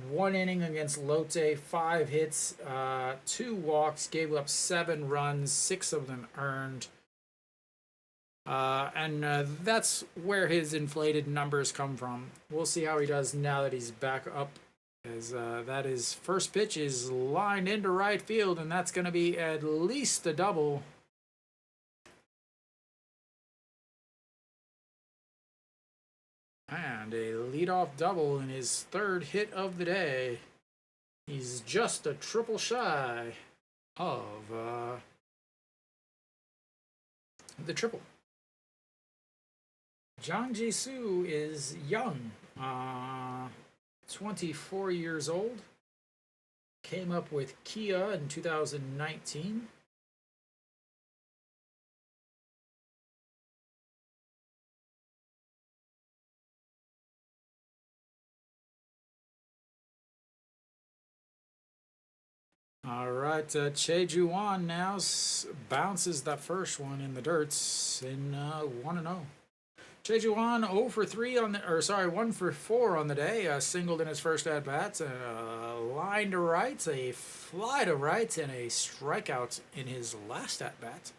Speaker 1: 1 inning against Lotte, 5 hits, 2 walks, gave up 7 runs, 6 of them earned. And that's where his inflated numbers come from. We'll see how he does now that he's back up, as that his first pitch is lined into right field, and that's going to be at least a double. And a leadoff double in his 3rd hit of the day. He's just a triple shy of the triple. Jang Ji-soo is young, 24 years old. Came up with Kia in 2019. All right, Cheju-Wan now bounces that first one in the dirts in 1-0. Cheju-Wan 0 for 3 on the, or sorry, 1 for 4 on the day. Singled in his first at bats, a line to right, a fly to right, and a strikeout in his last at bat.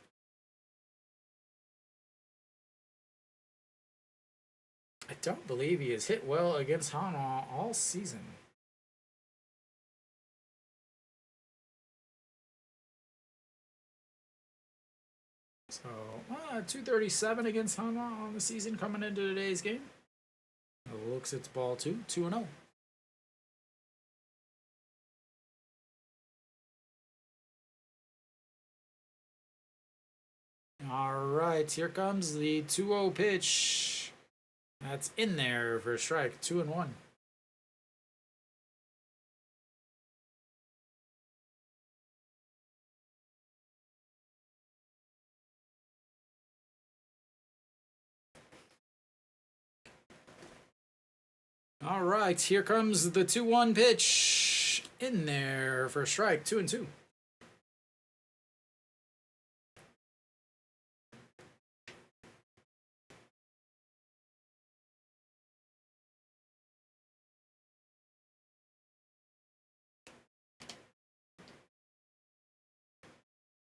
Speaker 1: I don't believe he has hit well against Hanwha all season. So, 237 against Hanwha on the season coming into today's game. Looks it's ball 2, 2-0. All right, here comes the 2-0 pitch. That's in there for a strike, 2-1. All right, here comes the 2-1 pitch. In there for a strike, 2-2.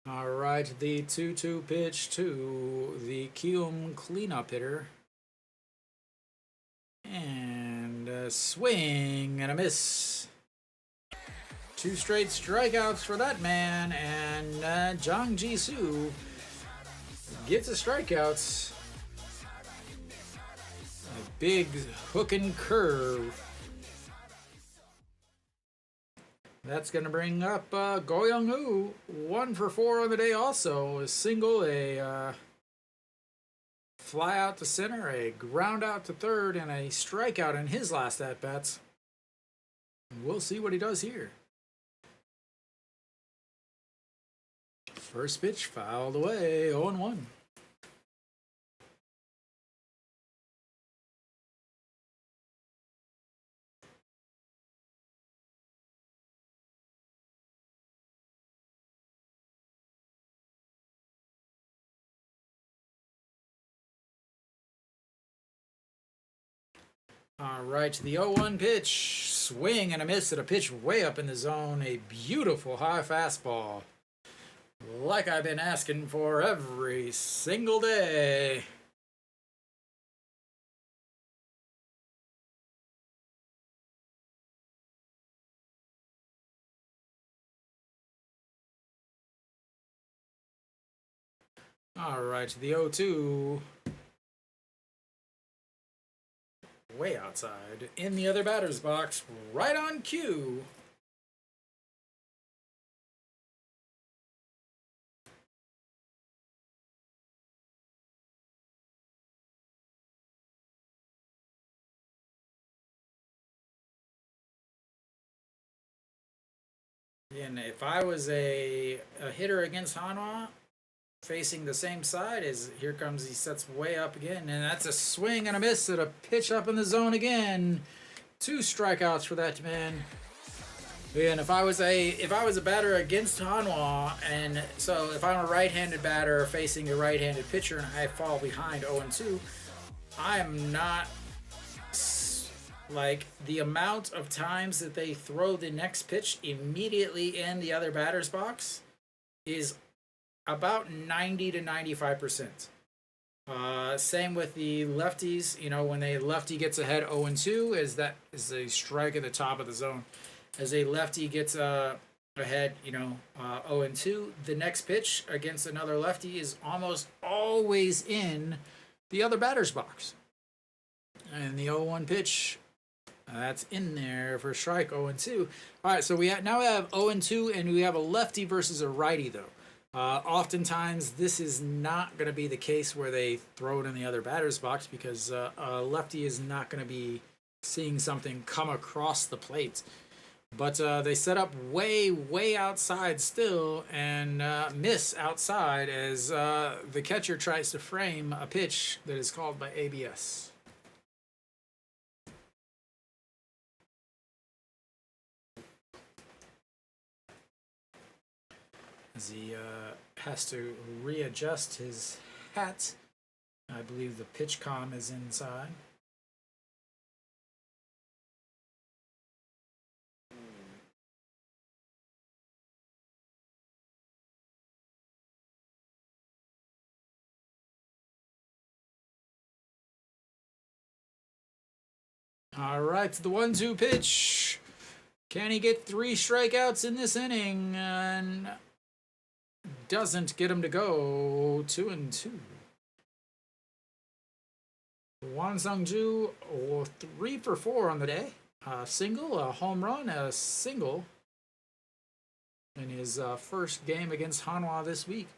Speaker 1: All right, the 2-2 pitch to the Kiwoom cleanup hitter. And a swing and a miss. 2 straight strikeouts for that man, and Jang Ji-soo gets a strikeout. A big hook and curve. That's going to bring up Go Young-woo, 1 for 4 on the day also. A single, a fly out to center, a ground out to third, and a strikeout in his last at-bats. We'll see what he does here. First pitch fouled away, 0-1. All right, the 0-1 pitch. Swing and a miss at a pitch way up in the zone. A beautiful high fastball. Like I've been asking for every single day. All right, the 0-2. Way outside. In the other batter's box. Right on cue. And if I was a hitter against Hanwha, facing the same side, as here comes, he sets way up again, and that's a swing and a miss at a pitch up in the zone again. 2 strikeouts for that man. And if I was a batter against Hanwha, and so if I'm a right-handed batter facing a right-handed pitcher and I fall behind 0-2, I'm not, like, the amount of times that they throw the next pitch immediately in the other batter's box is about 90 to 95%. Same with the lefties. You know, when the lefty gets ahead 0-2, that is a strike at the top of the zone. As a lefty gets ahead, 0-2, the next pitch against another lefty is almost always in the other batter's box. And the 0-1 pitch, that's in there for strike, 0-2. All right, so now we have 0-2, and we have a lefty versus a righty, though. Oftentimes, this is not going to be the case where they throw it in the other batter's box, because a lefty is not going to be seeing something come across the plate. But they set up way, way outside still and miss outside as the catcher tries to frame a pitch that is called by ABS. as he has to readjust his hat. I believe the pitch comm is inside. All right, the 1-2 pitch. Can he get 3 strikeouts in this inning? And doesn't get him to go. 2-2. Won Sung-ju, 3 for 4 on the day. A single, a home run, a single in his first game against Hanwha this week.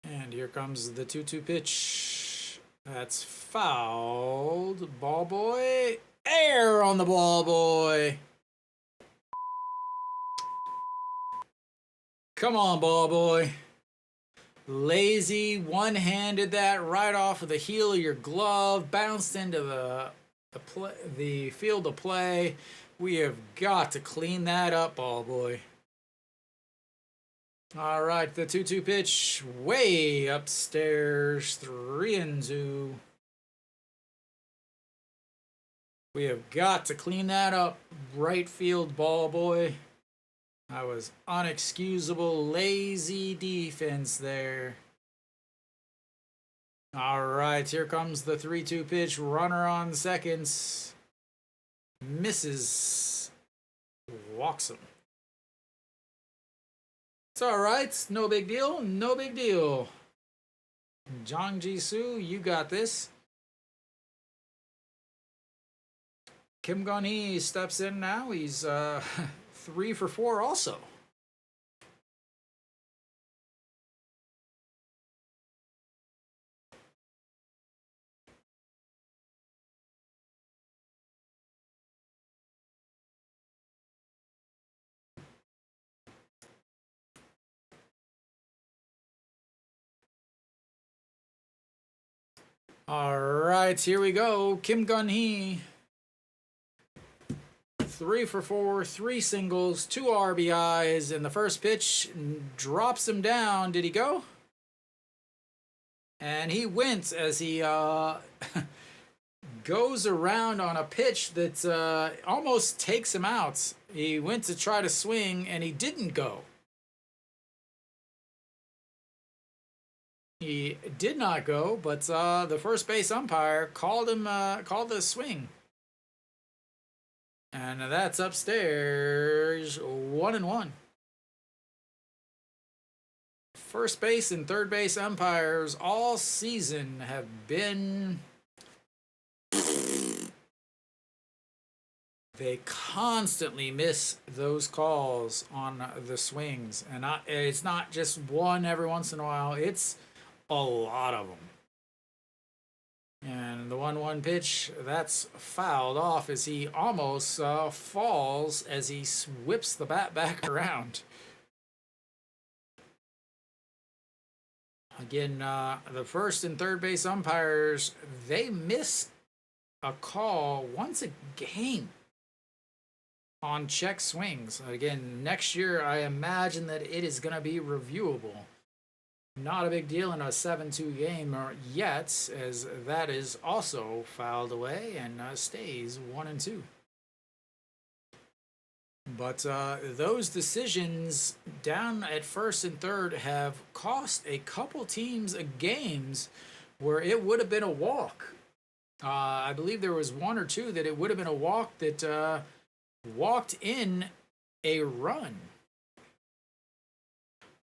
Speaker 1: And here comes the 2-2 pitch. That's fouled. Ball boy. Air on the ball boy. Come on, ball boy. Lazy, one-handed that right off of the heel of your glove. Bounced into the field of play. We have got to clean that up, ball boy. All right, the 2-2 pitch, way upstairs, 3-2. We have got to clean that up, right field, ball boy. That was unexcusable, lazy defense there. All right, here comes the 3-2 pitch, runner on seconds. Misses, walks him. It's all right. No big deal. No big deal. Jang Ji-soo, you got this. Kim Gun-hee steps in now. He's 3 for 4 also. All right, here we go. Kim Gun-hee. 3 for 4, 3 singles, 2 RBIs, and the first pitch drops him down. Did he go? And he went as he goes around on a pitch that almost takes him out. He went to try to swing, and he didn't go. He did not go, but the first base umpire called the swing. And that's upstairs, 1-1. First base and third base umpires all season have been... They constantly miss those calls on the swings. And it's not just one every once in a while. It's a lot of them. And the 1-1 pitch, that's fouled off as he almost falls as he whips the bat back around. Again, the first and third base umpires, they miss a call once a game on check swings. Again, next year, I imagine that it is going to be reviewable. Not a big deal in a 7-2 game yet, as that is also fouled away and stays 1-2. But those decisions down at first and third have cost a couple teams games where it would have been a walk. I believe there was 1 or 2 that it would have been a walk that walked in a run.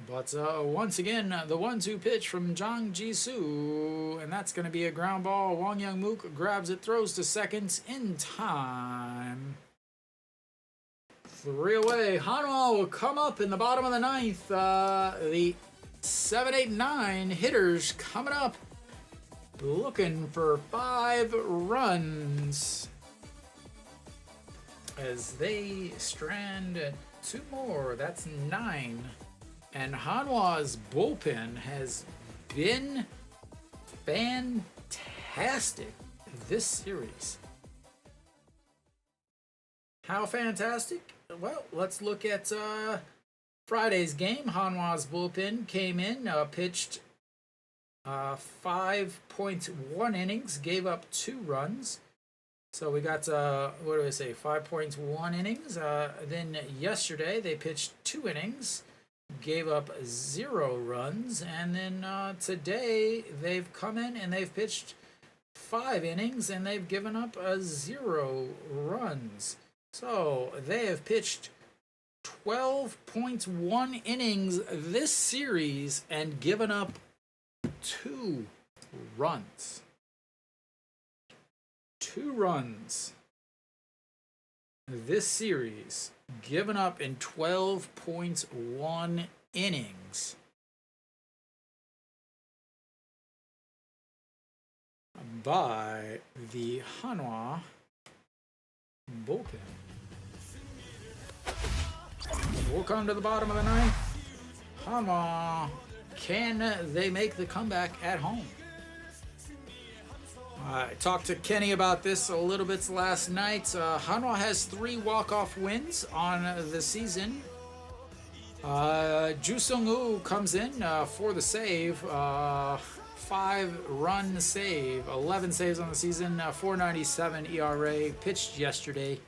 Speaker 1: But once again, the 1-2 pitch from Jang Ji-soo, and that's going to be a ground ball. Wong Young-mook grabs it, throws to second in time. 3 away. Hanwha will come up in the bottom of the 9th. The 7, 8, 9 hitters coming up, looking for 5 runs as they strand at 2 more. That's 9. And Hanwha's bullpen has been fantastic this series. How fantastic? well, let's look at Friday's game. Hanwha's bullpen came in, pitched 5.1 innings, gave up 2 runs. So we got, what do I say, 5.1 innings. Then yesterday they pitched 2 innings, gave up 0 runs. And then today they've come in and they've pitched 5 innings and they've given up 0 runs. So they have pitched 12.1 innings this series and given up 2 runs. 2 runs this series, given up in 12.1 innings. By the Hanwha bullpen. We'll come to the bottom of the ninth. Hanwha, can they make the comeback at home? I talked to Kenny about this a little bit last night. Hanwha has 3 walk-off wins on the season. Ju Sung-woo comes in for the save. 5-run save. 11 saves on the season. 4.97 ERA. Pitched yesterday.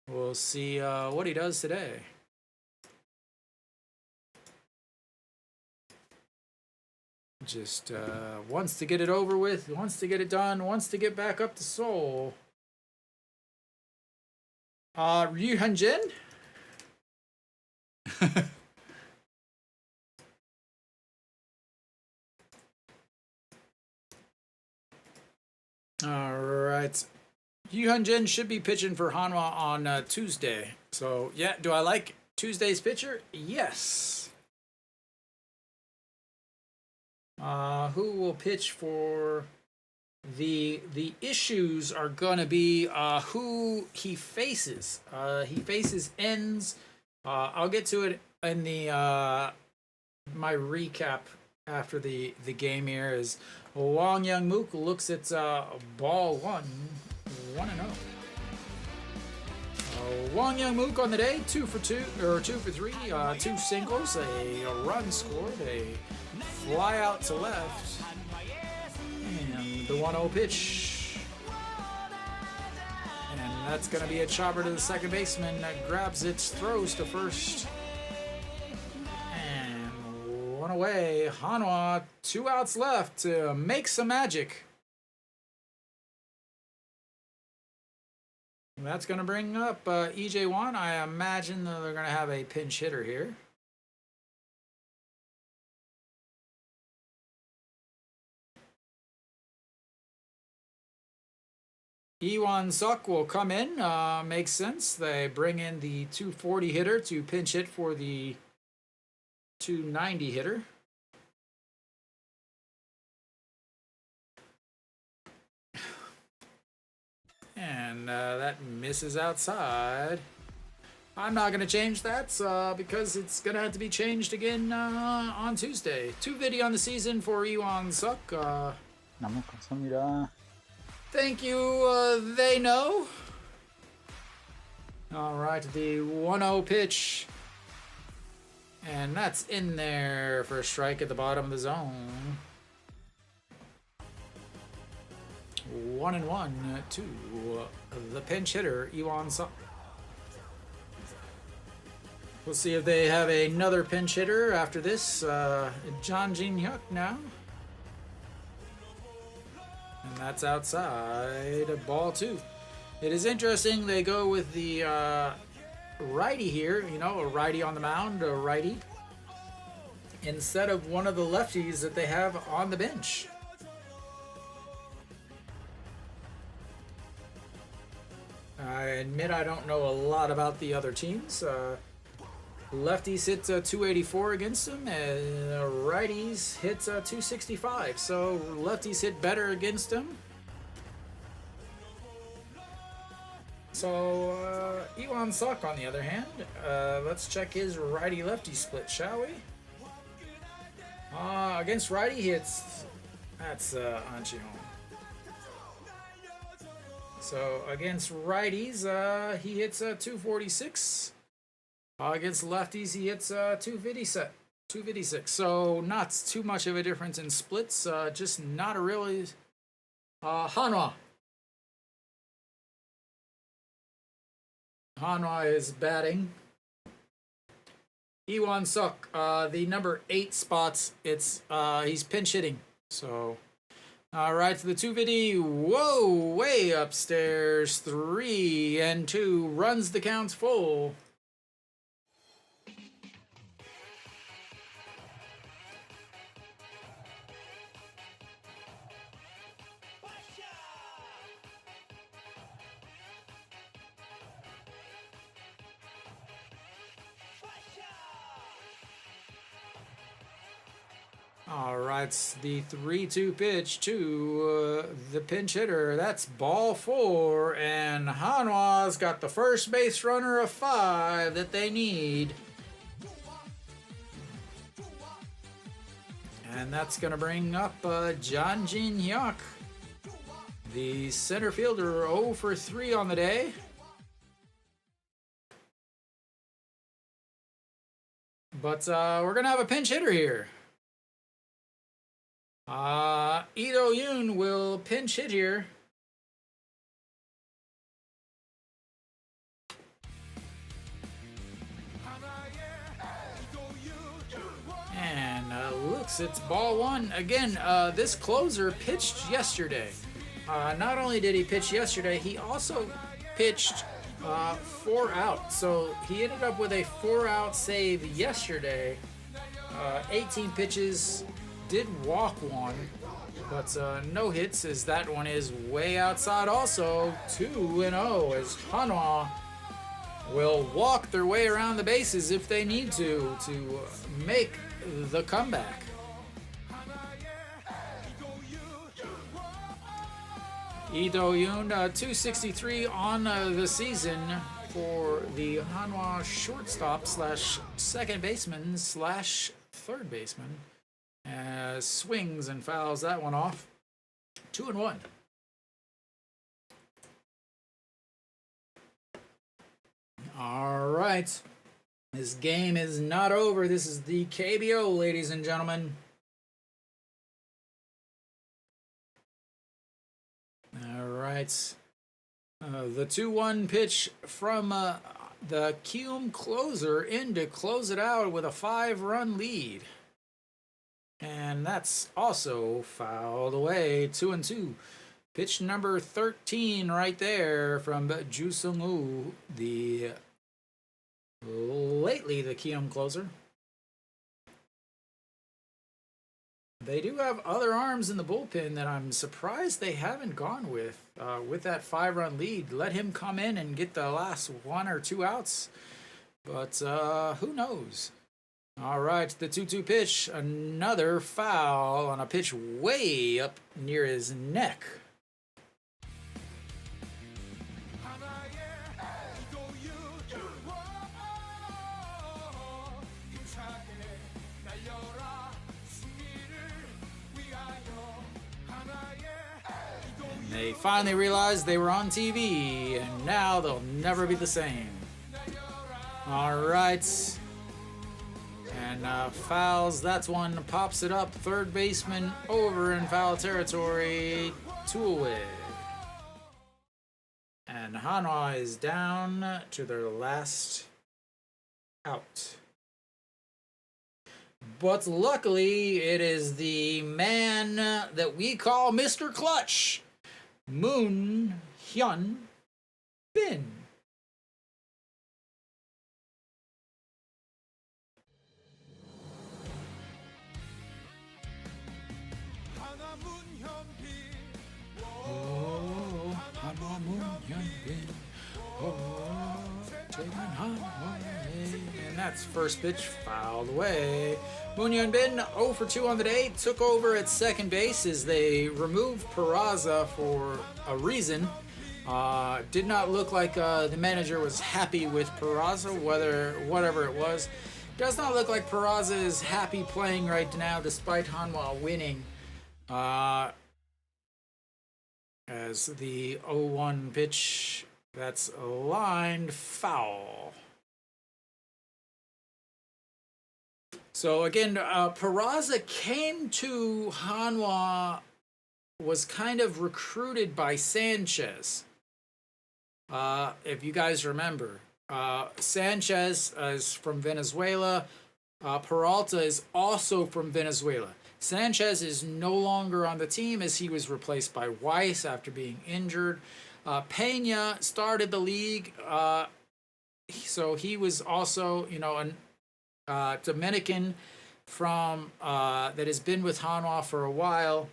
Speaker 1: We'll see what he does today. Just wants to get it over with, wants to get it done, wants to get back up to Seoul. Ryu Hyun-jin? All right. Ryu Hyun-jin should be pitching for Hanwha on Tuesday. So, yeah, do I like Tuesday's pitcher? Yes. Who will pitch for the issues are going to be who he faces. He faces ends. I'll get to it in the my recap after the game here. Is Wang Young-mook looks at ball 1, 1-0. Wang Young-mook on the day, 2 for 3, 2 singles, a run scored, a fly out to left, and the 1-0 pitch. And that's going to be a chopper to the second baseman that grabs it, throws to first. And 1 away. Hanwha, 2 outs left to make some magic. That's going to bring up EJ1. I imagine that they're going to have a pinch hitter here. Iwan Suk will come in. Makes sense. They bring in the 240 hitter to pinch hit for the 290 hitter. And that misses outside. I'm not going to change that because it's going to have to be changed again on Tuesday. 2 video on the season for Iwan Suk.
Speaker 2: 너무 감사합니다.
Speaker 1: Thank you, they know. All right, the 1-0 pitch. And that's in there for a strike at the bottom of the zone. 1-1 to the pinch hitter, Iwan Suk. We'll see if they have another pinch hitter after this. John Jin-hyuk now. And that's outside. Ball 2. It is interesting they go with the righty here. You know, a righty on the mound, a righty. Instead of one of the lefties that they have on the bench. I admit I don't know a lot about the other teams. Lefties hit 284 against them, and righties hit 265. So lefties hit better against them. So Iwan Suk, on the other hand, let's check his righty-lefty split, shall we? Against righty hits, that's Anchi home. So against righties, he hits 246. Against lefties, he hits 256. So not too much of a difference in splits. Just not a really Hanwha. Hanwha is batting. Iwan Suk, the number 8 spots. It's he's pinch hitting. So all right, to the 250. Whoa, way upstairs. 3-2 runs the counts full. All right, the 3-2 pitch to the pinch hitter. That's ball 4, and Hanwha's got the first base runner of 5 that they need. And that's going to bring up John Jin Hyuk, the center fielder, 0 for 3 on the day. But we're going to have a pinch hitter here. Ito Yoon will pinch hit here. And looks, it's ball 1. Again, this closer pitched yesterday. Not only did he pitch yesterday, he also pitched 4 out. So he ended up with a 4-out save yesterday. 18 pitches. Did walk 1, but no hits, as that one is way outside also. 2-0 as Hanwha will walk their way around the bases if they need to make the comeback. Ito Yoon, 263 on the season for the Hanwha shortstop slash second baseman slash third baseman. Swings and fouls that one off. 2-1. All right. This game is not over. This is the KBO, ladies and gentlemen. All right. The 2-1 pitch from the Kiwoom closer in to close it out with a 5-run lead. And that's also fouled away. 2-2. Pitch number 13 right there from Ju Sung-woo, lately the Kiwoom closer. They do have other arms in the bullpen that I'm surprised they haven't gone with that 5-run lead. Let him come in and get the last 1 or 2 outs. But who knows? All right, the 2-2 pitch, another foul on a pitch way up near his neck. And they finally realized they were on TV, and now they'll never be the same. All right. And fouls, that's one, pops it up. Third baseman over in foul territory, 2 away. And Hanwha is down to their last out. But luckily, it is the man that we call Mr. Clutch, Moon Hyun Bin. And that's first pitch fouled away. Moon Hyun Bin 0 for 2 on the day, took over at second base as they removed Peraza for a reason. Did not look like the manager was happy with Peraza, whatever it was. Does not look like Peraza is happy playing right now despite Hanwha winning. as the 0-1 pitch, that's a lined foul. So again, Peraza came to Hanwha, was kind of recruited by Sanchez. If you guys remember, Sanchez is from Venezuela. Peralta is also from Venezuela. Sanchez is no longer on the team as he was replaced by Weiss after being injured. Pena started the league, so he was also, a Dominican from that has been with Hanwha for a while.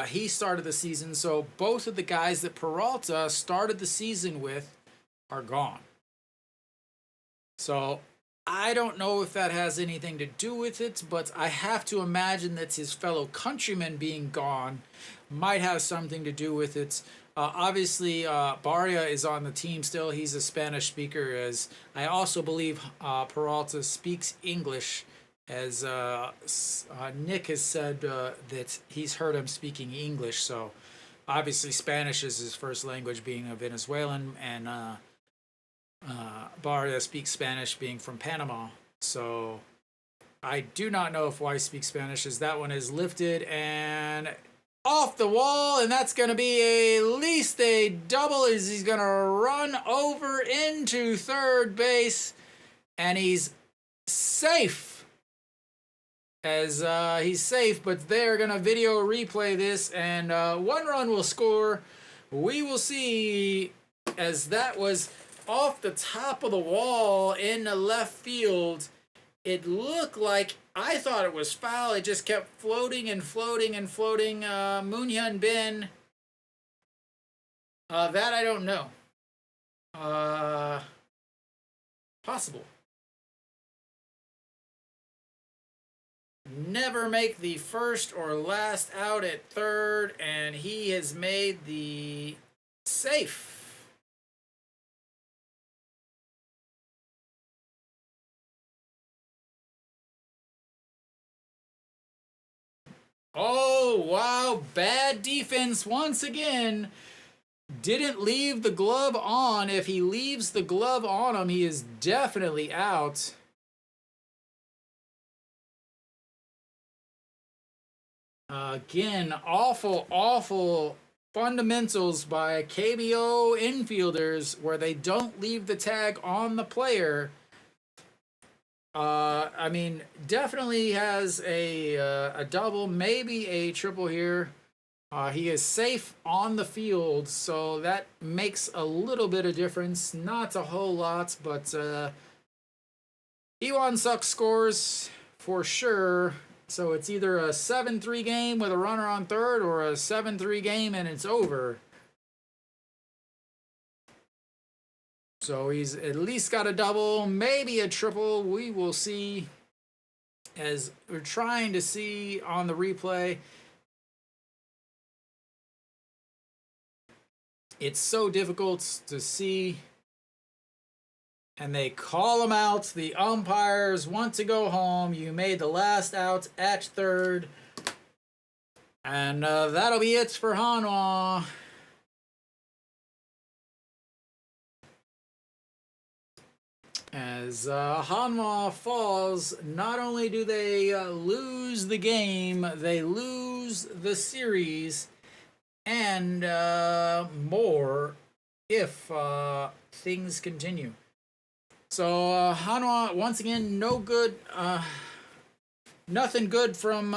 Speaker 1: He started the season, so both of the guys that Peralta started the season with are gone. So I don't know if that has anything to do with it, but I have to imagine that his fellow countrymen being gone might have something to do with it. Obviously, Barria is on the team still. He's a Spanish speaker, as I also believe Peralta speaks English, as Nick has said that he's heard him speaking English. So obviously Spanish is his first language, being a Venezuelan, and Barria speaks Spanish, being from Panama. So I do not know if Weiss speaks Spanish, as that one is lifted and off the wall, and that's going to be at least a double, as he's going to run over into third base, and he's safe. As he's safe, but they're going to video replay this, and 1 run will score. We will see, as that was off the top of the wall in the left field. It looked like, I thought it was foul. It just kept floating and floating and floating. Moon-Hyun Bin. That I don't know. Possible. Never make the first or last out at third, and he has made the safe. Oh, wow. Bad defense once again. Didn't leave the glove on. If he leaves the glove on him, he is definitely out. Again, awful fundamentals by KBO infielders where they don't leave the tag on the player. I mean, definitely has a double, maybe a triple here. He is safe on the field, so that makes a little bit of difference. Not a whole lot, but Iwan Suk scores for sure. So it's either a 7-3 game with a runner on third, or a 7-3 game and it's over. So he's at least got a double, maybe a triple. We will see, as we're trying to see on the replay. It's so difficult to see. And they call him out. The umpires want to go home. You made the last out at third. And that'll be it for Hanwha. As Hanwha falls, not only do they lose the game, they lose the series and more if things continue. So Hanwha, once again, no good, nothing good from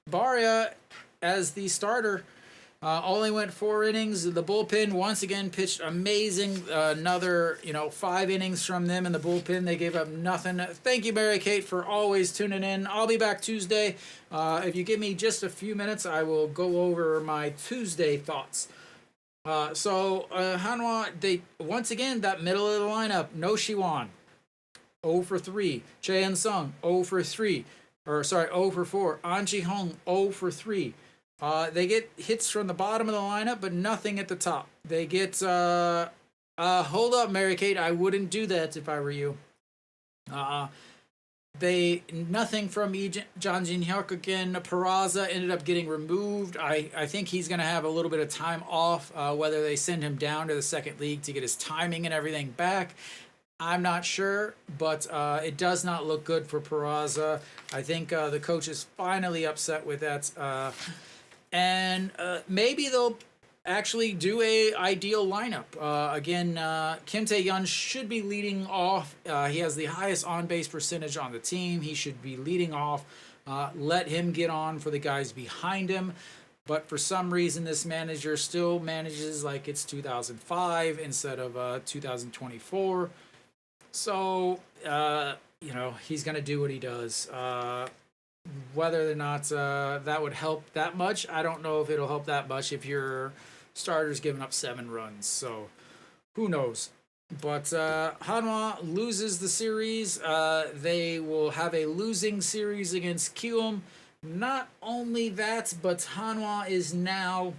Speaker 1: Barria as the starter. Only went 4 innings. The bullpen once again pitched amazing. Another 5 innings from them in the bullpen. They gave up nothing. Thank you, Mary Kate, for always tuning in. I'll be back Tuesday. If you give me just a few minutes, I will go over my Tuesday thoughts. Hanwha, they once again, that middle of the lineup, no Shiwan, 0 for 3. Chaehyun Sung, 0 for 3. 0 for 4. An Ji-hong, 0 for 3. They get hits from the bottom of the lineup, but nothing at the top. They get, hold up, Mary Kate, I wouldn't do that if I were you. nothing from John Jin Hyuk again. Peraza ended up getting removed. I think he's going to have a little bit of time off, whether they send him down to the second league to get his timing and everything back. I'm not sure, but it does not look good for Peraza. I think the coach is finally upset with that. And maybe they'll actually do a ideal lineup. Again, Kim Tae-yeon should be leading off. He has the highest on-base percentage on the team. He should be leading off. Let him get on for the guys behind him. But for some reason, this manager still manages like it's 2005 instead of 2024. So, he's going to do what he does. Whether or not that would help that much, I don't know if it'll help that much if your starter's giving up 7 runs. So, who knows? But Hanwha loses the series. They will have a losing series against Kiwoom. Not only that, but Hanwha is now...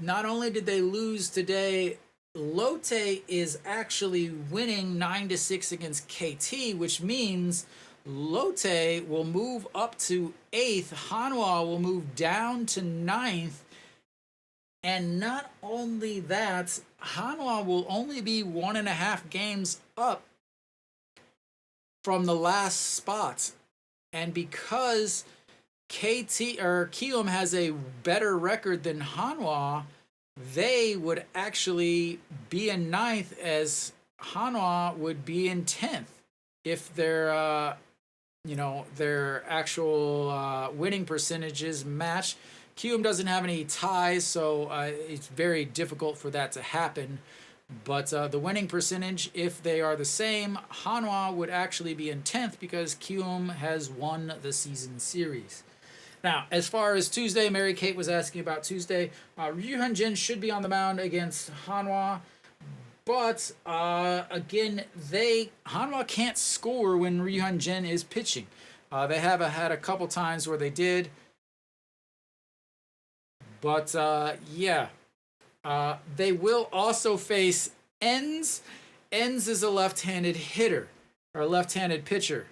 Speaker 1: Not only did they lose today, Lotte is actually winning 9-6 against KT, which means Lotte will move up to 8th. Hanwha will move down to 9th. And not only that, Hanwha will only be 1.5 games up from the last spot. And because Kiwoom has a better record than Hanwha, they would actually be in 9th as Hanwha would be in 10th if their actual winning percentages match. Kiwoom doesn't have any ties, so it's very difficult for that to happen. But the winning percentage, if they are the same, Hanwha would actually be in 10th because Kiwoom has won the season series. Now, as far as Tuesday, Mary Kate was asking about Tuesday. Ryu Hyun-jin should be on the mound against Hanwha. But, again, Hanwha can't score when Ryu Hyun-jin is pitching. They have had a couple times where they did. But, they will also face Enz. Enz is a left-handed hitter, or a left-handed pitcher.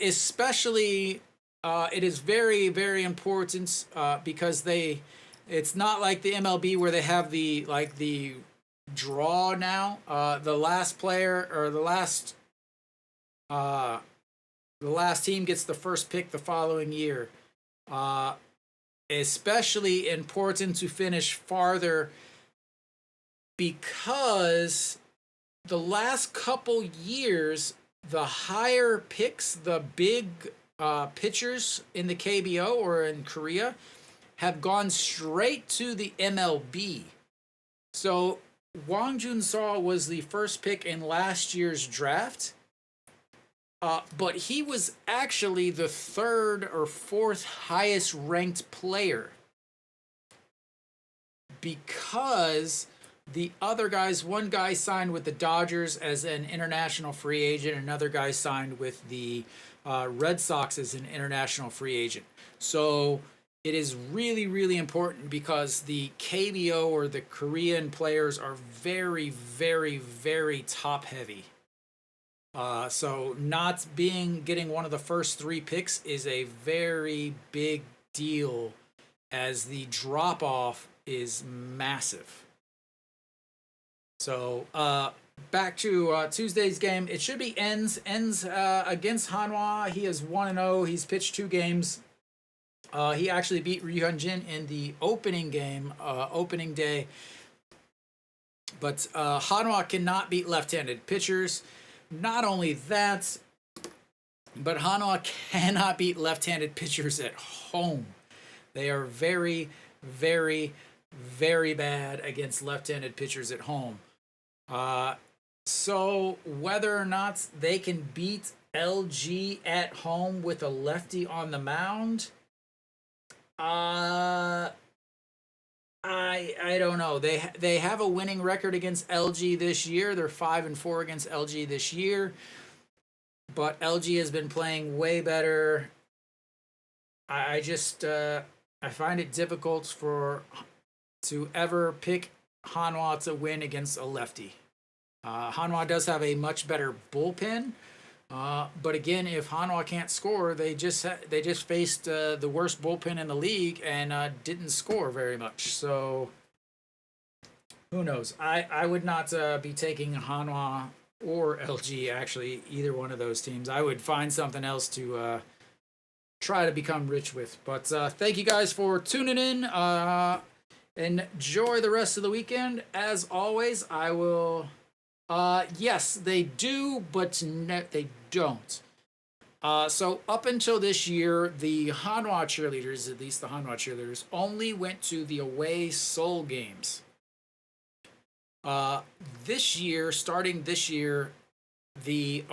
Speaker 1: Especially, it is very, very important because it's not like the MLB where they have the draw now. The last player or the last team gets the first pick the following year. Especially important to finish farther because the last couple years, the higher picks, the big pitchers in the KBO or in Korea have gone straight to the MLB. So Wang Jun-seo was the first pick in last year's draft, but he was actually the 3rd or 4th highest ranked player because the other guys, one guy signed with the Dodgers as an international free agent, another guy signed with the Red Sox as an international free agent. So it is really, really important because the KBO or the Korean players are very, very, very top heavy. So not getting one of the first 3 picks is a very big deal as the drop off is massive. So back to Tuesday's game. It should be Enz against Hanwha. He is 1-0. He's pitched 2 games. He actually beat Ryu Hyun-jin in the opening game, opening day. But Hanwha cannot beat left-handed pitchers. Not only that, but Hanwha cannot beat left-handed pitchers at home. They are very, very, very bad against left-handed pitchers at home. So whether or not they can beat LG at home with a lefty on the mound, I don't know. They have a winning record against LG this year. They're 5-4 against LG this year, but LG has been playing way better. I find it difficult to ever pick Hanwha to win against a lefty. Hanwha does have a much better bullpen, but again, if Hanwha can't score, they just faced the worst bullpen in the league and didn't score very much. So who knows? I would not be taking Hanwha or LG, actually, either one of those teams. I would find something else to try to become rich with. But thank you guys for tuning in. Enjoy the rest of the weekend. As always, I will. Yes, they do, but they don't. So up until this year, the Hanwha cheerleaders, at least the Hanwha cheerleaders, only went to the away Seoul games. Starting this year, the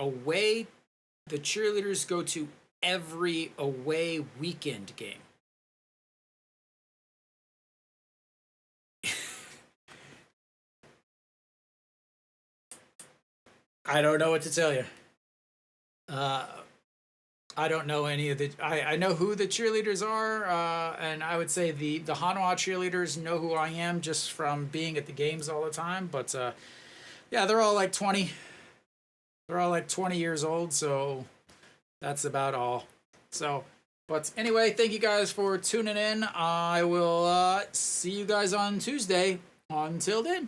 Speaker 1: cheerleaders go to every away weekend game. I don't know what to tell you. I don't know any of the. I know who the cheerleaders are, and I would say the Hanwha cheerleaders know who I am just from being at the games all the time. But yeah, they're all like 20. They're all like 20 years old, so that's about all. So, but anyway, thank you guys for tuning in. I will see you guys on Tuesday. Until then.